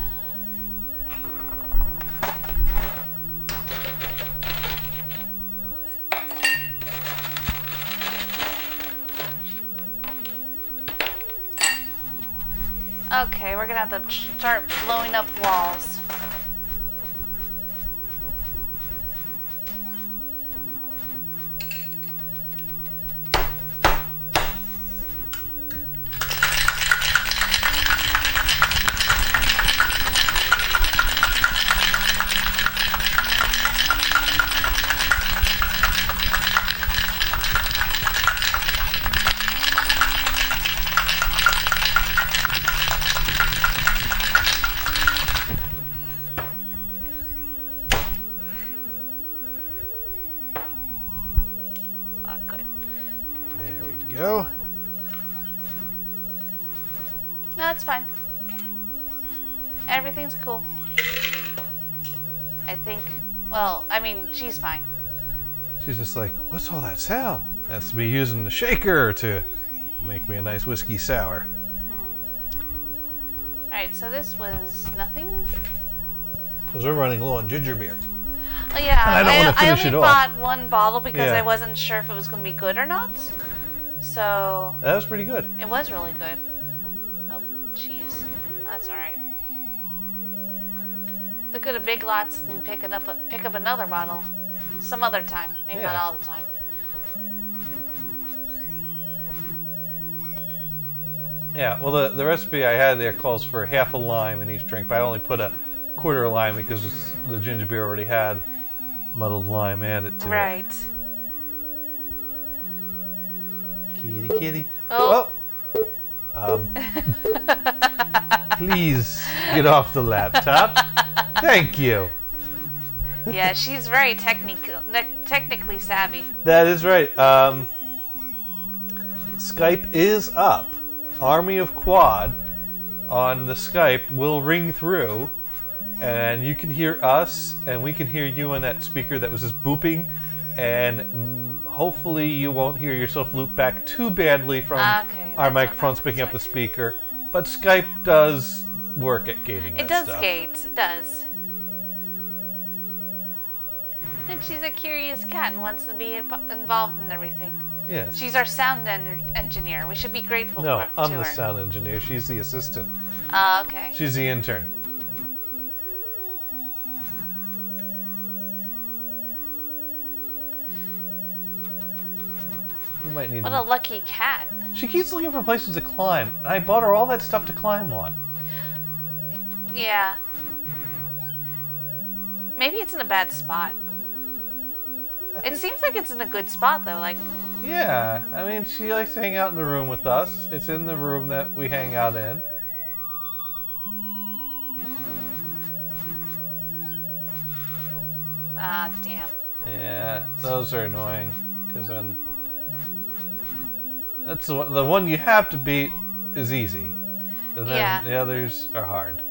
Okay, we're gonna have to start blowing up walls. Not good. There we go. No, it's fine. Everything's cool. I think. Well, I mean, she's fine. She's just like, what's all that sound? That's me using the shaker to make me a nice whiskey sour. Alright, so this was nothing. Because we're running low on ginger beer. Oh yeah, And I don't wanna finish I it only off. bought one bottle because Yeah. I wasn't sure if it was going to be good or not. So, That was pretty good. it was really good. Oh, jeez. That's alright. Look go to Big Lots and pick up another bottle. Some other time. Maybe not Yeah. all the time. Yeah, well, the recipe I had there calls for half a lime in each drink, but I only put a quarter of lime because the ginger beer already had muddled lime added to it. Right. Kitty, kitty. Oh. Please get off the laptop. Thank you. Yeah, she's very technically savvy. That is right. Skype is up. Army of Quad on the Skype will ring through, and you can hear us, and we can hear you on that speaker that was just booping, and hopefully you won't hear yourself loop back too badly from Okay, our that's microphones what picking up the looks speaker. But Skype does work at gating It that does stuff. gate. It does. And she's a curious cat and wants to be involved in everything. Yes. She's our sound engineer. We should be grateful No, to I'm her. the sound engineer. She's the assistant. Okay. She's the intern. We might need What a lucky cat. She keeps looking for places to climb, and I bought her all that stuff to climb on. Yeah. Maybe it's in a bad spot. It seems like it's in a good spot though. Like, Yeah, I mean, she likes to hang out in the room with us. It's in the room that we hang out in. ah, damn. Yeah, those are annoying, because then... That's the one you have to beat is easy. And then Yeah. the others are hard.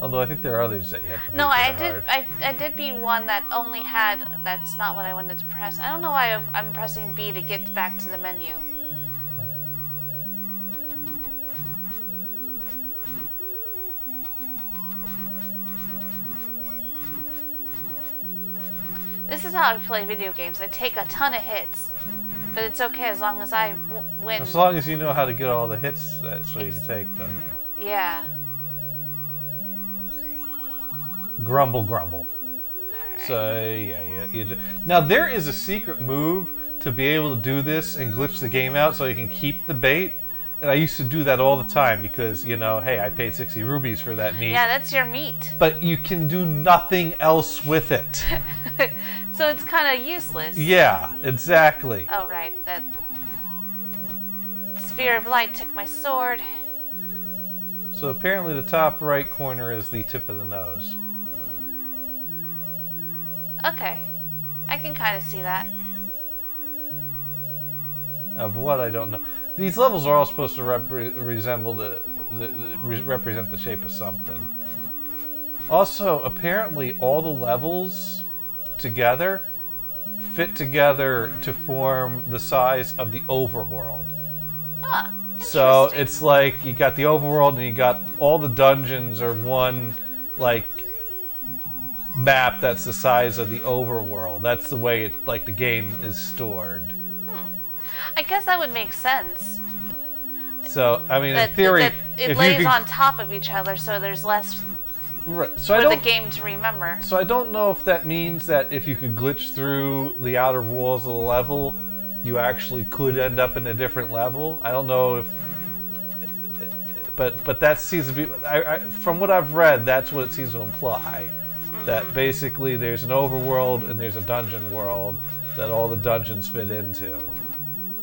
Although I think there are others that you have to beat No, that I are did. hard. I did beat one that only had. That's not what I wanted to press. I don't know why I'm pressing B to get back to the menu. This is how I play video games. I take a ton of hits, but it's okay as long as I win. As long as you know how to get all the hits that so you can take them. Yeah. Grumble, grumble. So yeah, you do. Now there is a secret move to be able to do this and glitch the game out so you can keep the bait. And I used to do that all the time because, you know, hey, I paid 60 rubies for that meat. Yeah, that's your meat. But you can do nothing else with it. So it's kind of useless. Yeah, exactly. Oh, right. That Sphere of Light took my sword. So apparently the top right corner is the tip of the nose. Okay. I can kind of see that. Of what, I don't know. These levels are all supposed to resemble represent the shape of something. Also, apparently all the levels together fit together to form the size of the overworld. Huh. So Interesting. it's like you got the overworld and you got all the dungeons are one like map that's the size of the overworld. That's the way it like the game is stored. I guess that would make sense. So I mean, That, in theory, that it if lays you could, on top of each other, so there's less right, so for I the don't. game to remember. So I don't know if that means that if you could glitch through the outer walls of the level, you actually could end up in a different level. I don't know if, but that seems to be. From what I've read, that's what it seems to imply. That basically there's an overworld and there's a dungeon world that all the dungeons fit into.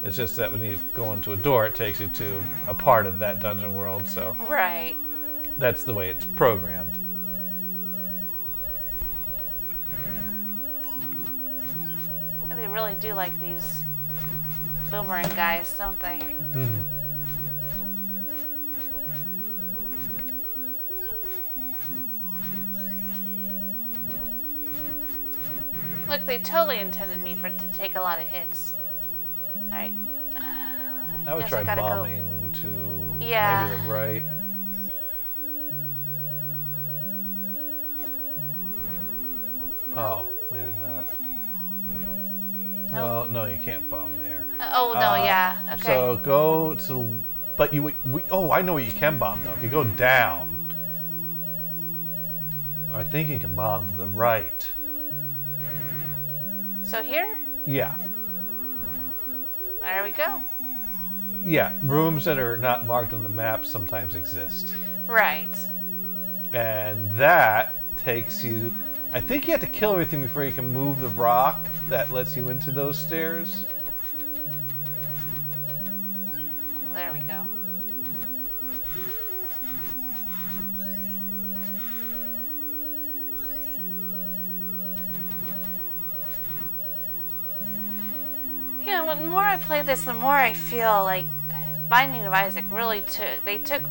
It's just that when you go into a door, it takes you to a part of that dungeon world. So Right. that's the way it's programmed. They really do like these boomerang guys, don't they? Look, they totally intended me to take a lot of hits. Alright. I would Guess try I gotta go. bombing to Yeah. maybe the right. Oh, maybe not. No, you can't bomb there. Oh, no, yeah. Okay. So go to, but oh, I know what you can bomb though. If you go down, I think you can bomb to the right. So here? Yeah, There we go. yeah. Rooms that are not marked on the map sometimes exist, Right. and that takes you. I think you have to kill everything before you can move the rock that lets you into those stairs. There we go. You know, the more I play this, the more I feel like Binding of Isaac really took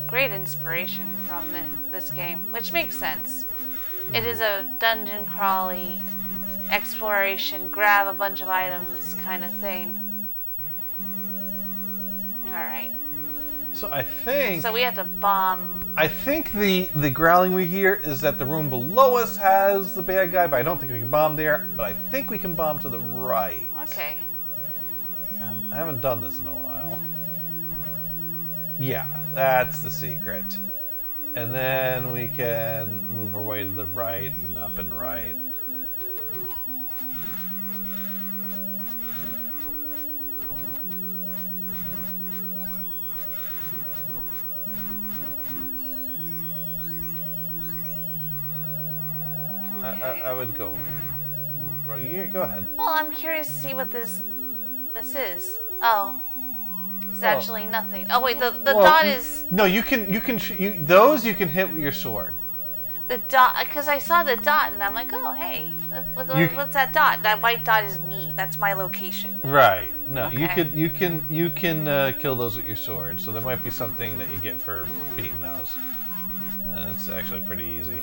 great inspiration from this game, which makes sense. It is a dungeon crawly, exploration, grab a bunch of items kind of thing. Alright. So I think. So we have to bomb. I think the growling we hear is that the room below us has the bad guy, but I don't think we can bomb there. But I think we can bomb to the right. Okay. I haven't done this in a while. Yeah, that's the secret. And then we can move our way to the right and up and right. Okay. I would go. Yeah, go ahead. Well, I'm curious to see what this is. Oh. It's actually nothing. Oh wait, the Well, dot is. No, you can those you can hit with your sword. The dot, because I saw the dot and I'm like, oh hey, what's that dot? That white dot is me. That's my location. Right. No, Okay. you can kill those with your sword. So there might be something that you get for beating those. It's actually pretty easy.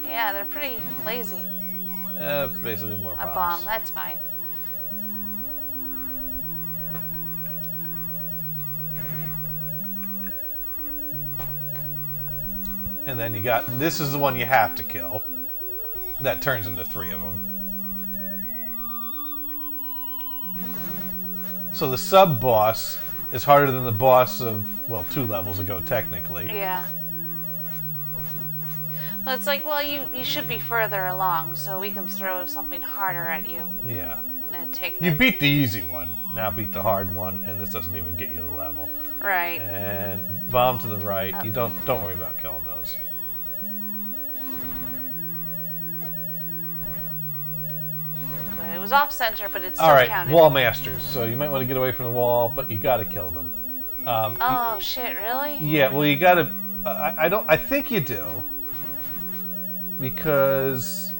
Yeah, they're pretty lazy. Basically more bombs. A bomb, that's fine. And then you got, this is the one you have to kill. That turns into 3 of them. So the sub-boss is harder than the boss of, well, 2 levels ago, technically. Yeah. Well, it's like, well, you should be further along, so we can throw something harder at you. Yeah. And then take You beat the easy one, now beat the hard one, and this doesn't even get you the level. Right. And bomb to the right. You don't worry about killing those. Good. It was off center, but it's still All right, counted. wall masters. So you might want to get away from the wall, but you got to kill them. Oh shit! Really? Yeah. Well, you got to. I don't. I think you do. Because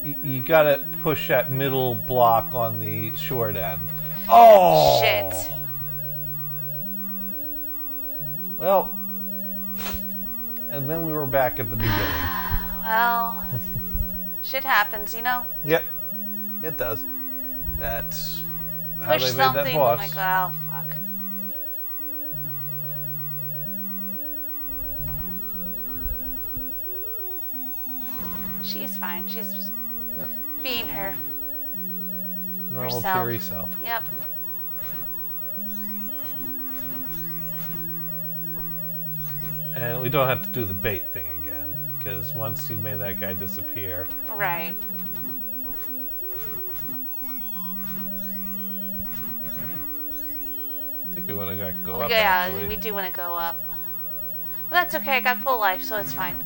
you got to push that middle block on the short end. Oh Shit. Well, and then we were back at the beginning. Well, shit happens, you know. Yep, it does. That's how Push they made something. that boss. I'm like, oh fuck. She's fine. She's just being her. Normal herself. Fury self. Yep. And we don't have to do the bait thing again, because once you made that guy disappear. Right. I think we want to go Oh, up. yeah, Actually. we do want to go up. But that's okay. I got full life, so it's fine.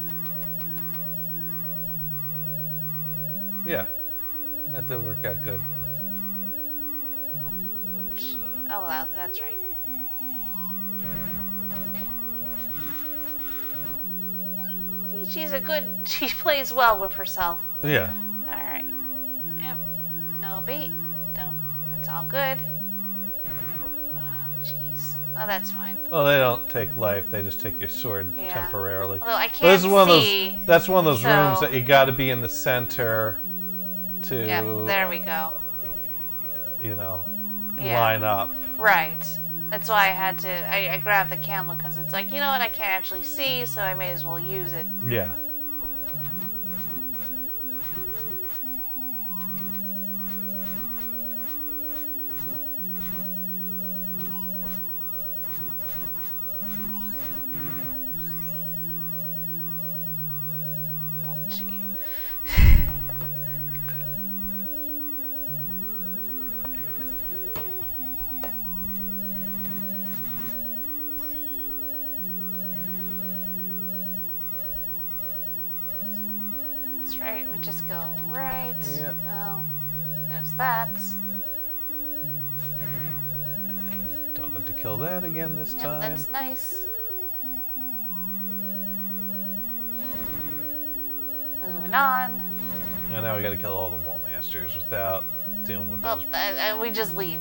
Yeah, that did work out good. Oh, well, that's right. See, she's a good. She plays well with herself. Yeah. All right. Yep. No bait. Don't. That's all good. Oh, jeez. Oh, that's fine. Well, they don't take life; they just take your sword Yeah. temporarily. Although I But can't this is one see. of those. That's one of those so- rooms that you got to be in the center to. Yep. There we go. You know, Yeah. line up. Right. That's why I had to. I grabbed the candle because it's like, you know what? I can't actually see, so I may as well use it. Yeah. Oh, gee. That's right. We just go right. Yeah. Oh, there's that. Don't have to kill that again this Yep, time. that's nice. Moving on. And now we got to kill all the wall masters without dealing with those. Oh, we just leave.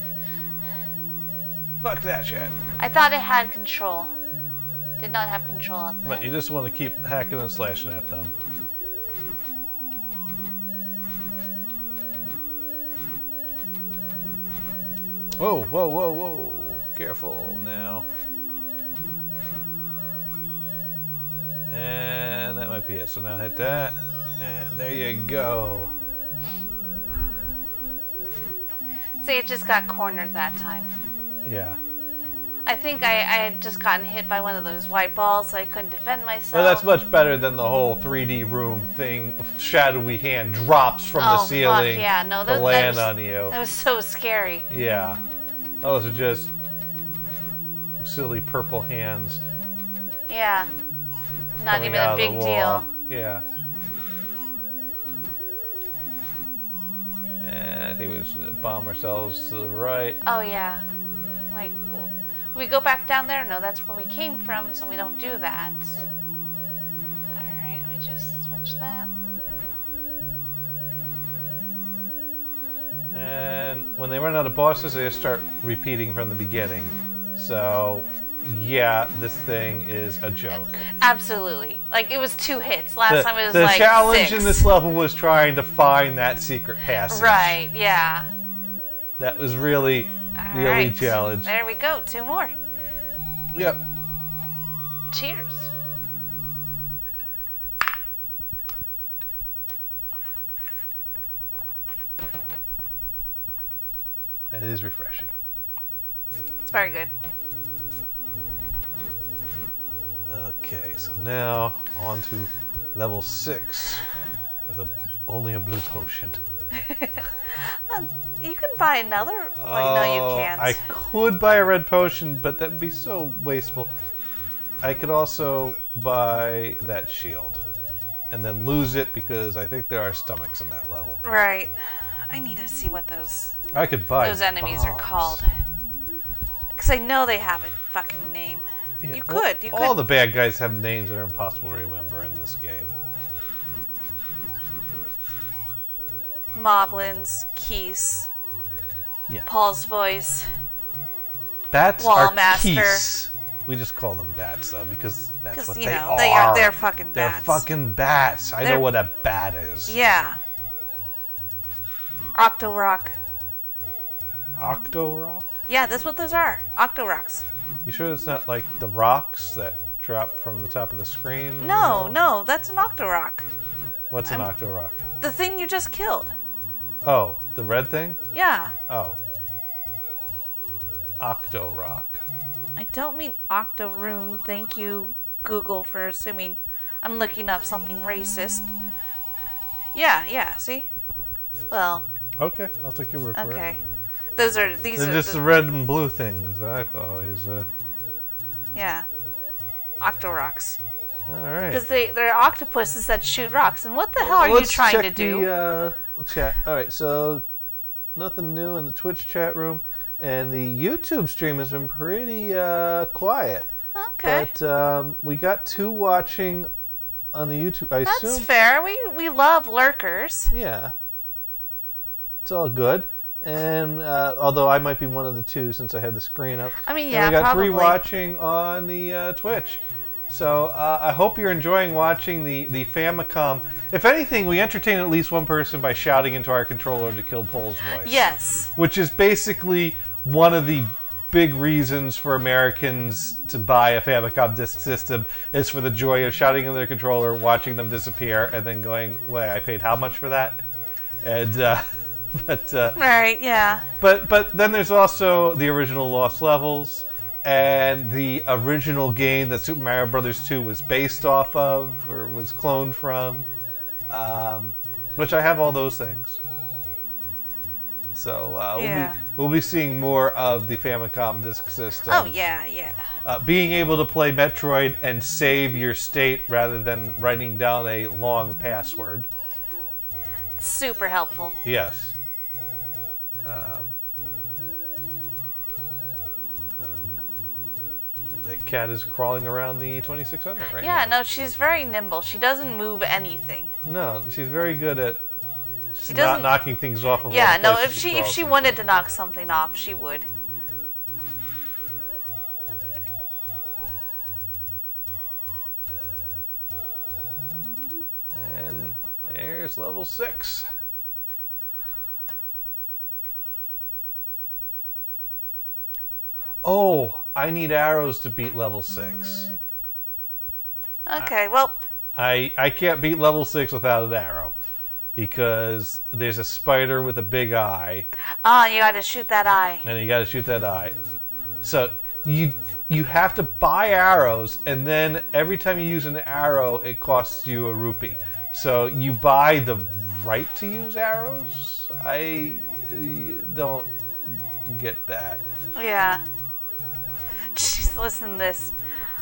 Fuck that shit. I thought it had control. Did not have control of that. But you just want to keep hacking and slashing at them. Whoa, whoa, whoa, whoa. Careful now. And that might be it. So now hit that. And there you go. See, it just got cornered that time. Yeah. I think I had just gotten hit by one of those white balls, so I couldn't defend myself. Well, that's much better than the whole 3D room thing. Shadowy hand drops from the ceiling Fuck, yeah. No, to land on you. That was so scary. Yeah. Those are just silly purple hands. Yeah. Not coming even out a of the big wall. deal. Yeah. And I think we just bomb ourselves to the right. Oh, yeah. Like, well, we go back down there? No, that's where we came from, so we don't do that. that. And when they run out of bosses, they just start repeating from the beginning. So, yeah, this thing is a joke. Absolutely. Like, it was 2 hits. Last time it was the like challenge 6. in this level was trying to find that secret passage. Right, yeah. That was really the only challenge. There we go. 2 more. Yep. Cheers. It is refreshing. It's very good. Okay, so now on to level 6 with only a blue potion. You can buy another. No, you can't. I could buy a red potion, but that'd be so wasteful. I could also buy that shield and then lose it because I think there are stomachs in that level. Right. I need to see what those enemies are called. Because I know they have a fucking name. Yeah, you could. All the bad guys have names that are impossible to remember in this game. Moblins, Keese, Yeah. Paul's voice. Bats Wall are Master. Keese. We just call them bats though because that's what you they know, are. They're fucking They're bats. fucking bats. I know what a bat is. Yeah. Octorock. Octorock? Yeah, that's what those are. Octorocks. You sure it's not like the rocks that drop from the top of the screen? No, that's an Octorock. What's an Octorock? The thing you just killed. Oh, the red thing? Yeah. Oh. Octorock. I don't mean Octoroon. Thank you, Google, for assuming I'm looking up something racist. Yeah, see? Well. Okay, I'll take your word for it. Okay. These They're are just the red and blue things that I thought always. Yeah. Octorocks. Alright. Because they're octopuses that shoot rocks. And what the hell are you trying to do? The, chat. Alright, so nothing new in the Twitch chat room. And the YouTube stream has been pretty quiet. Okay. But we got 2 watching on the YouTube, I assume. That's fair. We love lurkers. Yeah. It's all good. And although I might be one of the 2 since I had the screen up. I mean, and yeah, we got probably. 3 watching on the Twitch. So I hope you're enjoying watching the Famicom. If anything, we entertain at least one person by shouting into our controller to kill Pole's voice. Yes. Which is basically one of the big reasons for Americans to buy a Famicom disk system is for the joy of shouting into their controller, watching them disappear, and then going, "Wait, I paid how much for that?" And right, yeah. But then there's also the original Lost Levels and the original game that Super Mario Bros. 2 was based off of or was cloned from, which I have all those things. So we'll be seeing more of the Famicom disk system. Oh, yeah. Being able to play Metroid and save your state rather than writing down a long password. Super helpful. Yes. The cat is crawling around the 2600 right now. Yeah, no, she's very nimble. She doesn't move anything. No, she's very good at She not doesn't. knocking things off of all Yeah, the no. places If she wanted to knock something off, she would. And there's level 6. Oh, I need arrows to beat level 6. Okay, well. I can't beat level 6 without an arrow. Because there's a spider with a big eye. Ah, you gotta shoot that eye. And you gotta shoot that eye. So you have to buy arrows, and then every time you use an arrow, it costs you a rupee. So you buy the right to use arrows? I don't get that. Yeah. Jeez, listen to this.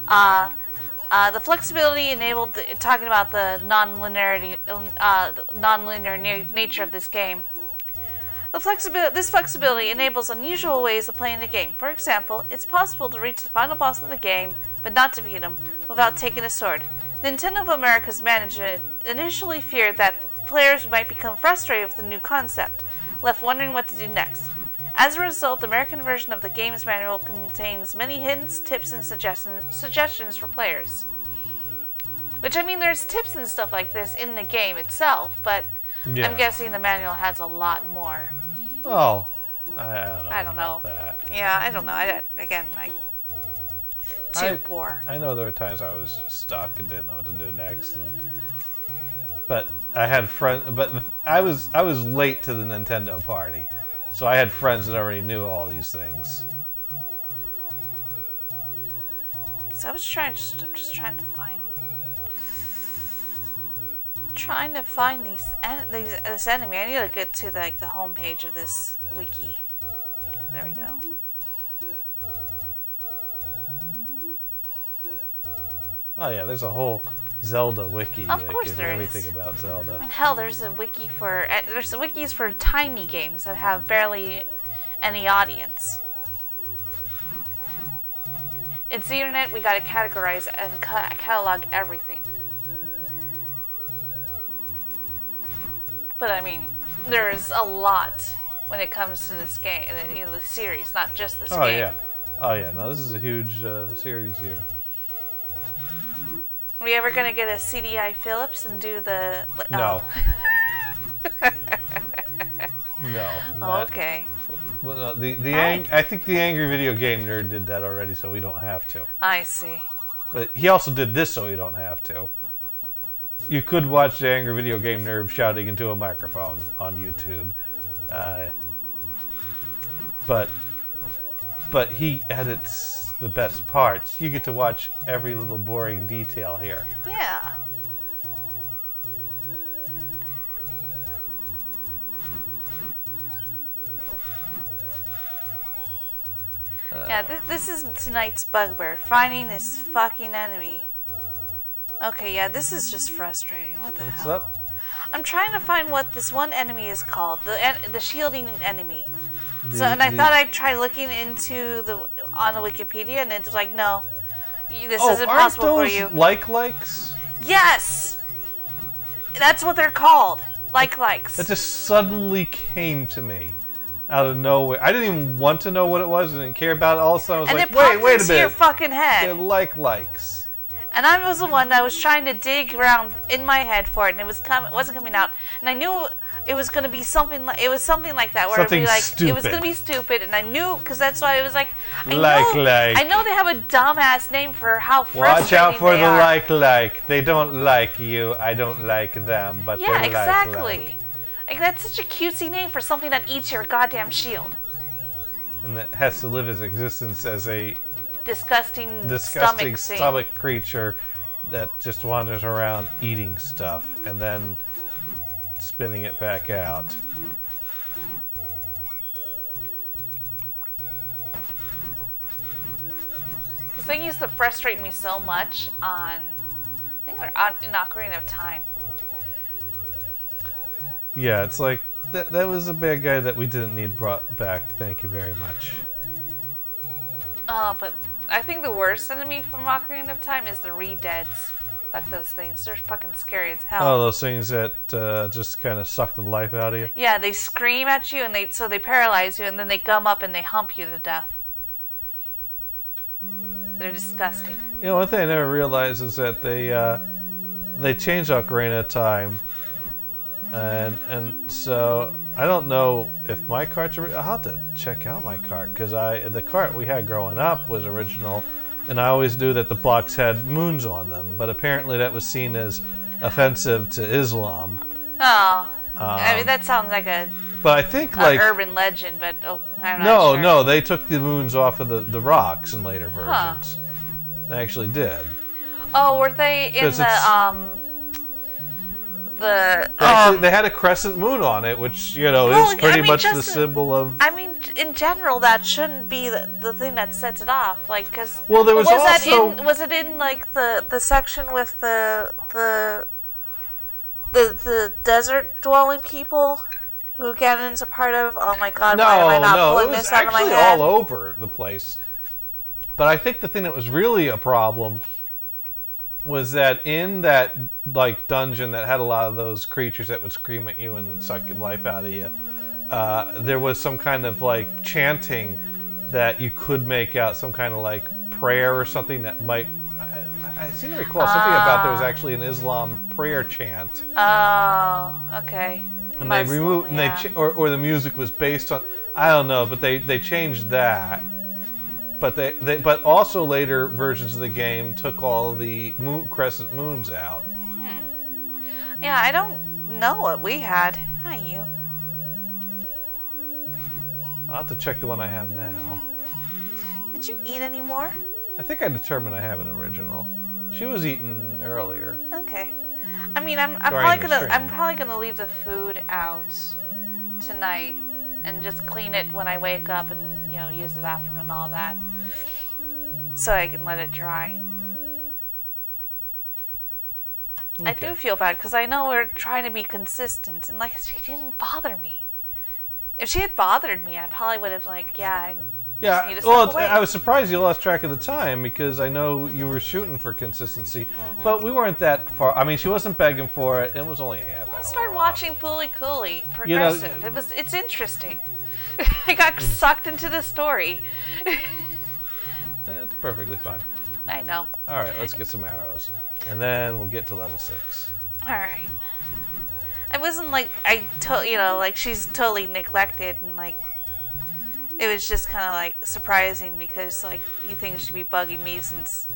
The flexibility enabled, talking about the non-linear nature of this game. This flexibility enables unusual ways of playing the game. For example, it's possible to reach the final boss of the game, but not to beat him, without taking a sword. Nintendo of America's management initially feared that players might become frustrated with the new concept, left wondering what to do next. As a result, the American version of the game's manual contains many hints, tips, and suggestions for players. Which, I mean, there's tips and stuff like this in the game itself, but yeah. I'm guessing the manual has a lot more. Oh, I don't know. That. Yeah, I don't know. Too poor. I know there were times I was stuck and didn't know what to do next, but I had friends. But I was late to the Nintendo party, so I had friends that already knew all these things. So I'm just trying to find this enemy. I need to get to the home page of this wiki. Yeah, there we go. Oh yeah, there's a whole Zelda wiki. Of course that gives there everything is. About Zelda. I mean, hell, there's wikis for tiny games that have barely any audience. It's the internet. We gotta categorize and catalog everything. But I mean, there's a lot when it comes to this game, the series, not just this game. Oh yeah. No, this is a huge series here. Are we ever gonna get a CDI Phillips and do the? No. Oh. No. Oh, okay. Well, no, I think the Angry Video Game Nerd did that already, so we don't have to. I see. But he also did this, so we don't have to. You could watch the Angry Video Game Nerd shouting into a microphone on YouTube, but he edits the best parts. You get to watch every little boring detail here. Yeah. Yeah, this is tonight's bugbear, finding this fucking enemy. Okay, yeah, this is just frustrating. What the hell? What's up? I'm trying to find what this one enemy is called, the shielding enemy. I thought I'd try looking into on the Wikipedia, and it's like, no, this is impossible for you. Likes? Yes, that's what they're called. Likes. It just suddenly came to me out of nowhere. I didn't even want to know what it was. I didn't care about it. All of a sudden, I was like, wait a minute. Your fucking head. They're likes. And I was the one that was trying to dig around in my head for it, and it wasn't coming out. And I knew it was going to be something like that, where something it'd be like stupid. It was going to be stupid, and I knew because that's why it was like. I know they have a dumbass name for how frustrating Watch out for they the are. like. They don't like you. I don't like them, but yeah, they exactly. Like that's such a cutesy name for something that eats your goddamn shield. And that has to live its existence as a disgusting stomach creature that just wanders around eating stuff and then spitting it back out. This thing used to frustrate me so much in Ocarina of Time. Yeah, it's like that was a bad guy that we didn't need brought back. Thank you very much. But I think the worst enemy from Ocarina of Time is the Re-Deads. Fuck those things. They're fucking scary as hell. Oh, those things that just kind of suck the life out of you? Yeah, they scream at you, and they paralyze you, and then they gum up and they hump you to death. They're disgusting. You know, one thing I never realized is that they changed Ocarina of Time. And so I don't know if my cart's I'll have to check out my cart because the cart we had growing up was original, and I always knew that the blocks had moons on them, but apparently that was seen as offensive to Islam. Oh, I mean that sounds like a. But I think urban legend, but I'm not sure. No, they took the moons off of the rocks in later versions. They actually did. Oh, were they in they had a crescent moon on it, which is pretty much the symbol of. I mean, in general, that shouldn't be the thing that sets it off. Like, because there was was it in like the section with the desert dwelling people who Ganon's a part of? Oh my God! Why am I not pulling this out of my head? It was actually all over the place. But I think the thing that was really a problem was that in that like dungeon that had a lot of those creatures that would scream at you and suck your life out of you, there was some kind of like chanting that you could make out, some kind of like prayer or something that might. I seem to recall something about there was actually an Islam prayer chant. Oh, okay. And they removed, and or the music was based on. I don't know, but they changed that. But but also later versions of the game took all the crescent moons out. Yeah, I don't know what we had. Hi, you. I'll have to check the one I have now. Did you eat any more? I think I determined I have an original. She was eaten earlier. Okay. I mean, I'm probably gonna leave the food out tonight and just clean it when I wake up and use the bathroom and all that, so I can let it dry. Okay. I do feel bad because I know we're trying to be consistent, and like she didn't bother me. If she had bothered me, I probably would have Yeah, well, I was surprised you lost track of the time because I know you were shooting for consistency, but we weren't that far. I mean, she wasn't begging for it. It was only a half hour. Start watching Fooly Cooly, Progressive. It's interesting. I got sucked into the story. That's perfectly fine. I know. All right, let's get some arrows, and then we'll get to level 6. All right. It wasn't like she's totally neglected and like. It was just kind of like surprising because like you think should be bugging me since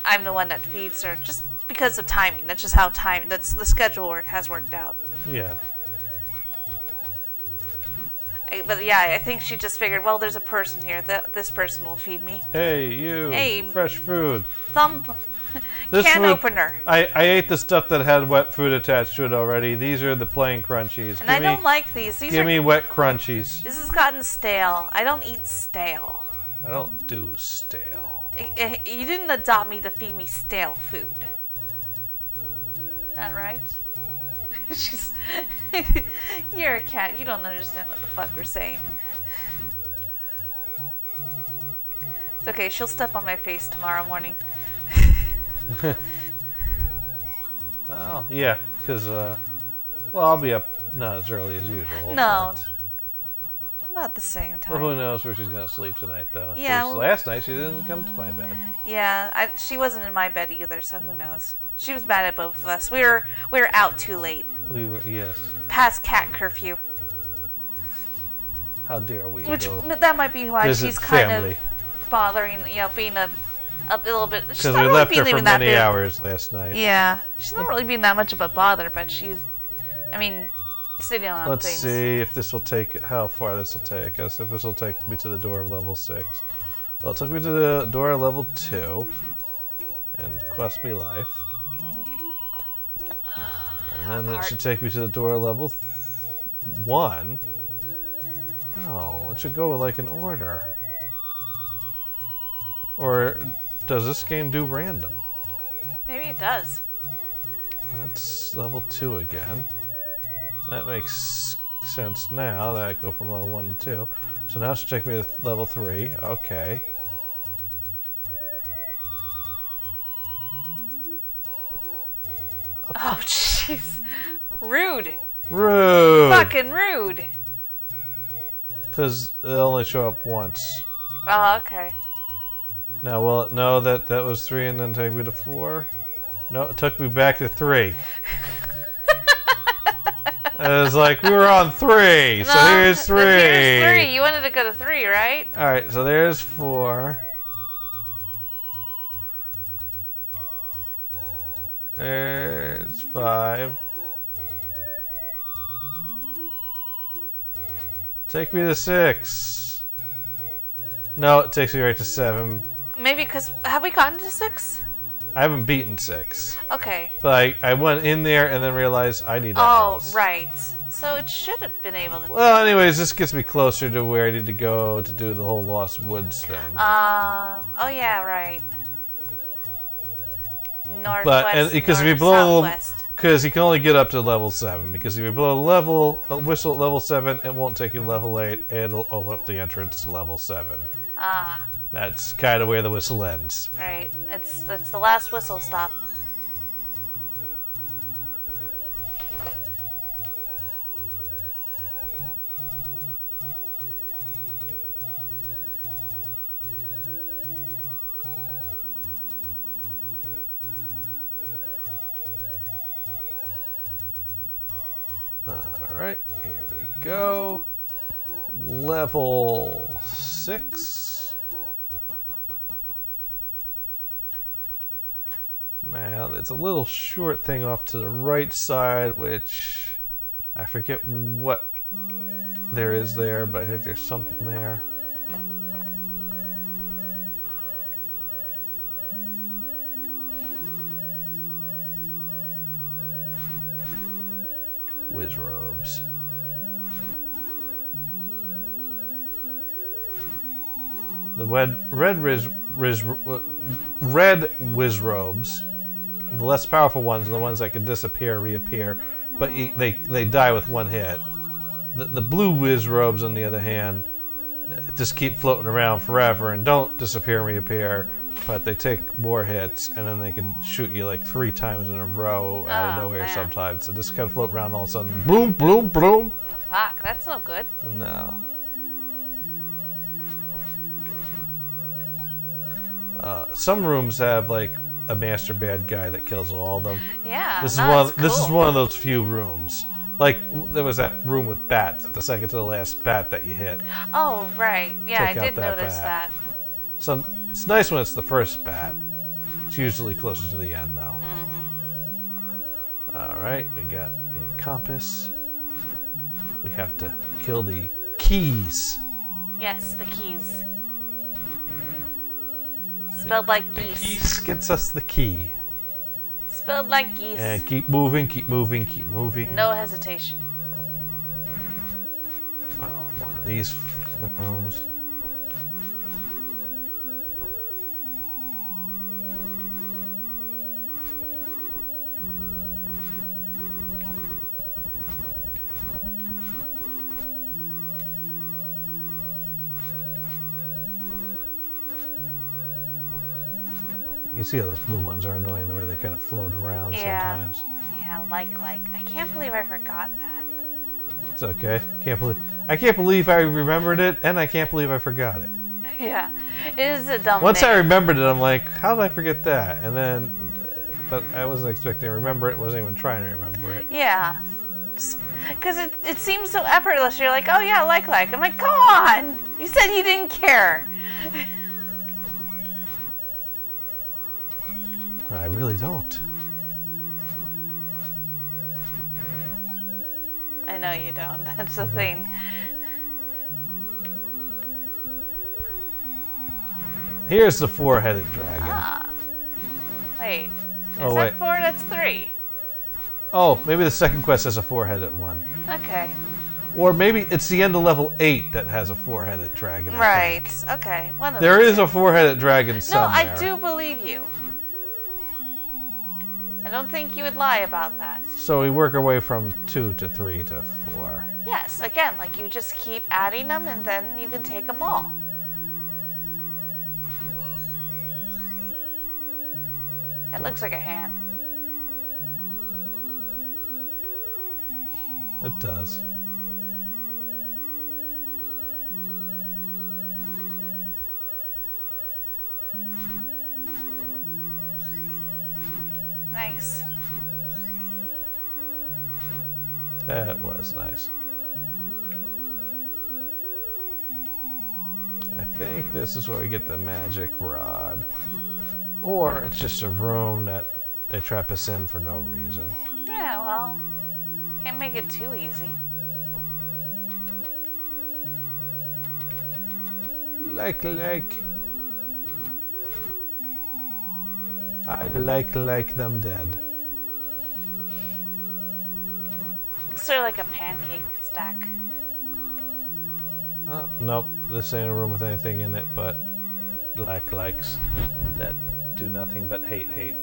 I'm the one that feeds her, just because of timing. That's just how that's the schedule has worked out. Yeah. But yeah, I think she just figured, well, there's a person here. This person will feed me. Hey, you. Hey. Fresh food. Can opener. I ate the stuff that had wet food attached to it already. These are the plain crunchies. And I don't like these. Give me wet crunchies. This has gotten stale. I don't eat stale. I don't do stale. You didn't adopt me to feed me stale food. That right? You're a cat. You don't understand what the fuck we're saying. It's okay. She'll step on my face tomorrow morning. Oh, yeah, because, I'll be up not as early as usual. No. Not at the same time. Well, who knows where she's going to sleep tonight, though. Yeah. Last night she didn't come to my bed. Yeah, she wasn't in my bed either, so who knows. She was mad at both of us. We were out too late. Yes. Past cat curfew. How dare we that might be why she's kind of bothering, being a little bit. Because we left her for many hours last night. Yeah, she's not really being that much of a bother, but sitting on Let's things. see if this will take, how far this will take us. If this will take me to the door of level 6. Well, it took me to the door of level 2. And cost me life. And then it should take me to the door of level 1. No, it should go like in order. Or does this game do random? Maybe it does. That's level 2 again. That makes sense now that I go from level 1 to 2. So now it should take me to level 3. Okay. Oh, jeez. Rude. Rude. Fucking rude. Because they only show up once. Oh, okay. Now, well, no, that was 3 and then take me to 4. No, it took me back to 3. It was like, we were on 3, so here's 3. Here's 3. You wanted to go to 3, right? Alright, so there's 4. There's 5. Take me to 6. No, it takes me right to 7. Maybe because, have we gotten to 6? I haven't beaten 6. Okay. But I went in there and then realized I need arrows. Oh, right. So it should have been able to... Well, anyways, this gets me closer to where I need to go to do the whole Lost Woods thing. Oh yeah, right. Northwest, because if you blow because you can only get up to level 7. Because if you blow a whistle at level 7, it won't take you to level 8. It'll open up the entrance to level 7. Ah. That's kind of where the whistle ends. Right. It's the last whistle stop. Alright, here we go. Level 6. Now, there's a little short thing off to the right side, which I forget what there is there, but I think there's something there. Whiz robes. The red whiz robes, the less powerful ones are the ones that can disappear, reappear, but they die with one hit. The blue whiz robes, on the other hand, just keep floating around forever and don't disappear and reappear, but they take more hits, and then they can shoot you like 3 times in a row out of nowhere man. sometimes. So just kind of float around all of a sudden, boom, boom, boom. Oh, fuck, that's no good. No. Some rooms have like a master bad guy that kills all of them. Yeah, This that's is one of those few rooms. Like there was that room with bats, the second to the last bat that you hit. Oh, right. Yeah, I Take out did that notice bat. that. So it's nice when it's the first bat. It's usually closer to the end though. All right, we got the compass. We have to kill the keys. Yes, the keys. Spelled like geese. Keys gets us the key. Spelled like geese. And keep moving, keep moving, keep moving. No hesitation. Oh, one of these rooms. You see how those blue ones are annoying the way they kind of float around sometimes. Yeah, like. I can't believe I forgot that. It's okay. I can't believe I remembered it, and I can't believe I forgot it. Yeah, it is a dumb Once name. I remembered it, I'm like, how did I forget that? And then, but I wasn't expecting to remember it. Wasn't even trying to remember it. Yeah. Because it seems so effortless. You're like, oh yeah, like. I'm like, come on! You said you didn't care. I really don't. I know you don't. That's the thing. Here's the 4-headed dragon. Ah. Wait. Is Oh, that wait. 4? That's 3. Oh, maybe the second quest has a 4-headed one. Okay. Or maybe it's the end of level 8 that has a 4-headed dragon. I Right. think. Okay. One of There those. is a 4-headed dragon No, somewhere. I do believe you. I don't think you would lie about that. So we work our way from 2 to 3 to 4. Yes, again, like you just keep adding them and then you can take them all. It looks like a hand. It does. Nice. That was nice. I think this is where we get the magic rod. Or it's just a room that they trap us in for no reason. Yeah, well, can't make it too easy. Like. I like them dead. Sort of like a pancake stack. Oh, nope, this ain't a room with anything in it but likes that do nothing but hate.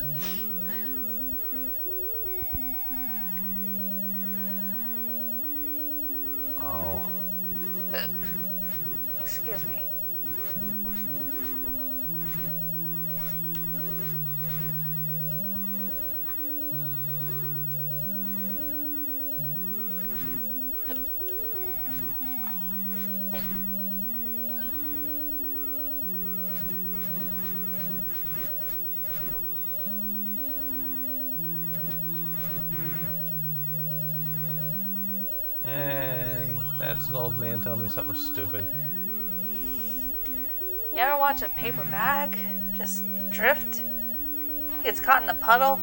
Oh. Excuse me. And that's an old man telling me something stupid. You ever watch a paper bag just drift? Gets caught in a puddle?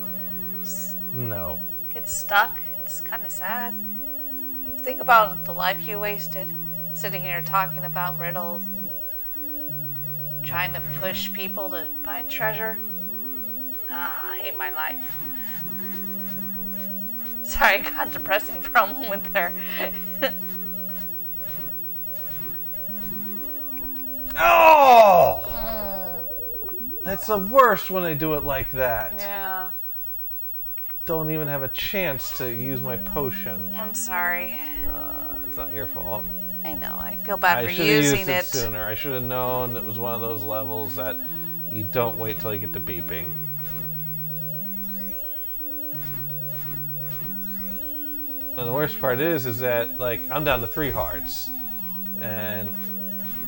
No. Gets stuck? It's kind of sad. You think about the life you wasted, sitting here talking about riddles and trying to push people to find treasure. I hate my life. Sorry, I got depressing for a moment there. Oh! That's the worst when they do it like that. Yeah. Don't even have a chance to use my potion. I'm sorry. It's not your fault. I know, I feel bad for I should have using used it sooner. I should have known it was one of those levels that you don't wait till you get to beeping. And the worst part is that, like, I'm down to 3 hearts. And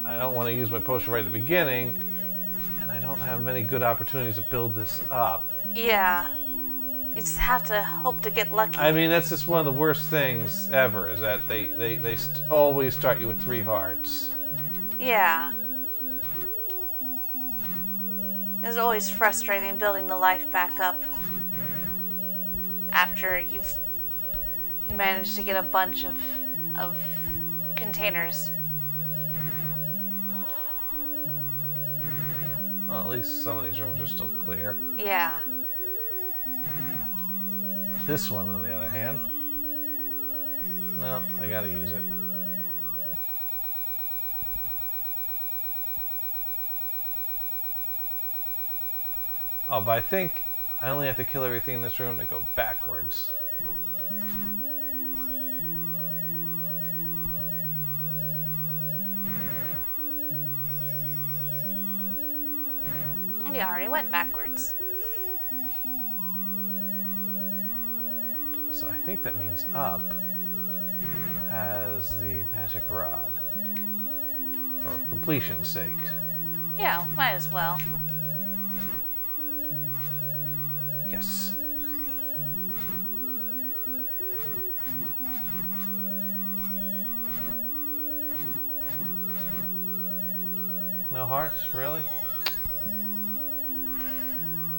I don't want to use my potion right at the beginning. And I don't have many good opportunities to build this up. Yeah. You just have to hope to get lucky. I mean, that's just one of the worst things ever, is that they always start you with 3 hearts. Yeah. It's always frustrating building the life back up after you've managed to get a bunch of containers. Well, at least some of these rooms are still clear. Yeah. This one, on the other hand, no, I gotta use it. Oh, but I think I only have to kill everything in this room to go backwards. We already went backwards. So I think that means up has the magic rod for completion's sake. Yeah, might as well. Yes. No hearts, really?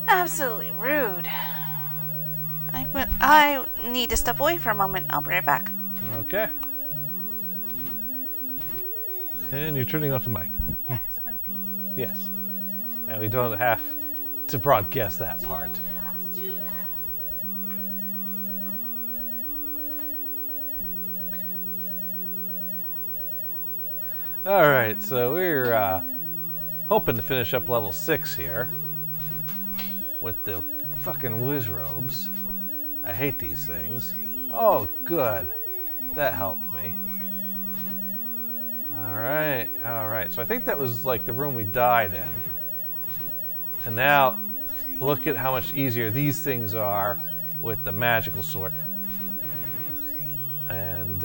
Absolutely rude. I need to step away for a moment. I'll be right back. Okay. And you're turning off the mic. Yeah, because I'm going to pee. Yes. And we don't have to broadcast that part. Alright, so we're hoping to finish up level 6 here with the fucking whiz robes. I hate these things. Oh, good. That helped me. Alright, alright. So I think that was like the room we died in. And now, look at how much easier these things are with the magical sword. And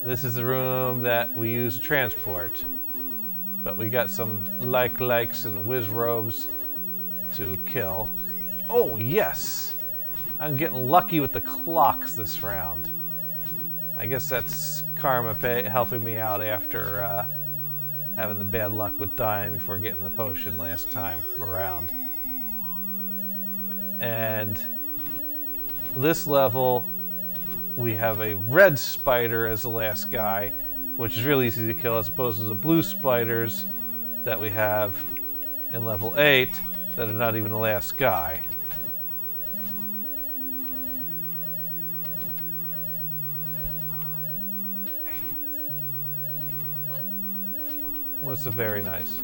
this is the room that we use to transport. But we got some likes and whiz robes to kill. Oh, yes! I'm getting lucky with the clocks this round. I guess that's karma helping me out after having the bad luck with dying before getting the potion last time around. And this level, we have a red spider as the last guy, which is really easy to kill as opposed to the blue spiders that we have in level 8 that are not even the last guy. What's a very nice?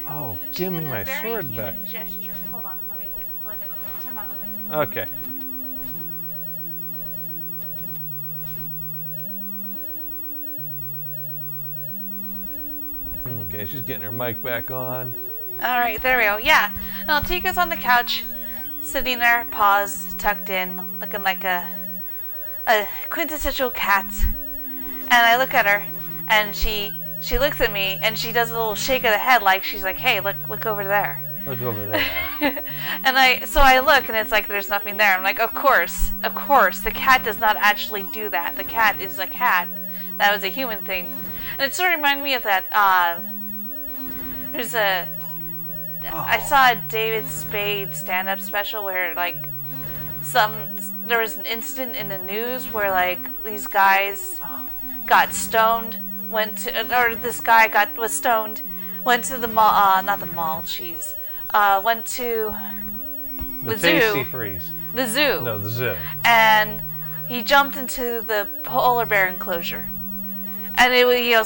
Oh, give me my sword back. Gesture. Hold on, let me plug it up. Turn on the mic. Okay. Okay, she's getting her mic back on. Alright, there we go. Yeah. Now Tika's on the couch, sitting there, paws tucked in, looking like a quintessential cat. And I look at her, and she looks at me, and she does a little shake of the head, like she's like, "Hey, look over there." Look over there. And so I look and it's like there's nothing there. I'm like, of course, the cat does not actually do that. The cat is a cat. That was a human thing. And it sort of reminded me of that, I saw a David Spade stand-up special where, like, there was an incident in the news where, like, these guys got stoned, this guy was stoned, went to the mall, not the mall, jeez, went to the zoo. Tasty Freeze. The zoo. No, the zoo. And he jumped into the polar bear enclosure. And it was, it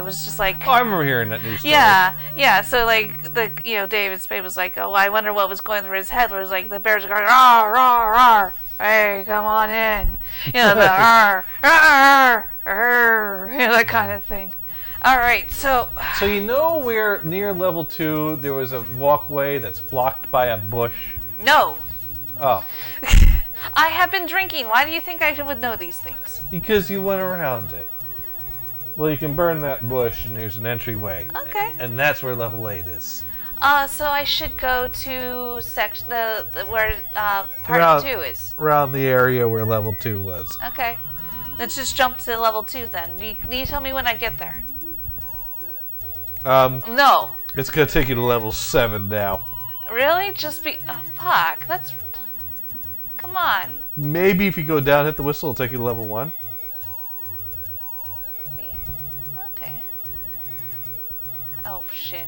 was just like... Oh, I remember hearing that news story. Yeah. So, like, David Spade was like, oh, I wonder what was going through his head. Where it was like, the bears are going, rawr, rawr, rawr. Hey, come on in. The rawr, rawr, rawr, that kind of thing. All right, so... So where near level 2 there was a walkway that's blocked by a bush? No. Oh. I have been drinking. Why do you think I would know these things? Because you went around it. Well, you can burn that bush, and there's an entryway. Okay. And that's where level 8 is. So I should go to where part 2 is. Around the area where level 2 was. Okay. Let's just jump to level 2 then. Can you tell me when I get there? No. It's going to take you to level 7 now. Really? Oh, fuck. That's... Come on. Maybe if you go down, hit the whistle, it'll take you to level 1. Okay. Oh, shit.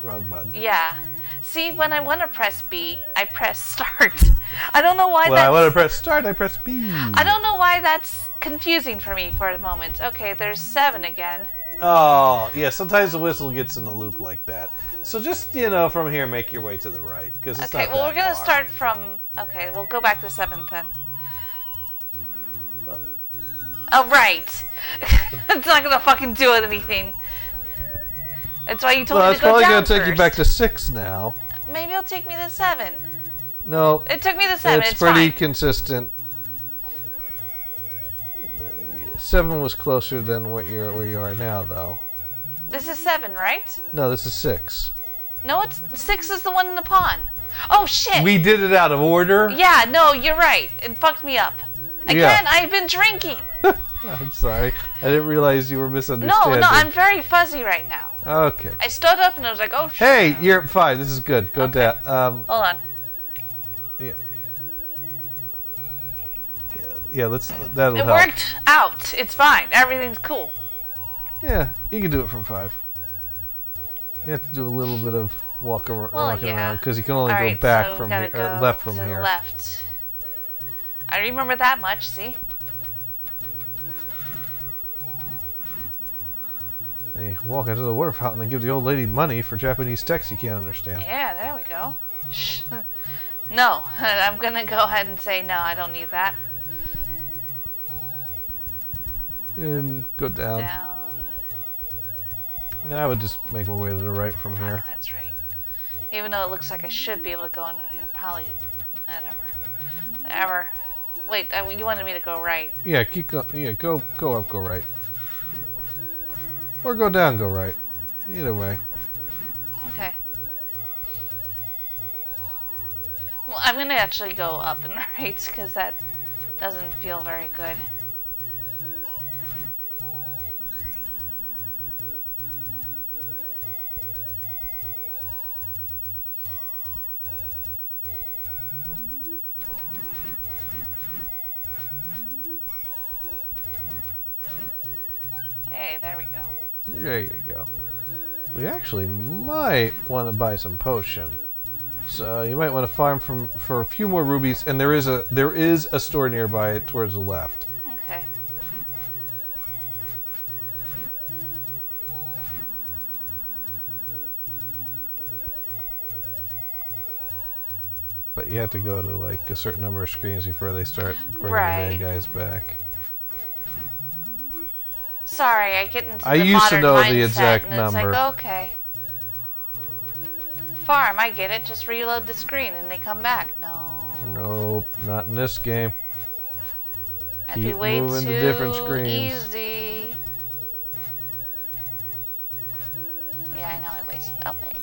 Wrong button. Yeah. See, when I want to press B, I press start. I don't know why When I want to press start, I press B. I don't know why that's confusing for me for a moment. Okay, there's 7 again. Oh, yeah, sometimes the whistle gets in a loop like that. So just, from here, make your way to the right, because it's not that we're going to far. start from... Okay, we'll go back to 7th then. Oh, right. It's not going to fucking do anything. That's why you told me to go down first. Well, it's probably going to take first. You back to 6 now. Maybe it'll take me to 7. No. It took me to 7. It's pretty fine. consistent. 7 was closer than where you are now, though. This is 7, right? No, this is 6. No, 6 is the one in the pond. Oh, shit. We did it out of order. Yeah, no, you're right. It fucked me up. Again, I've been drinking. I'm sorry. I didn't realize you were misunderstanding. No, I'm very fuzzy right now. Okay. I stood up and I was like, oh, shit. Hey, you're fine. This is good. Go down. Hold on. Yeah. Yeah, that'll help. It worked out. It's fine. Everything's cool. Yeah, you can do it from 5. You have to do a little bit of walking around because you can only go back from here, or left from here. Left. I remember that much. See. And you walk into the water fountain and give the old lady money for Japanese text you can't understand. Yeah, there we go. No, I'm gonna go ahead and say no. I don't need that. And go down. And I would just make my way to the right from here. That's right. Even though it looks like I should be able to go in, probably, whatever. Wait, you wanted me to go right. Yeah, keep going. Yeah, go up, go right. Or go down, go right. Either way. Okay. Well, I'm gonna actually go up and right, because that doesn't feel very good. Hey, there we go. There you go. We actually might want to buy some potion. So you might want to farm for a few more rubies, and there is a store nearby towards the left. Okay. But you have to go to like a certain number of screens before they start bringing the bad guys back. Sorry, I get into the I used to modern know mindset, the exact and number. It's like, okay. Farm, I get it. Just reload the screen and they come back. No. Nope, not in this game. That'd be way moving too to different screens. easy. Yeah, I know I wasted. Oh, wait.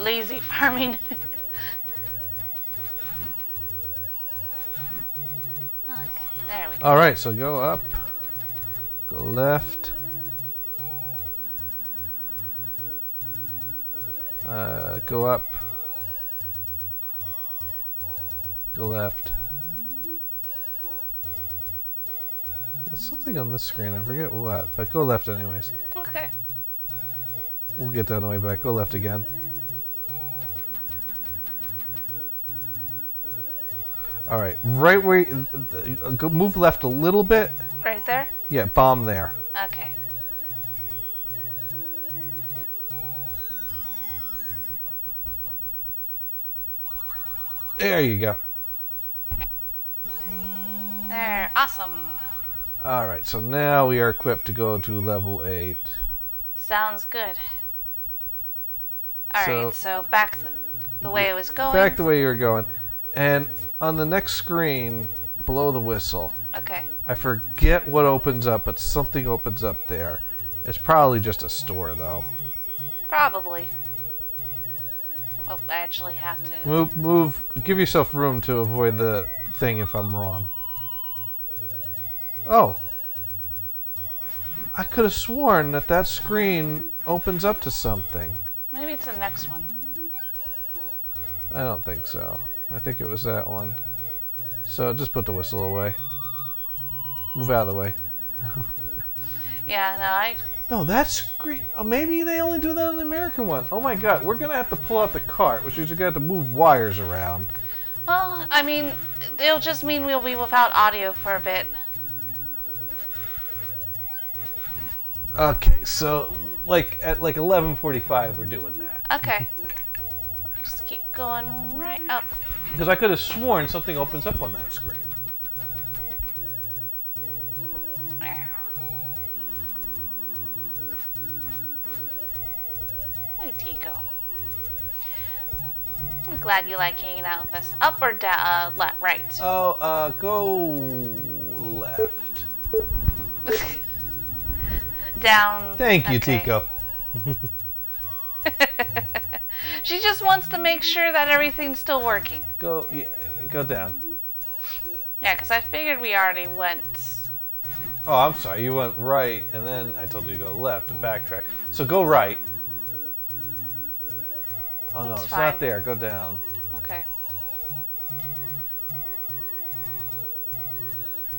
lazy farming. Okay, there we go. Alright, so go up, go left, go up, go left. There's something on this screen, I forget what, but go left anyways. Okay. We'll get that on the way back. Go left again. Alright, right where go move left a little bit. Right there? Yeah, bomb there. Okay. There you go. There, awesome. Alright, so now we are equipped to go to level 8. Sounds good. Alright, so back the way it was going. Back the way you were going. And on the next screen, blow the whistle. Okay. I forget what opens up, but something opens up there. It's probably just a store, though. Probably. Oh, I actually have to... Move, give yourself room to avoid the thing if I'm wrong. Oh. I could have sworn that that screen opens up to something. Maybe it's the next one. I don't think so. I think it was that one. So just put the whistle away. Move out of the way. Yeah, No, that screen... Oh, maybe they only do that on the American one. Oh my god, we're going to have to pull out the cart, which means we're going to have to move wires around. Well, I mean, it'll just mean we'll be without audio for a bit. Okay, so at 11:45 we're doing that. Okay. Just keep going right up. Because I could have sworn something opens up on that screen. Hey, Tico. I'm glad you like hanging out with us. Up or down? Left, right. Oh, go left. Down. Thank you, okay. Tico. She just wants to make sure that everything's still working. Go down. Yeah, because I figured we already went. Oh, I'm sorry. You went right, and then I told you to go left to backtrack. So go right. Oh, no, That's it's fine. not there. Go down. Okay.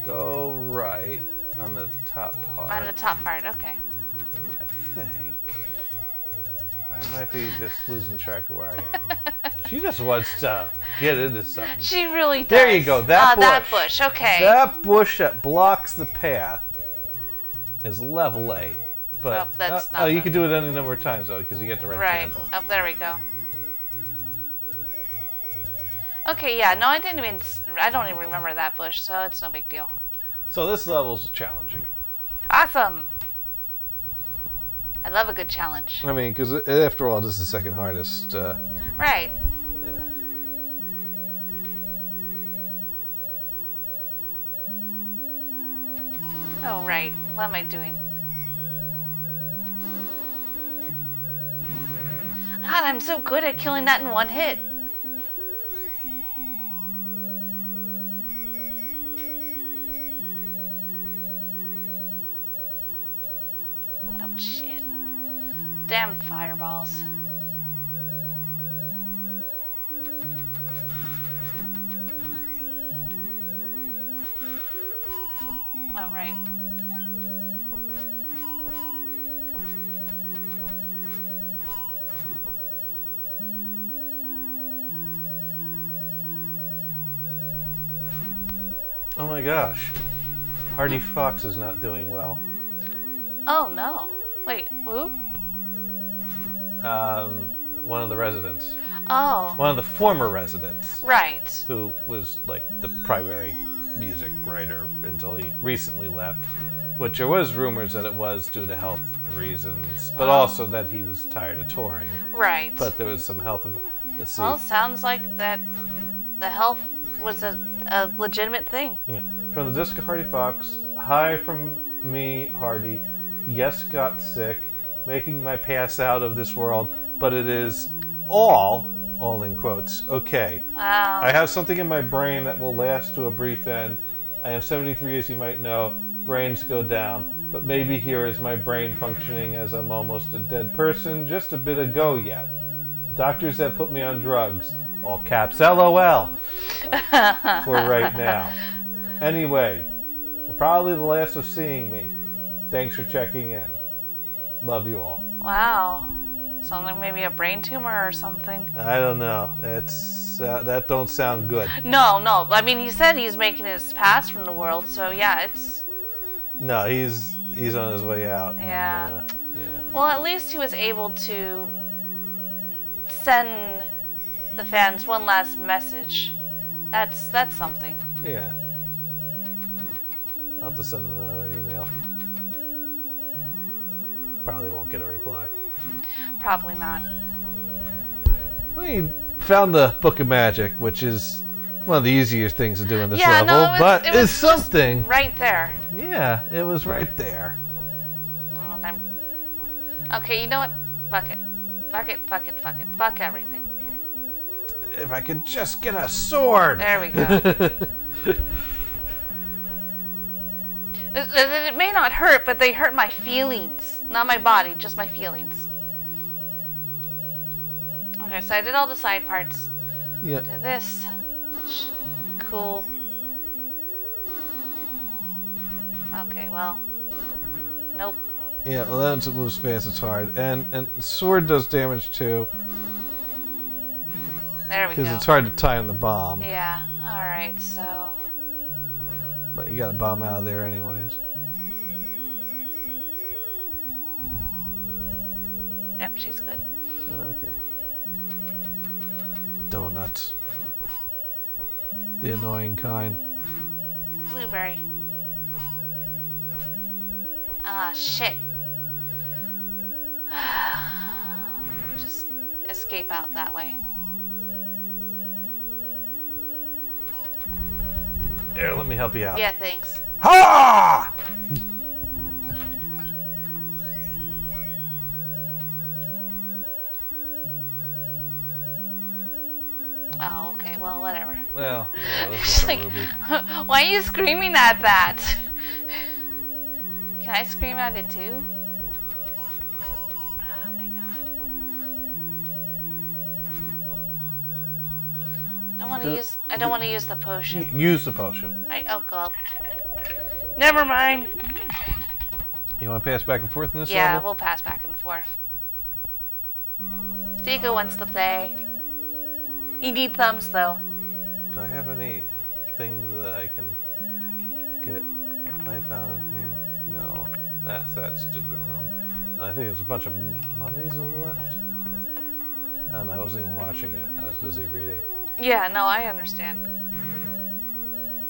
Go right on the top part. On the top part, okay. I think. I might be just losing track of where I am. She just wants to get into something. She really does. There you go. That bush. That bush, okay. That bush that blocks the path is level 8. But that's not you can do it any number of times though, because you get the red candle. Oh, there we go. Okay, yeah. No, I don't even remember that bush, so it's no big deal. So this level's challenging. Awesome. I love a good challenge. I mean, because after all, this is the second hardest. Right. Yeah. Oh, right. What am I doing? God, I'm so good at killing that in one hit. Oh, shit. Damn fireballs. All right. Oh my gosh. Hardy Fox is not doing well. Oh no. Wait, who? One of the residents. Oh. One of the former residents. Right. Who was like the primary music writer until he recently left. Which there was rumors that it was due to health reasons, but also that he was tired of touring. Right. But there was some health. Let's see. Well, sounds like that the health was a legitimate thing. Yeah. From the disc of Hardy Fox, hi from me, Hardy. Yes, got sick, making my pass out of this world, but it is all in quotes, okay. Wow. I have something in my brain that will last to a brief end. I am 73, as you might know. Brains go down. But maybe here is my brain functioning as I'm almost a dead person, just a bit ago yet. Doctors have put me on drugs. All caps, LOL. For right now. Anyway, probably the last of seeing me. Thanks for checking in. Love you all. Wow. Sounds like maybe a brain tumor or something. I don't know. It's that don't sound good. No. I mean, he said he's making his pass from the world, so yeah, it's... No, he's on his way out. Yeah. And, yeah. Well, at least he was able to send the fans one last message. That's something. Yeah. I'll have to send him another email. Probably won't get a reply. Probably not. We found the Book of Magic, which is one of the easier things to do in this Yeah, level, no, but it was it's something. Right there. Yeah, it was right there. Okay, you know what? Fuck it. Fuck everything. If I could just get a sword. There we go. It may not hurt, but they hurt my feelings. Not my body, just my feelings. Okay, so I did all the side parts. Yeah. Did this. Cool. Okay, well. Nope. Yeah, well, that's it moves fast. It's hard, and sword does damage too. There we go. Because it's hard to time the bomb. Yeah. All right. So. But you got a bomb out of there anyways. Yep, she's good. Okay. Donuts. The annoying kind. Blueberry. Ah, shit. Just escape out that way. Here, let me help you out. Yeah, thanks. Ha! Oh, okay, well, whatever. Well, yeah, this She's is a like, ruby. why are you screaming at that? Can I scream at it too? Oh my god. I don't want to use the potion. Use the potion. Oh god. Never mind. You want to pass back and forth in this Yeah, level? we'll pass back and forth. Zico wants to play. You need thumbs though. Do I have anything that I can get life out of here? No. That's stupid room. I think there's a bunch of mummies left. I wasn't even watching it. I was busy reading. Yeah, no, I understand.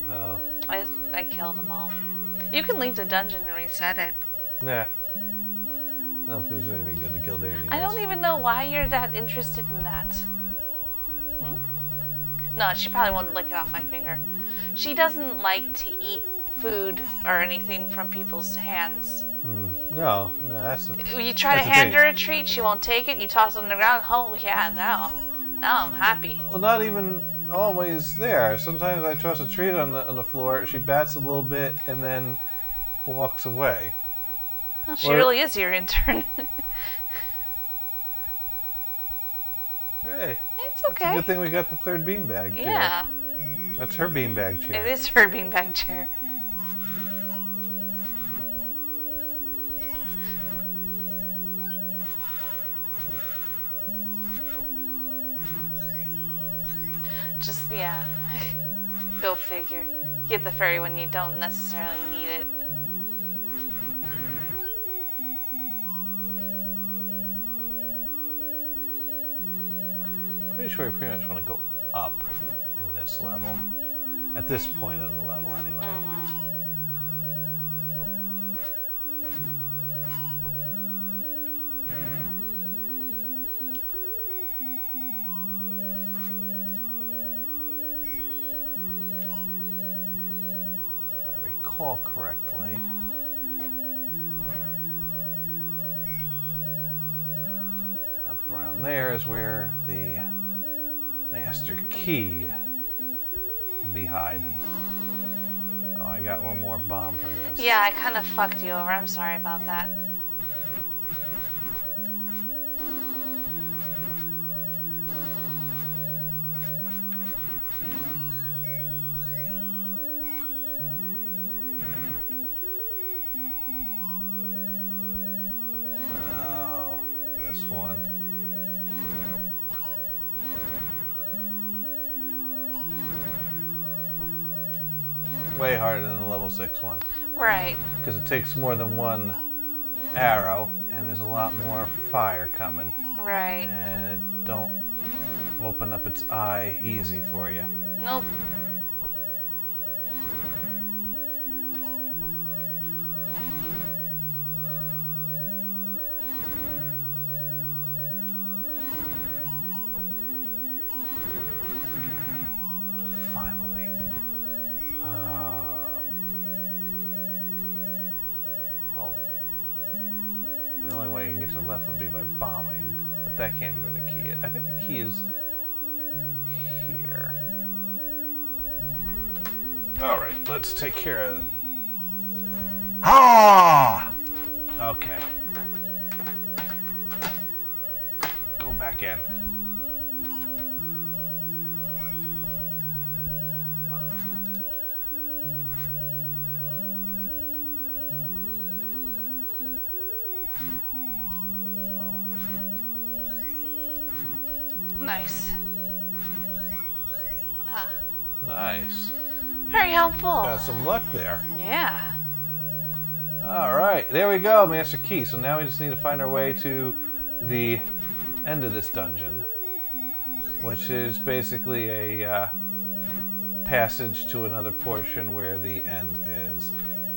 Oh. I killed them all. You can leave the dungeon and reset it. Nah. I don't think there's anything good to kill there anyways. I don't even know why you're that interested in that. Hmm? No, she probably won't lick it off my finger. She doesn't like to eat food or anything from people's hands. No, that's You try to hand her a treat, she won't take it. You toss it on the ground. Oh yeah, now I'm happy. Well, not even always there. Sometimes I toss a treat on the floor. She bats a little bit and then walks away. Well, she really is your intern. Hey, It's it's okay. a good thing we got the third beanbag chair. Yeah, That's her beanbag chair. it is her beanbag chair. Just, yeah. Go figure. You get the fairy when you don't necessarily need it. Pretty sure we pretty much want to go up in this level. At this point of the level, anyway. If I recall correctly. Up around there is where the master key be hiding. Oh, I got one more bomb for this. Yeah, I kind of fucked you over. I'm sorry about that. Oh, this one. Way harder than the level 6 one. Right. Because it takes more than one arrow, and there's a lot more fire coming. Right. And it don't open up its eye easy for you. Nope. Finally. Oh. The only way you can get to the left would be by bombing. But that can't be where the key is. I think the key is here. Alright, let's take care of... Ah! Okay. Go back in. Nice. Ah. Nice. Very helpful. Got some luck there. Yeah. Alright, there we go, Master Key. So now we just need to find our way to the end of this dungeon, which is basically a passage to another portion where the end is.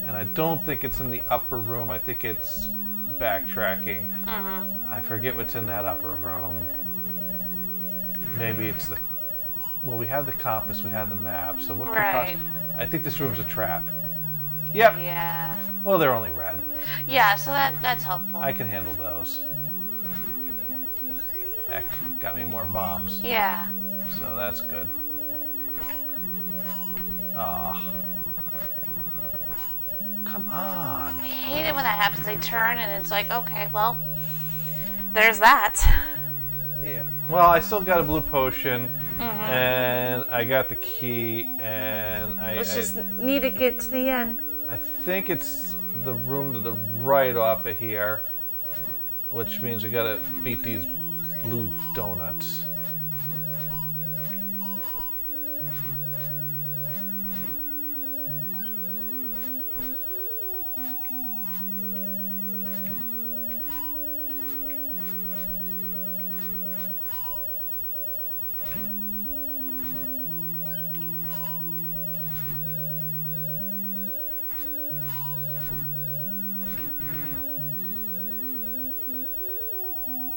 And I don't think it's in the upper room. I think it's backtracking. I forget what's in that upper room. Maybe it's the... Well, we had the compass, we had the map, so what could Right. I think this room's a trap. Yep. Yeah. Well, they're only red. Yeah, so that's helpful. I can handle those. Heck, got me more bombs. Yeah. So that's good. Ah. Come on. I hate it when that happens. They turn and it's like, okay, well, there's that. Yeah. Well, I still got a blue potion, and I got the key, and I need to get to the end. I think it's the room to the right off of here, which means we gotta beat these blue donuts.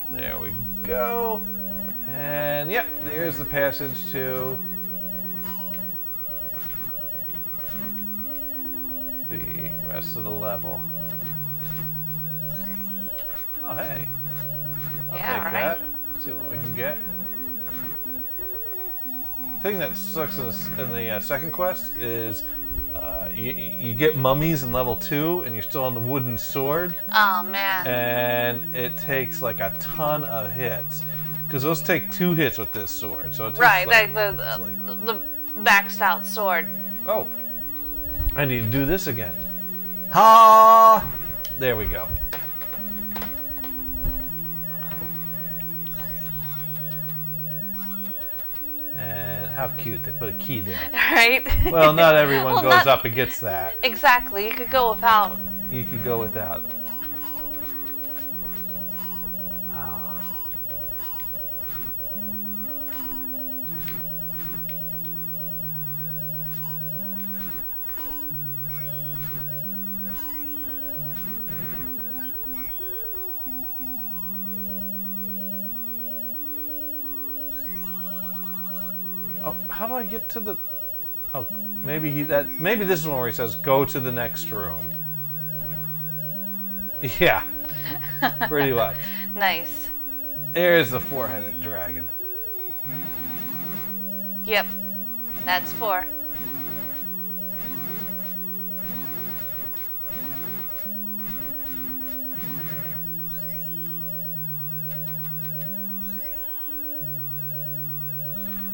There we go. And yep, there's the passage to the rest of the level. Oh, hey. I'll Yeah, take right. that. See what we can get. The thing that sucks in the second quest is you get mummies in level 2 and you're still on the wooden sword. Oh, man. And it takes like a ton of hits. Because those take 2 hits with this sword. So it takes Right, like, the maxed out sword. oh. I need to do this again. Ha! There we go. And how cute, they put a key there. Right? Well, not everyone Well, goes not- up and gets that. Exactly, you could go without. You could go without. Oh, how do I get to the... Oh, maybe maybe this is one where he says, go to the next room. Yeah. Pretty much. Nice. There's the four-headed dragon. Yep. That's 4.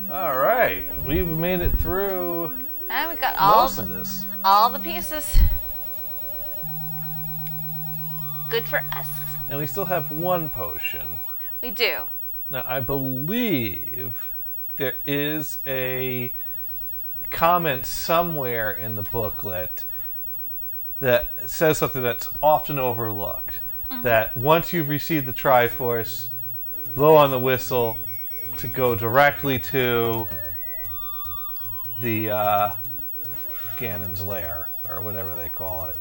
All right, we've made it through And we got most of this. all the pieces. Good for us. And we still have one potion. We do. Now, I believe there is a comment somewhere in the booklet that says something that's often overlooked. That once you've received the Triforce, blow on the whistle to go directly to the Ganon's lair, or whatever they call it.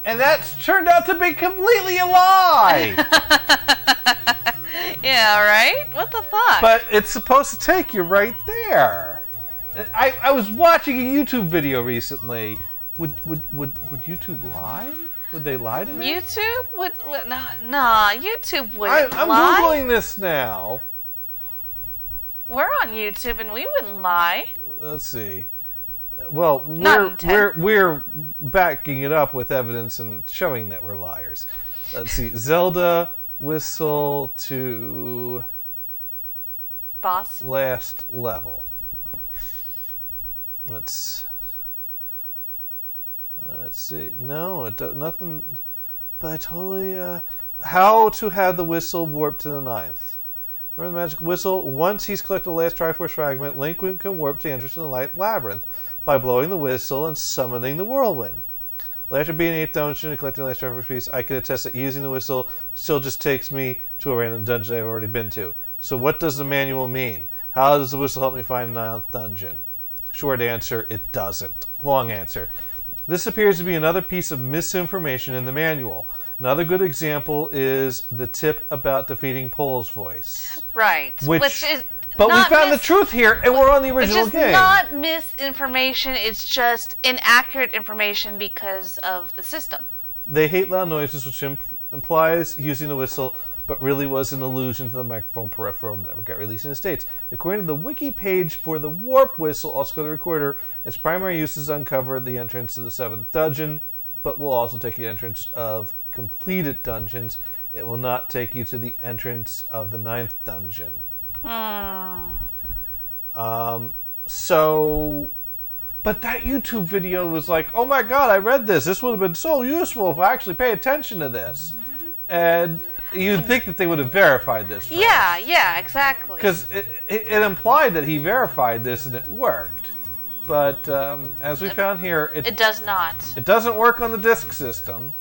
And that's turned out to be completely a lie! Yeah, right? What the fuck? But it's supposed to take you right there. I was watching a YouTube video recently. Would YouTube lie? Would they lie to me? YouTube? Nah, YouTube wouldn't I'm lie. Googling this now. We're on YouTube and we wouldn't lie. Let's see. Well, Not we're backing it up with evidence and showing that we're liars. Let's see. Zelda whistle to Boss? last level. Let's see. No, it does nothing. But I totally. How to have the whistle warp to the 9th. Remember the magic whistle? Once he's collected the last Triforce fragment, Link can warp to the entrance in the Light Labyrinth by blowing the whistle and summoning the whirlwind. Well, after being in the 8th dungeon and collecting the last Triforce piece, I can attest that using the whistle still just takes me to a random dungeon I've already been to. So what does the manual mean? How does the whistle help me find the 9th dungeon? Short answer, it doesn't. Long answer. This appears to be another piece of misinformation in the manual. Another good example is the tip about defeating Pole's voice. Right. Which is but we not found the truth here, and we're on the original it's just game. not misinformation, it's just inaccurate information because of the system. They hate loud noises, which implies using the whistle, but really was an allusion to the microphone peripheral that never got released in the States. According to the wiki page for the warp whistle, also called the recorder, its primary use is to uncover the entrance to the 7th dungeon, but will also take you to the entrance of completed dungeons. It will not take you to the entrance of the 9th dungeon. But that YouTube video was like, oh my god, I read this. This would have been so useful if I actually pay attention to this. And you'd think that they would have verified this. Yeah, exactly. Because it implied that he verified this and it worked. But as we found here, it does not. It doesn't work on the disk system.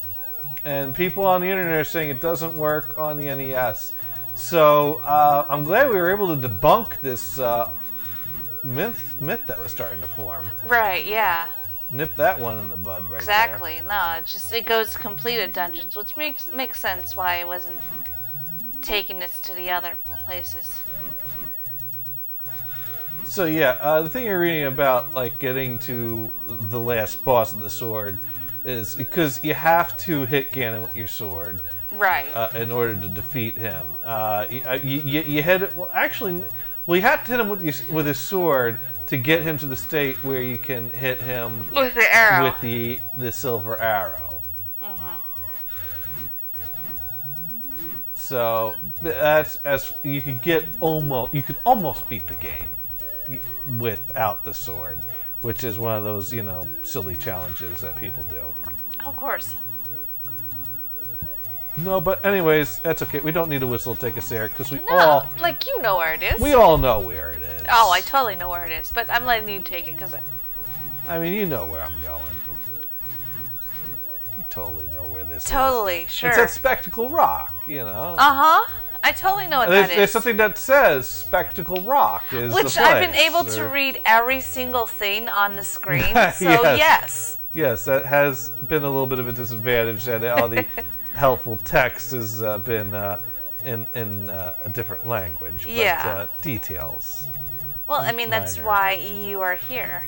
And people on the internet are saying it doesn't work on the NES. So I'm glad we were able to debunk this myth that was starting to form. Right, yeah. Nip that one in the bud right exactly. No, it goes to completed dungeons, which makes sense why it wasn't taking us to the other places. So yeah, the thing you're reading about, like, getting to the last boss of the sword is because you have to hit Ganon with your sword. Right. In order to defeat him. You hit it, well, actually, you have to hit him with his sword to get him to the state where you can hit him with the arrow. With the silver arrow. So that's you could almost beat the game without the sword, which is one of those, silly challenges that people do. Of course. No, but anyways, that's okay. We don't need a whistle to take us there because you know where it is. We all know where it is. Oh, I totally know where it is, but I'm letting you take it because I mean, you know where I'm going. You totally know where this is. Totally, sure. It's at Spectacle Rock, I totally know what that is. There's something that says Spectacle Rock is Which the place. I've been able to read every single thing on the screen, so yes. Yes, that has been a little bit of a disadvantage that all the helpful text has been in a different language. But details. Well, I mean, that's why you are here.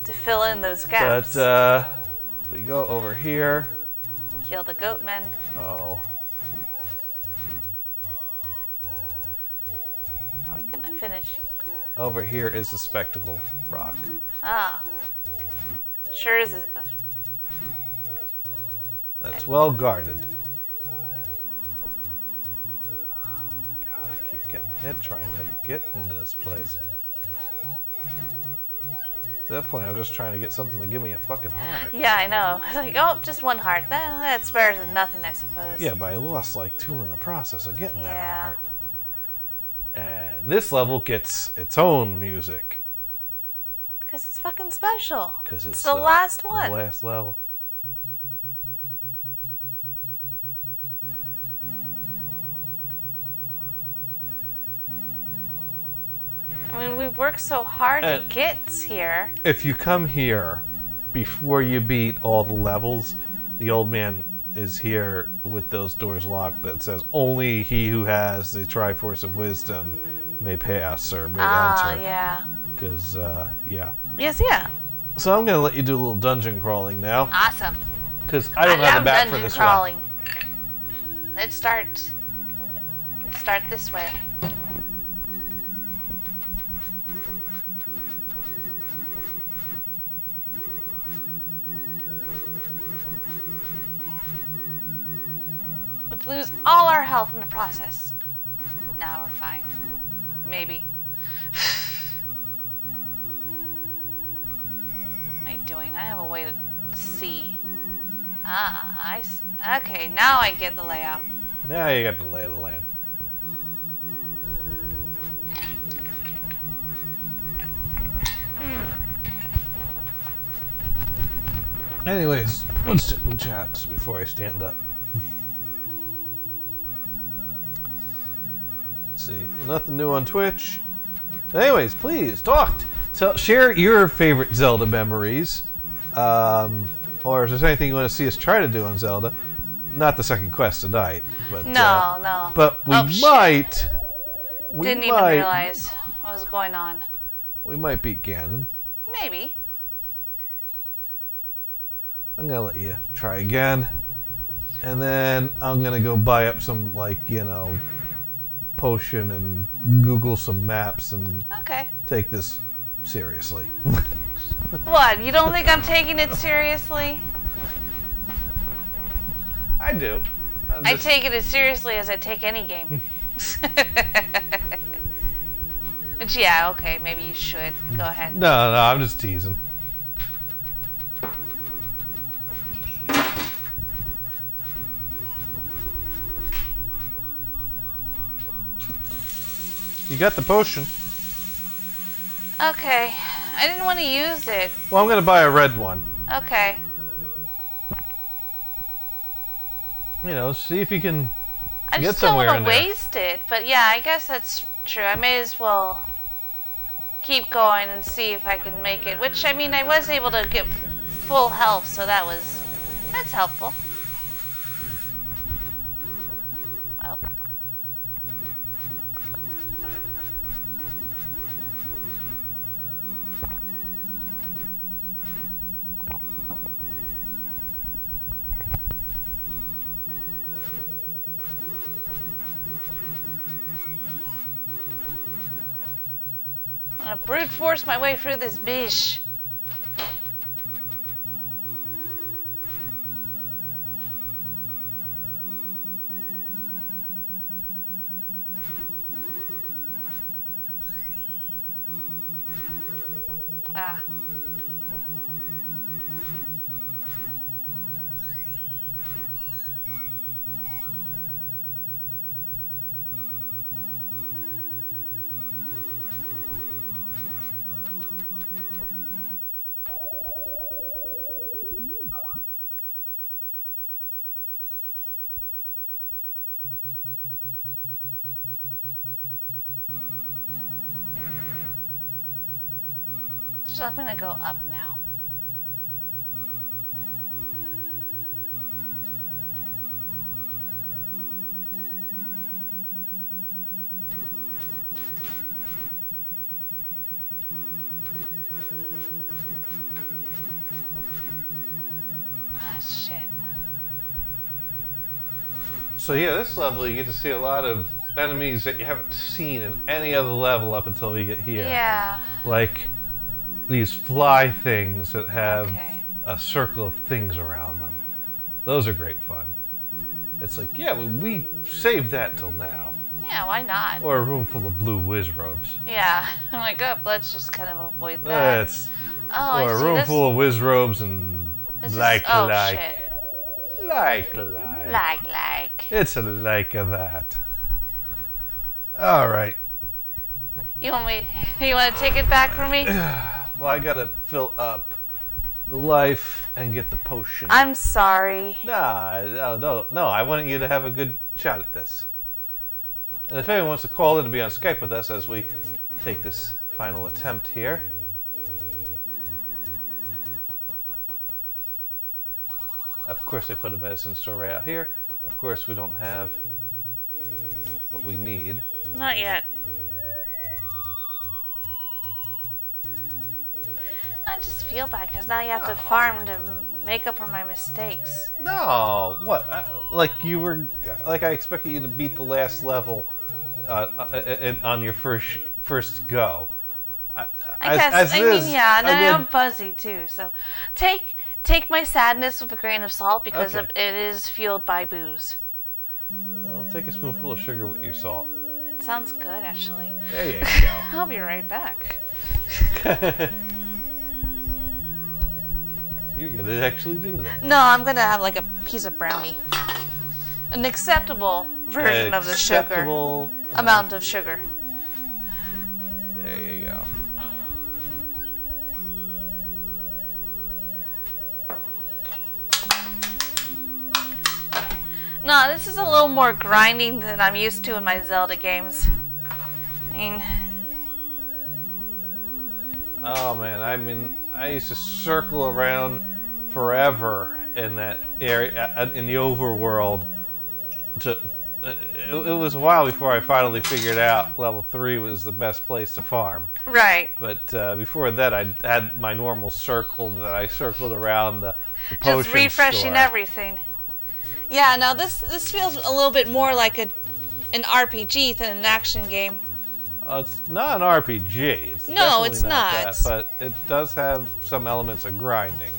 To fill in those gaps. But if we go over here. Kill the goat men. Oh. finish. Over here is the spectacle rock. Ah. Sure is. That's well guarded. Oh my god, I keep getting hit trying to get into this place. At that point, I was just trying to get something to give me a fucking heart. Yeah, I know. It's like, oh, just one heart. That's better than nothing, I suppose. Yeah, but I lost like 2 in the process of getting that Yeah. heart. And this level gets its own music. Because it's fucking special. Because it's the last one. The last level. I mean, we've worked so hard to get here. If you come here before you beat all the levels, the old man is here with those doors locked that says only he who has the Triforce of Wisdom may pass or may enter. Yeah. Because, yeah. Yes, yeah. So I'm going to let you do a little dungeon crawling now. Awesome. Because I don't have the back for this crawling. Let's start. Let's start this way. Let's lose all our health in the process. Now we're fine. Maybe. What am I doing? I have a way to see. Okay, now I get the layout. Now you got the lay of the land. Anyways, let's sit and chat before I stand up. Let's see. Nothing new on Twitch. Anyways, please talk. So share your favorite Zelda memories. Or if there's anything you want to see us try to do on Zelda. Not the second quest tonight. But, no. But we might. Didn't even realize what was going on. We might beat Ganon. Maybe. I'm gonna let you try again, and then I'm gonna go buy up some, like, you know, potion and Google some maps and take this seriously. What? You don't think I'm taking it seriously? I do. I take it as seriously as I take any game. But yeah, okay, maybe you should. Go ahead. No, I'm just teasing. You got the potion. Okay. I didn't want to use it. Well, I'm going to buy a red one. Okay. You know, see if you can I get just don't somewhere want in to there. waste it. But yeah, I guess that's true. I may as well keep going and see if I can make it. Which, I mean, I was able to get full health, so that's helpful. Oh. I'm gonna brute force my way through this bish. Ah. So I'm gonna go up now. Ah, shit. So yeah, this level you get to see a lot of enemies that you haven't seen in any other level up until we get here. Yeah. Like these fly things that have Okay. a circle of things around them. Those are great fun. It's like, yeah, we saved that till now. Yeah, why not? Or a room full of blue whiz robes. Yeah. I'm like, oh, let's just kind of avoid that. That's Oh, or I a see. room This, full of whiz robes and this is, like. shit. Like. Like. It's a like of that. All right. You want to take it back from me? Well, I gotta fill up the life and get the potion. I'm sorry. Nah, no. I want you to have a good shot at this. And if anyone wants to call in and be on Skype with us as we take this final attempt here. Of course, they put a medicine store right out here. Of course, we don't have what we need. Not yet. I just feel bad because now you have to farm to make up for my mistakes. No, what? Like I expected you to beat the last level on your first go. I guess. I'm fuzzy too. So take my sadness with a grain of salt because Okay. it is fueled by booze. Well, take a spoonful of sugar with your salt. It sounds good, actually. There you go. I'll be right back. You're gonna actually do that. No, I'm gonna have like a piece of brownie. An acceptable version of the sugar. Acceptable Amount of sugar. There you go. No, this is a little more grinding than I'm used to in my Zelda games. I mean, Oh man, I used to circle around forever in that area, in the overworld. It was a while before I finally figured out level 3 was the best place to farm. right. But before that, I had my normal circle that I circled around the potion Just refreshing store. everything. Yeah, now this feels a little bit more like an RPG than an action game. It's not an RPG. It's No, definitely it's not not. that, but it does have some elements of grinding.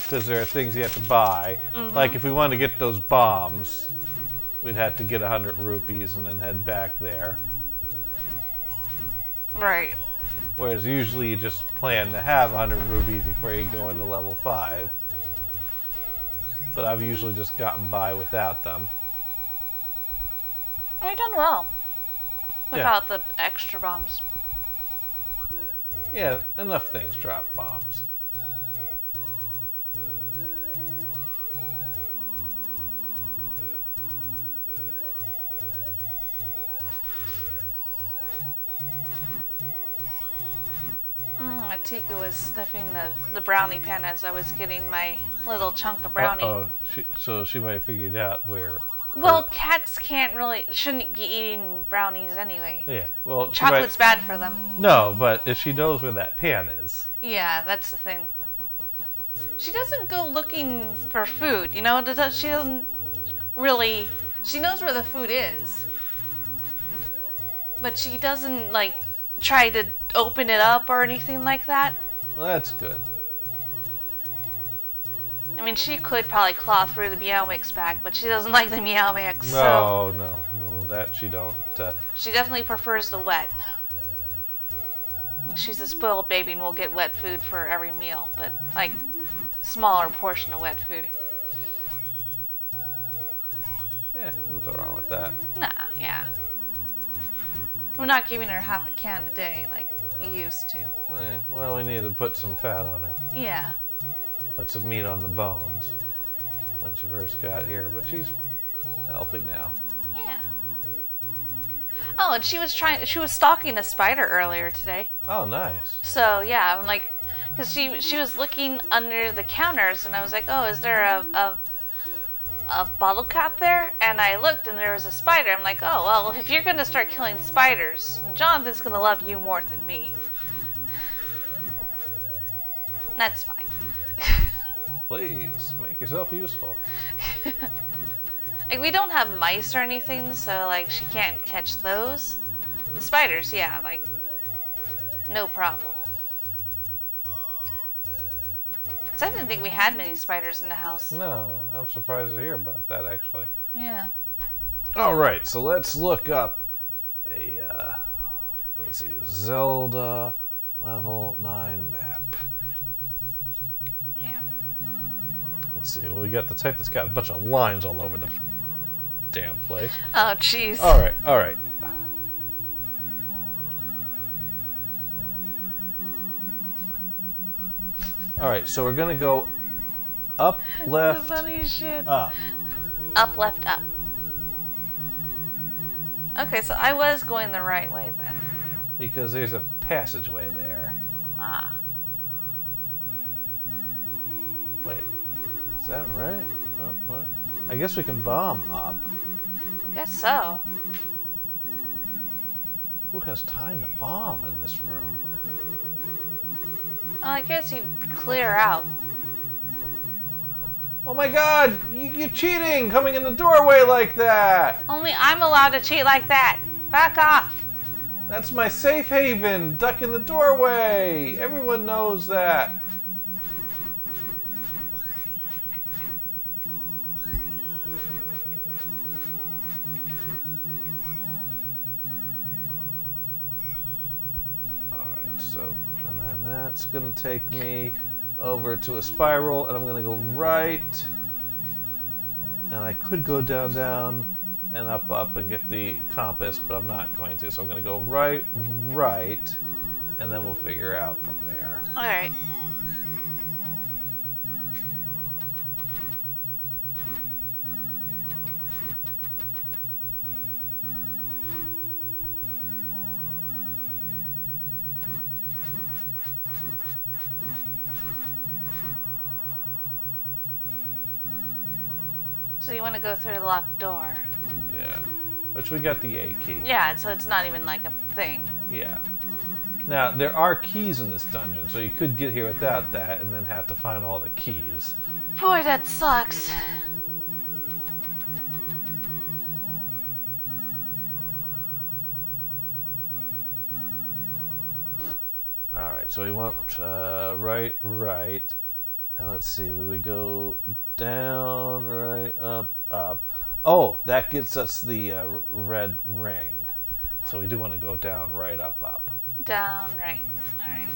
Because there are things you have to buy. Like if we wanted to get those bombs, we'd have to get 100 rupees and then head back there. Right. Whereas usually you just plan to have 100 rupees before you go into level 5. But I've usually just gotten by without them. You've done well. Yeah. Without the extra bombs. Yeah, enough things drop bombs. Atika was sniffing the brownie pan as I was getting my little chunk of brownie. So she might have figured out where. Well, cats shouldn't be eating brownies anyway. Yeah, well, Chocolate's bad for them. No, but if she knows where that pan is. Yeah, that's the thing. She doesn't go looking for food, you know? She doesn't really... She knows where the food is. But she doesn't, like, try to open it up or anything like that. Well, that's good. I mean, she could probably claw through the Meow Mix bag, but she doesn't like the Meow Mix, so... No, that she don't. She definitely prefers the wet. She's a spoiled baby and will get wet food for every meal, but, like, smaller portion of wet food. Yeah, nothing wrong with that. Nah, yeah. We're not giving her half a can a day like we used to. Yeah, well, we need to put some fat on her. Yeah. Put some meat on the bones when she first got here, but she's healthy now. Yeah. Oh, and she was stalking a spider earlier today. Oh, nice. So, yeah, I'm like, because she was looking under the counters, and I was like, oh, is there a bottle cap there? And I looked, and there was a spider. I'm like, oh, well, if you're going to start killing spiders, Jonathan's going to love you more than me. That's fine. Please, make yourself useful. Like, we don't have mice or anything, so, like, she can't catch those. The spiders, yeah, like, no problem. Because I didn't think we had many spiders in the house. No, I'm surprised to hear about that, actually. Yeah. All right, so let's look up a, let's see, Zelda level 9 map. Yeah. Let's see, well, we got the type that's got a bunch of lines all over the damn place. Oh, jeez. All right, all right. All right, so we're gonna go up, left, The funny shit. up. Up, left, up. Okay, so I was going the right way then. Because there's a passageway there. Ah. Wait, is that right? Oh, what? I guess we can bomb up. I guess so. Who has time to bomb in this room? Well, I guess you clear out. Oh my god! You're cheating! Coming in the doorway like that! Only I'm allowed to cheat like that. Back off. That's my safe haven! Duck in the doorway! Everyone knows that! Alright, so, and then that's gonna take me over to a spiral, and I'm gonna go right, and I could go down, down, and up, and get the compass, but I'm not going to. So I'm gonna go right, right, and then we'll figure out from there. Alright. So you want to go through the locked door. Yeah, which we got the A key. Yeah, so it's not even like a thing. Yeah. Now, there are keys in this dungeon, so you could get here without that and then have to find all the keys. Boy, that sucks. Alright, so we want right, right. And let's see, we go down, right, up. Oh, that gets us the red ring. So we do want to go down, right, up. Down, right. Alright.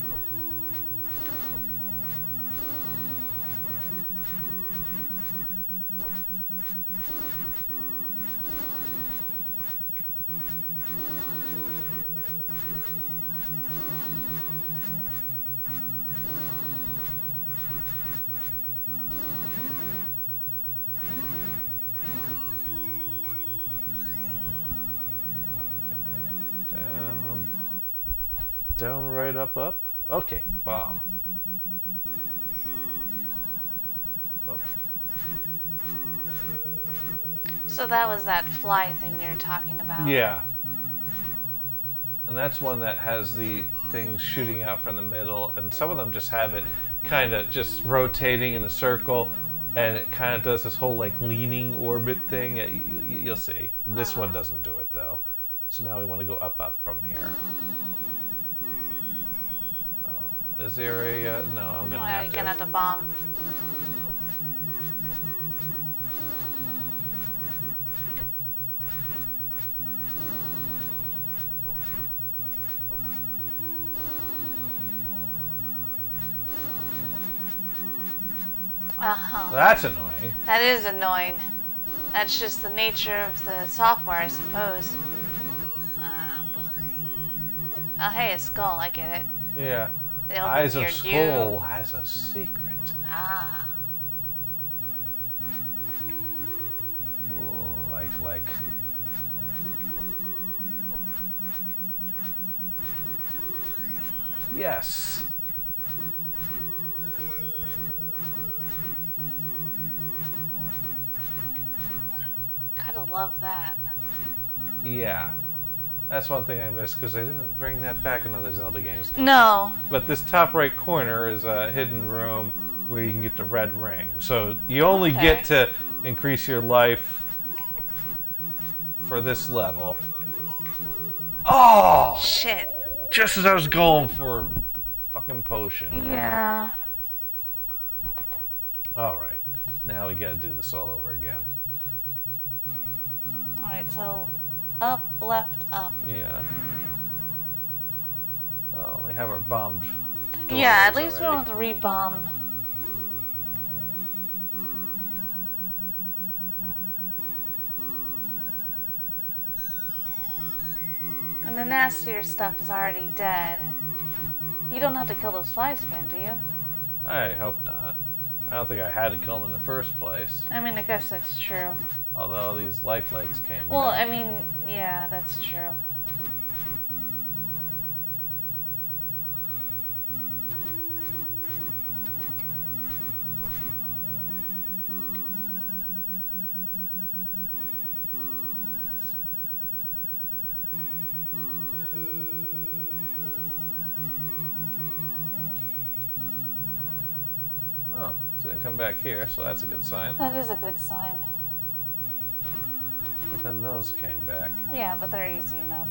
Down, right, up. Okay, bomb. Oh. So that was that fly thing you're talking about. Yeah. And that's one that has the things shooting out from the middle, and some of them just have it kind of just rotating in a circle, and it kind of does this whole like leaning orbit thing. You'll see. This one doesn't do it though. So now we want to go up from here. Is there a... no, I'm going to have to. You're gonna have to bomb. That's annoying. That is annoying. That's just the nature of the software, I suppose. Oh, hey, a skull. I get it. Yeah. Eyes of Skull has a secret. Ah. Like. Yes. Gotta love that. Yeah. That's one thing I missed because they didn't bring that back in other Zelda games. No. But this top right corner is a hidden room where you can get the red ring. So you only get to increase your life for this level. Oh! Shit. Just as I was going for the fucking potion. Yeah. Alright. Now we gotta do this all over again. Alright, so up, left, up. Yeah. Well, we have our bombed Yeah, at doorways least we already. don't have to re-bomb. And the nastier stuff is already dead. You don't have to kill those flies again, do you? I hope not. I don't think I had to kill them in the first place. I mean, I guess that's true. Although these life legs came Well, back. I mean, yeah, that's true. Oh, so didn't come back here, so that's a good sign. That is a good sign. But then those came back. Yeah, but they're easy enough.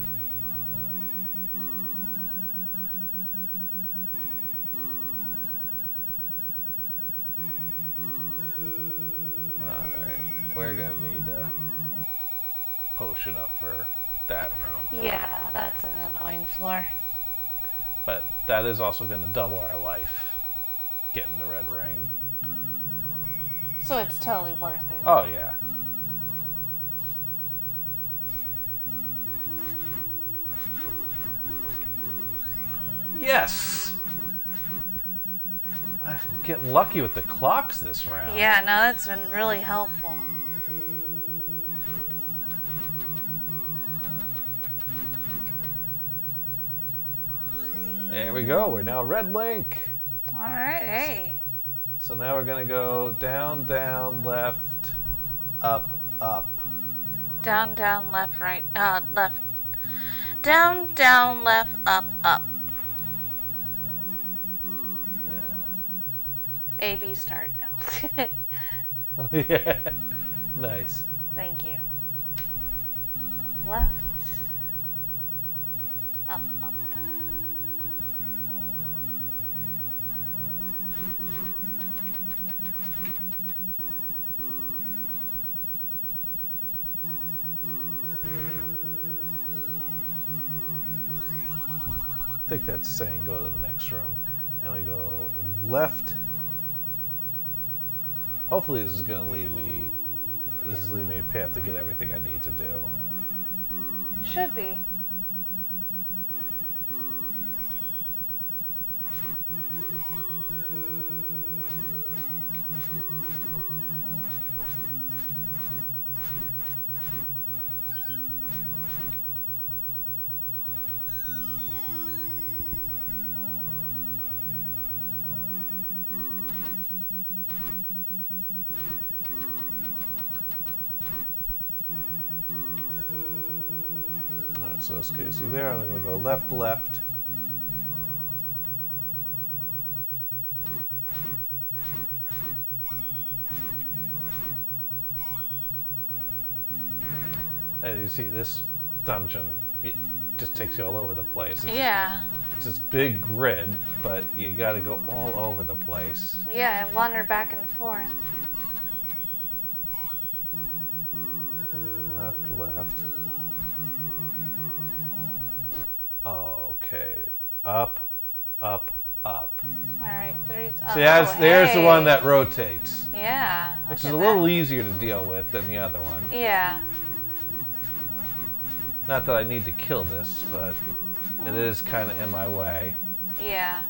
Alright, we're gonna need a potion up for that room. Yeah, that's an annoying floor. But that is also gonna double our life, getting the red ring. So it's totally worth it. Oh yeah. Yes! I'm getting lucky with the clocks this round. Yeah, no, that's been really helpful. There we go, we're now Red Link. Alright, hey. So now we're gonna go down, down, left, up, up. Down, down, left, right, left. Down, down, left, up, up. A, B, start now. Yeah. Yeah. Nice. Thank you. Left. Up, up. I think that's saying go to the next room. And we go left. Hopefully this is going to lead me, this is leading me a path to get everything I need to do. Should be. Alright, so let's go through there. I'm going to go left, left. As you see, this dungeon, it just takes you all over the place. Yeah. It's this big grid, but you got to go all over the place. Yeah, and wander back and forth. Left, left. Okay. Up, up, up. Alright, three. See, there's the one that rotates, Yeah. which look is a at little that. easier to deal with than the other one. Yeah. Not that I need to kill this, but it is kind of in my way. Yeah.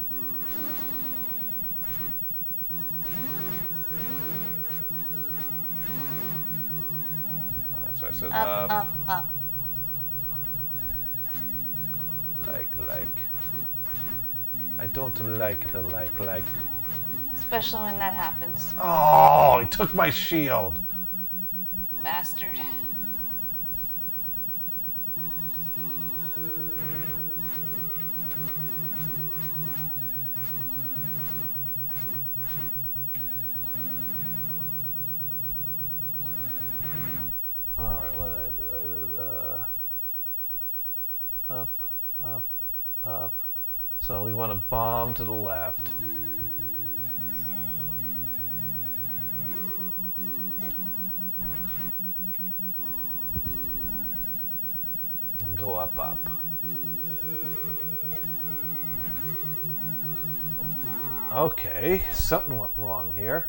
Alright, so I said Up, up, up. like. I don't like the like. Especially when that happens. Oh, he took my shield. Bastard. Alright, what did I do? up, up, up. So we want to bomb to the left. And go up, up. Okay, something went wrong here.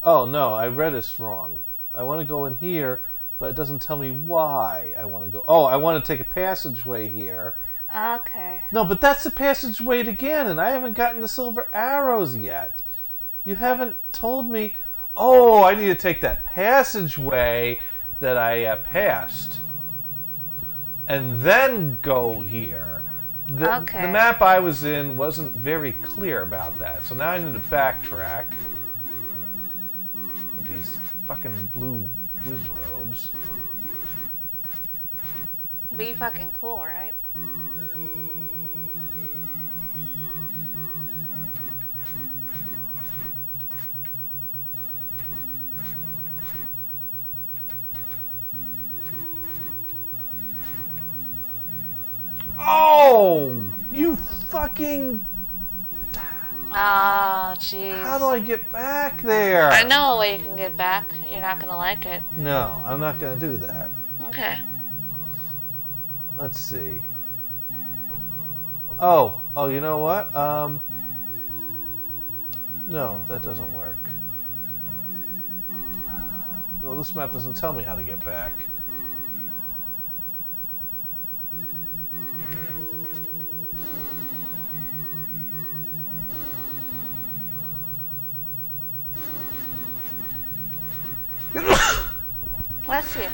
Oh no, I read this wrong. I want to go in here, but it doesn't tell me why I want to go. Oh, I want to take a passageway here. Okay. No, but that's the passageway to Ganon. I haven't gotten the silver arrows yet. You haven't told me. Oh, I need to take that passageway that I passed. And then go here. The map I was in wasn't very clear about that. So now I need to backtrack. With these fucking blue whiz robes. Be fucking cool, right? Oh! You fucking... Oh, jeez. How do I get back there? I know a way you can get back. You're not gonna like it. No, I'm not gonna do that. Okay. Let's see. Oh, you know what? No, that doesn't work. Well, this map doesn't tell me how to get back. Bless you.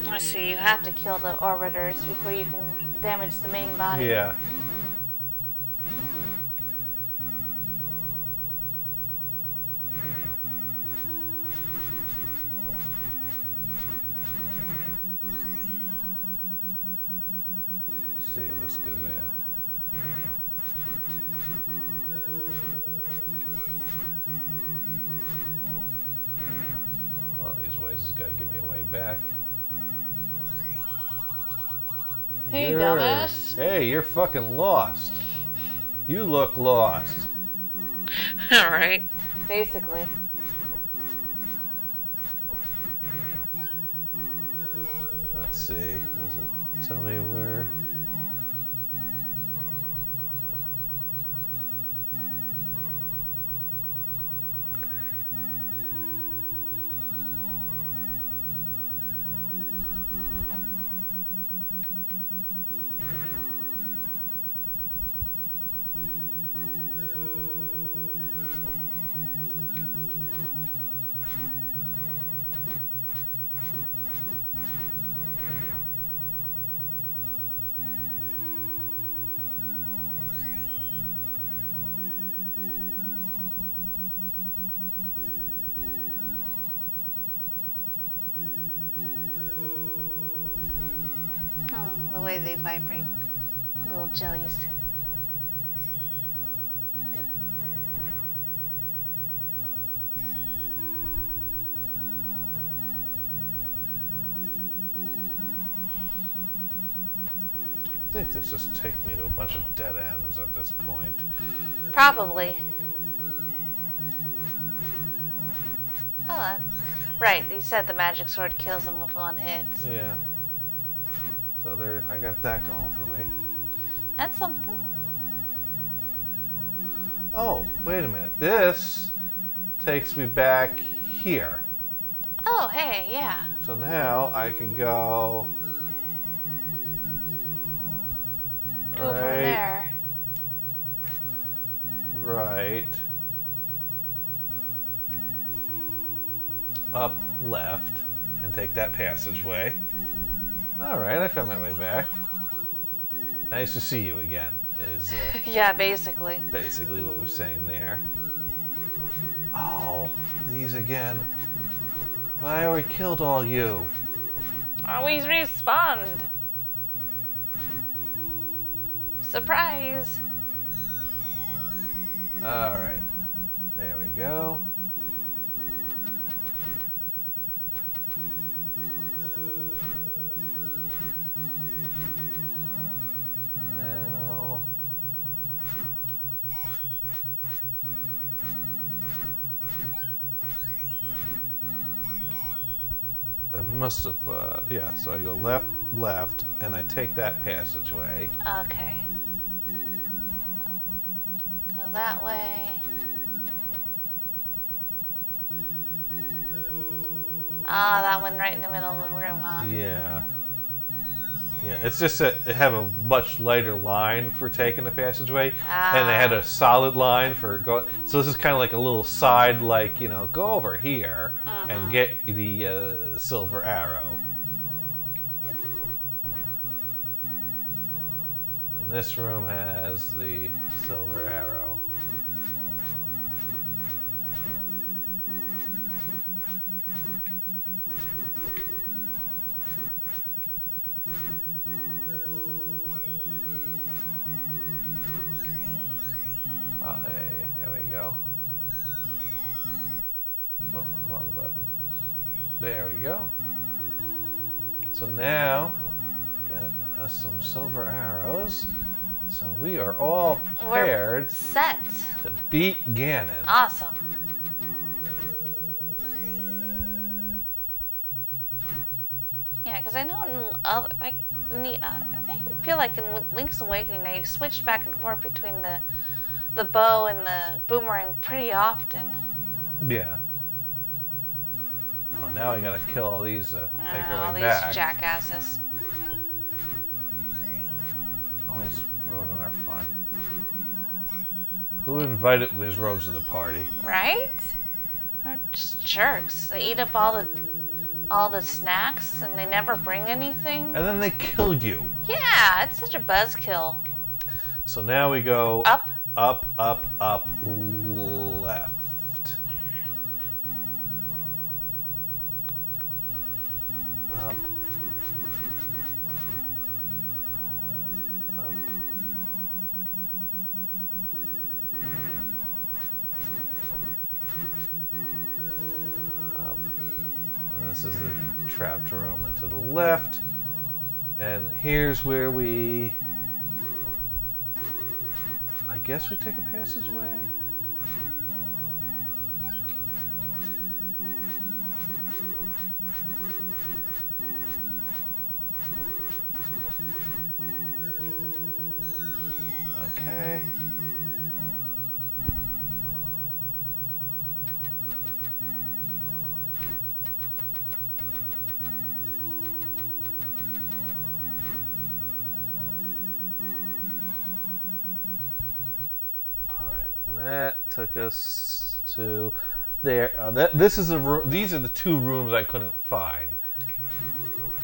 I see, you have to kill the orbiters before you can damage the main body. Yeah. See if this gives me one of these ways has got to give me a way back. Hey, dumbass. Hey, you're fucking lost. You look lost. Alright. Basically. Let's see. Does it tell me where? Oh, the way they vibrate. Little jellies. I think this just takes me to a bunch of dead ends at this point. Probably. Oh, right. You said the magic sword kills them with one hit. Yeah. So there, I got that going for me. That's something. Oh, wait a minute. This takes me back here. Oh, hey, yeah. So now I can go Go from there. Right. Up left and take that passageway. Alright, I found my way back. Nice to see you again, is Yeah, basically. basically what we're saying there. Oh, these again. But I already killed all you. Always respawned. Surprise. Alright. There we go. Now... I must have, yeah, so I go left, and I take that passageway. Okay. Go that way. Ah, that one right in the middle of the room, huh? Yeah. Yeah, it's just that they have a much lighter line for taking the passageway, and they had a solid line for going. So this is kind of like a little side, like, you know, go over here and get the silver arrow. And this room has the silver arrow. Oh, hey, there we go. Oh, wrong button. There we go. So now, got us some silver arrows. So we are all prepared. We're set. To beat Ganon. Awesome. Yeah, because I know in other, like, I feel like in Link's Awakening they switched back and forth between the bow and the boomerang pretty often. Yeah. Oh, now we gotta kill all these to take our way these back. jackasses. Always ruining our fun. Who invited Liz Rose to the party? Right? They're just jerks. They eat up all the snacks and they never bring anything. And then they kill you. Yeah, it's such a buzzkill. So now we go Up. Up, up, up, left. Up. Up. Up. And this is the trapped room, and to the left. And here's where we... I guess we take a passageway? Okay. That took us to there. This is a room. These are the two rooms I couldn't find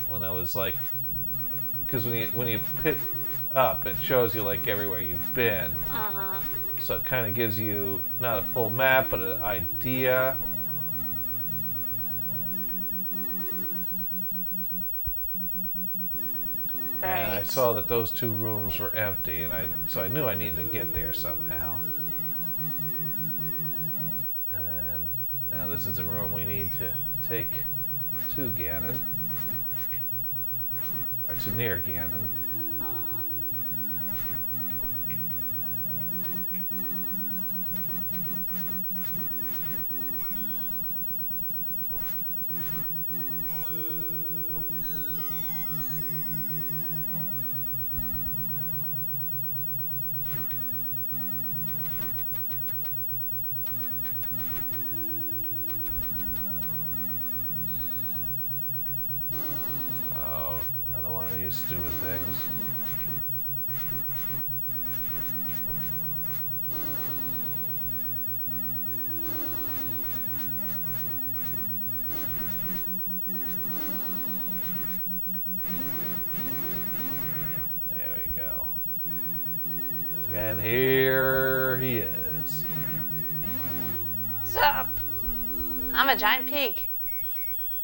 when I was like, because when you pick up, it shows you like everywhere you've been. So it kind of gives you not a full map, but an idea. Right. And I saw that those two rooms were empty, and so I knew I needed to get there somehow. And now this is the room we need to take to Ganon, or to near Ganon. Stupid things. There we go. And here he is. Sup? I'm a giant pig.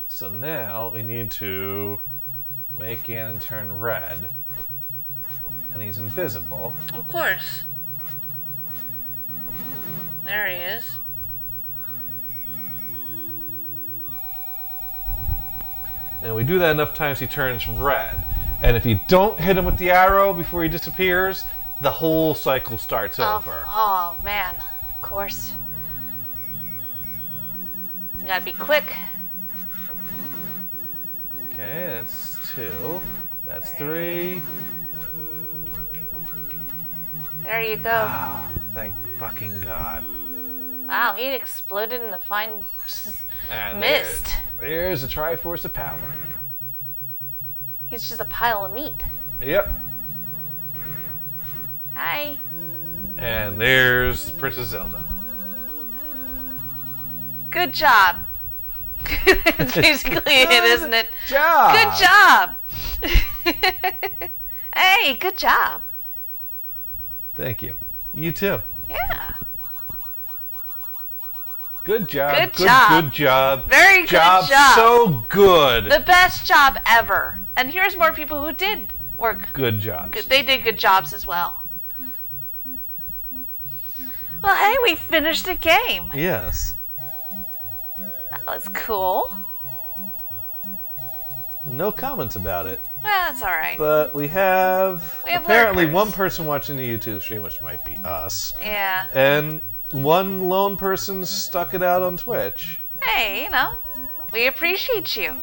So now we need to make Ganon turn red, and he's invisible. Of course. There he is. And we do that enough times, he turns red. And if you don't hit him with the arrow before he disappears, the whole cycle starts over. Oh, man. Of course. You gotta be quick. Okay, that's 2. That's 3. There you go. Ah, thank fucking God. Wow, he exploded in a fine And mist. There's a Triforce of Power. He's just a pile of meat. Yep. Hi. And there's Princess Zelda. Good job. That's basically it, isn't it? Job. Good job. Hey, good job. Thank you. You too. Yeah. Good job. Good job. Good job. Very good job. So good. The best job ever. And here's more people who did work. Good jobs. They did good jobs as well. Well, hey, we finished the game. Yes. That was cool. No comments about it. Well, that's all right. But we have apparently lurkers. one person watching the YouTube stream, which might be us. Yeah. And one lone person stuck it out on Twitch. Hey, you know, we appreciate you.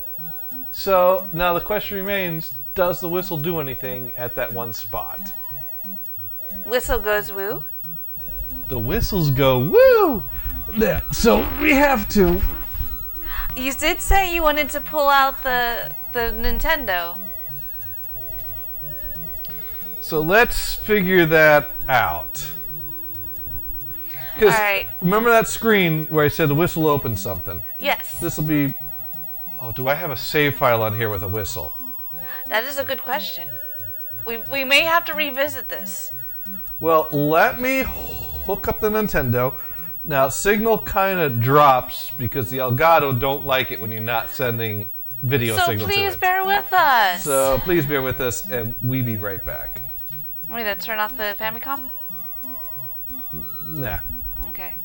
So now the question remains, does the whistle do anything at that one spot? Whistle goes woo. The whistles go woo! Yeah, so we have to. You did say you wanted to pull out the Nintendo. So let's figure that out. Because Alright. remember that screen where I said the whistle opens something? Yes. This will be... Oh, do I have a save file on here with a whistle? That is a good question. We may have to revisit this. Well, let me hook up the Nintendo. Now, signal kind of drops because the Elgato don't like it when you're not sending video signal to it. So please bear with us. So please bear with us, and we be right back. Want me to turn off the Famicom? Nah. Okay.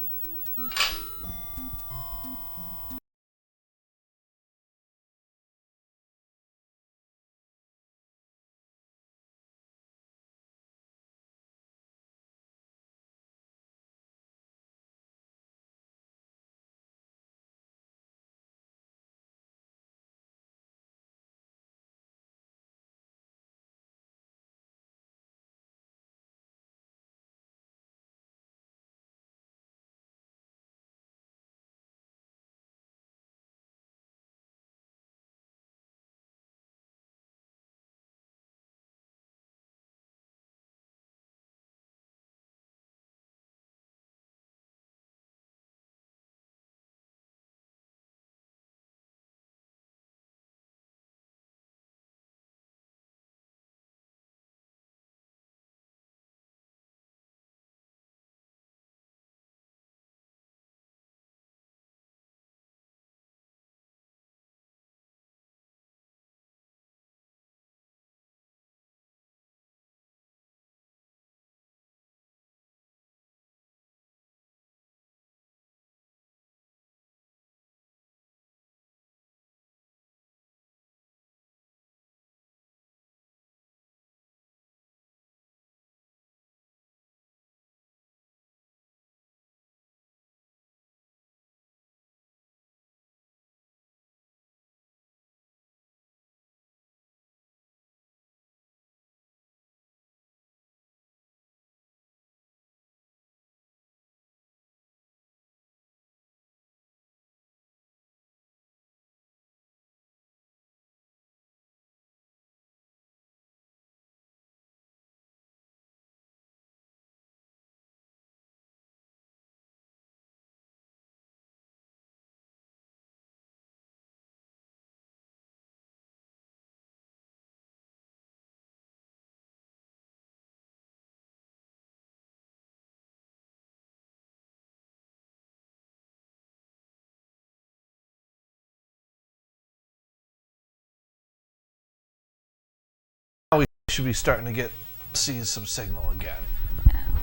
We should be starting to see some signal again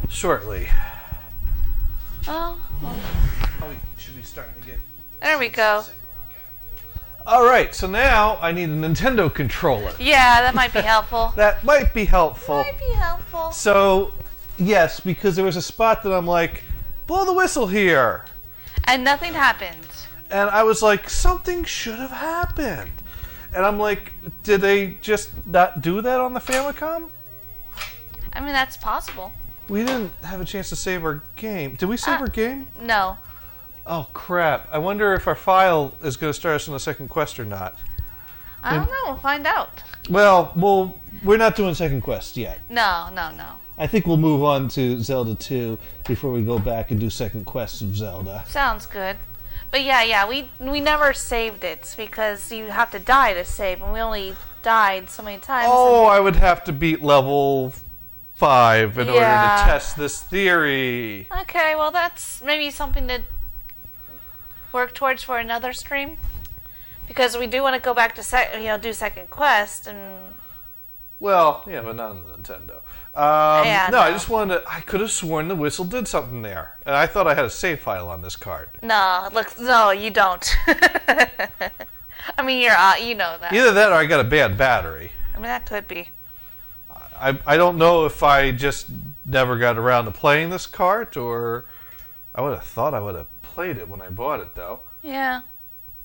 shortly. Oh, Should be starting to get... there we go. All right, so now I need a Nintendo controller. Yeah, that might be helpful. That might be helpful. Might be helpful. So, yes, because there was a spot that I'm like, blow the whistle here. And nothing happened. And I was like, something should have happened. And I'm like, did they just not do that on the Famicom? I mean, that's possible. We didn't have a chance to save our game. Did we save our game? No. Oh, crap. I wonder if our file is going to start us on the second quest or not. I don't know. We'll find out. Well, we're not doing second quest yet. No. I think we'll move on to Zelda 2 before we go back and do second quests of Zelda. Sounds good. But yeah, we never saved it because you have to die to save, and we only died so many times. Oh, I would have to beat level 5 in order to test this theory. Okay, well that's maybe something to work towards for another stream, because we do want to go back to do second quest and. Well, yeah, but not on the Nintendo. No, I just wanted to... I could have sworn the whistle did something there. And I thought I had a save file on this card. No, you don't. I mean, you know that. Either that or I got a bad battery. I mean, that could be. I don't know if I just never got around to playing this cart, or... I would have thought I would have played it when I bought it, though. Yeah.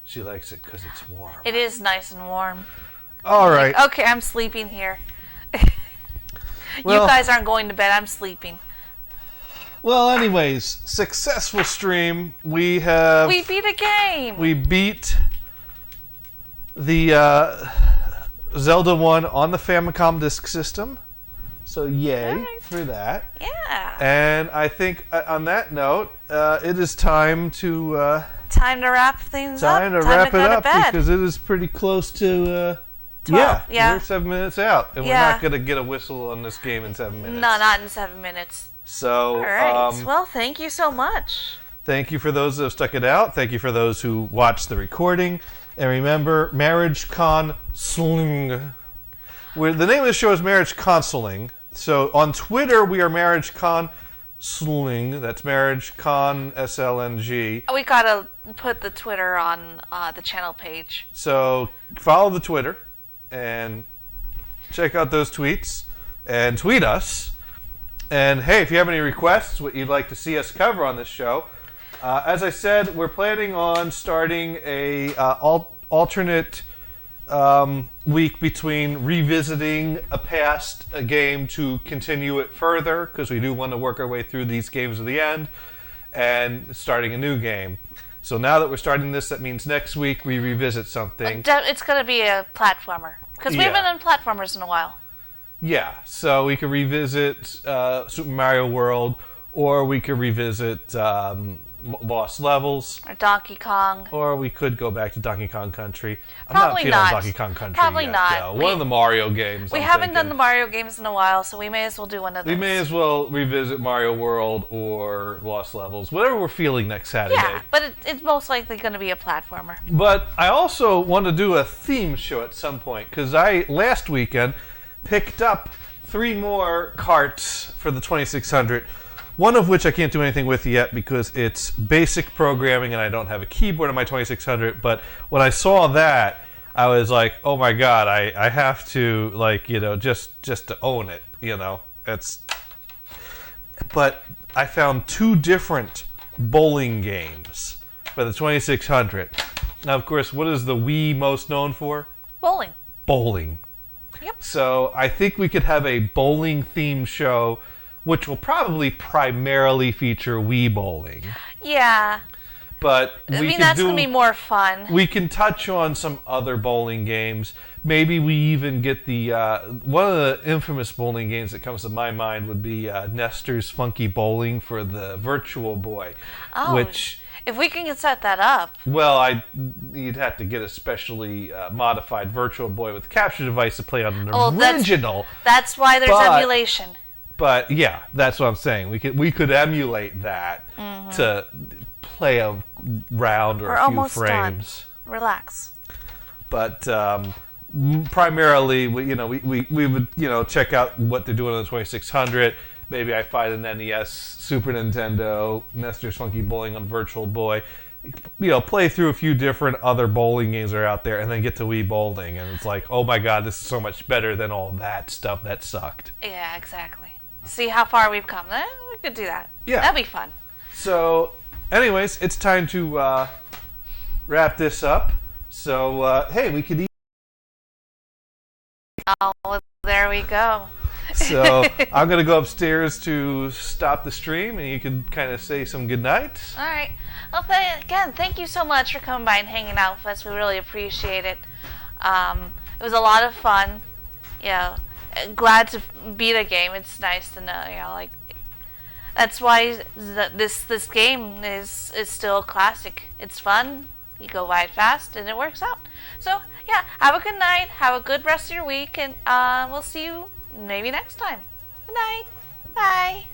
She likes it because it's warm. It is nice and warm. All right. Like, okay, I'm sleeping here. You guys aren't going to bed. I'm sleeping. Well, anyways, successful stream. We beat a game. We beat the Zelda 1 on the Famicom Disk System. So yay for that. Yeah. And I think on that note, it is time to... time to wrap things up. Time to wrap it up because it is pretty close to... 12, we're 7 minutes out, and we're not going to get a whistle on this game in 7 minutes. No, not in 7 minutes. So, all right. Well, thank you so much. Thank you for those that have stuck it out. Thank you for those who watched the recording. And remember, Marriage Consoling. The name of the show is Marriage Consoling. So on Twitter, we are Marriage Consoling. That's Marriage Con SLNG. We got to put the Twitter on the channel page. So follow the Twitter. And check out those tweets and tweet us. And hey, if you have any requests, what you'd like to see us cover on this show, as I said, we're planning on starting a alternate week between revisiting a game to continue it further, because we do want to work our way through these games to the end, and starting a new game. So now that we're starting this, that means next week we revisit something. It's going to be a platformer. Because we haven't done platformers in a while. Yeah, so we could revisit Super Mario World, or we could revisit Lost Levels. Or Donkey Kong. Or we could go back to Donkey Kong Country. Probably I'm not feeling Donkey Kong Country Probably yet, not. Though. One of the Mario games. We haven't done the Mario games in a while, so we may as well do one of those. We may as well revisit Mario World or Lost Levels, whatever we're feeling next Saturday. Yeah, but it's most likely going to be a platformer. But I also want to do a theme show at some point, because I, last weekend, picked up 3 more carts for the 2600, one of which I can't do anything with yet because it's basic programming and I don't have a keyboard on my 2600. But when I saw that, I was like, oh my god, I have to, like, just to own it, But I found 2 different bowling games for the 2600. Now, of course, what is the Wii most known for? Bowling. Yep. So I think we could have a bowling-themed show, which will probably primarily feature Wii bowling. Yeah. But that's going to be more fun. We can touch on some other bowling games. Maybe we even get the... one of the infamous bowling games that comes to my mind would be Nestor's Funky Bowling for the Virtual Boy. Oh, which... If we can set that up. Well, you'd have to get a specially modified Virtual Boy with a capture device to play on an original. That's why there's emulation. But yeah, that's what I'm saying. We could emulate that to play a round or a few frames. Done. Relax. But primarily, we would check out what they're doing on the 2600. maybe I find an NES, Super Nintendo, Nestor's Funky Bowling on Virtual Boy. Play through a few different other bowling games that are out there, and then get to Wii Bowling, and it's like, oh my god, this is so much better than all that stuff that sucked. Yeah, exactly. See how far we've come. We could do that. Yeah. That'd be fun. So, anyways, it's time to wrap this up. So, hey, we could eat. Oh, well, there we go. So, I'm going to go upstairs to stop the stream, and you can kind of say some goodnight. All right. Well, again, thank you so much for coming by and hanging out with us. We really appreciate it. It was a lot of fun. Glad to beat a game. It's nice to know, that's why this game is still a classic. It's fun. You go by it fast, and it works out. So, yeah, have a good night. Have a good rest of your week, and we'll see you maybe next time. Good night. Bye.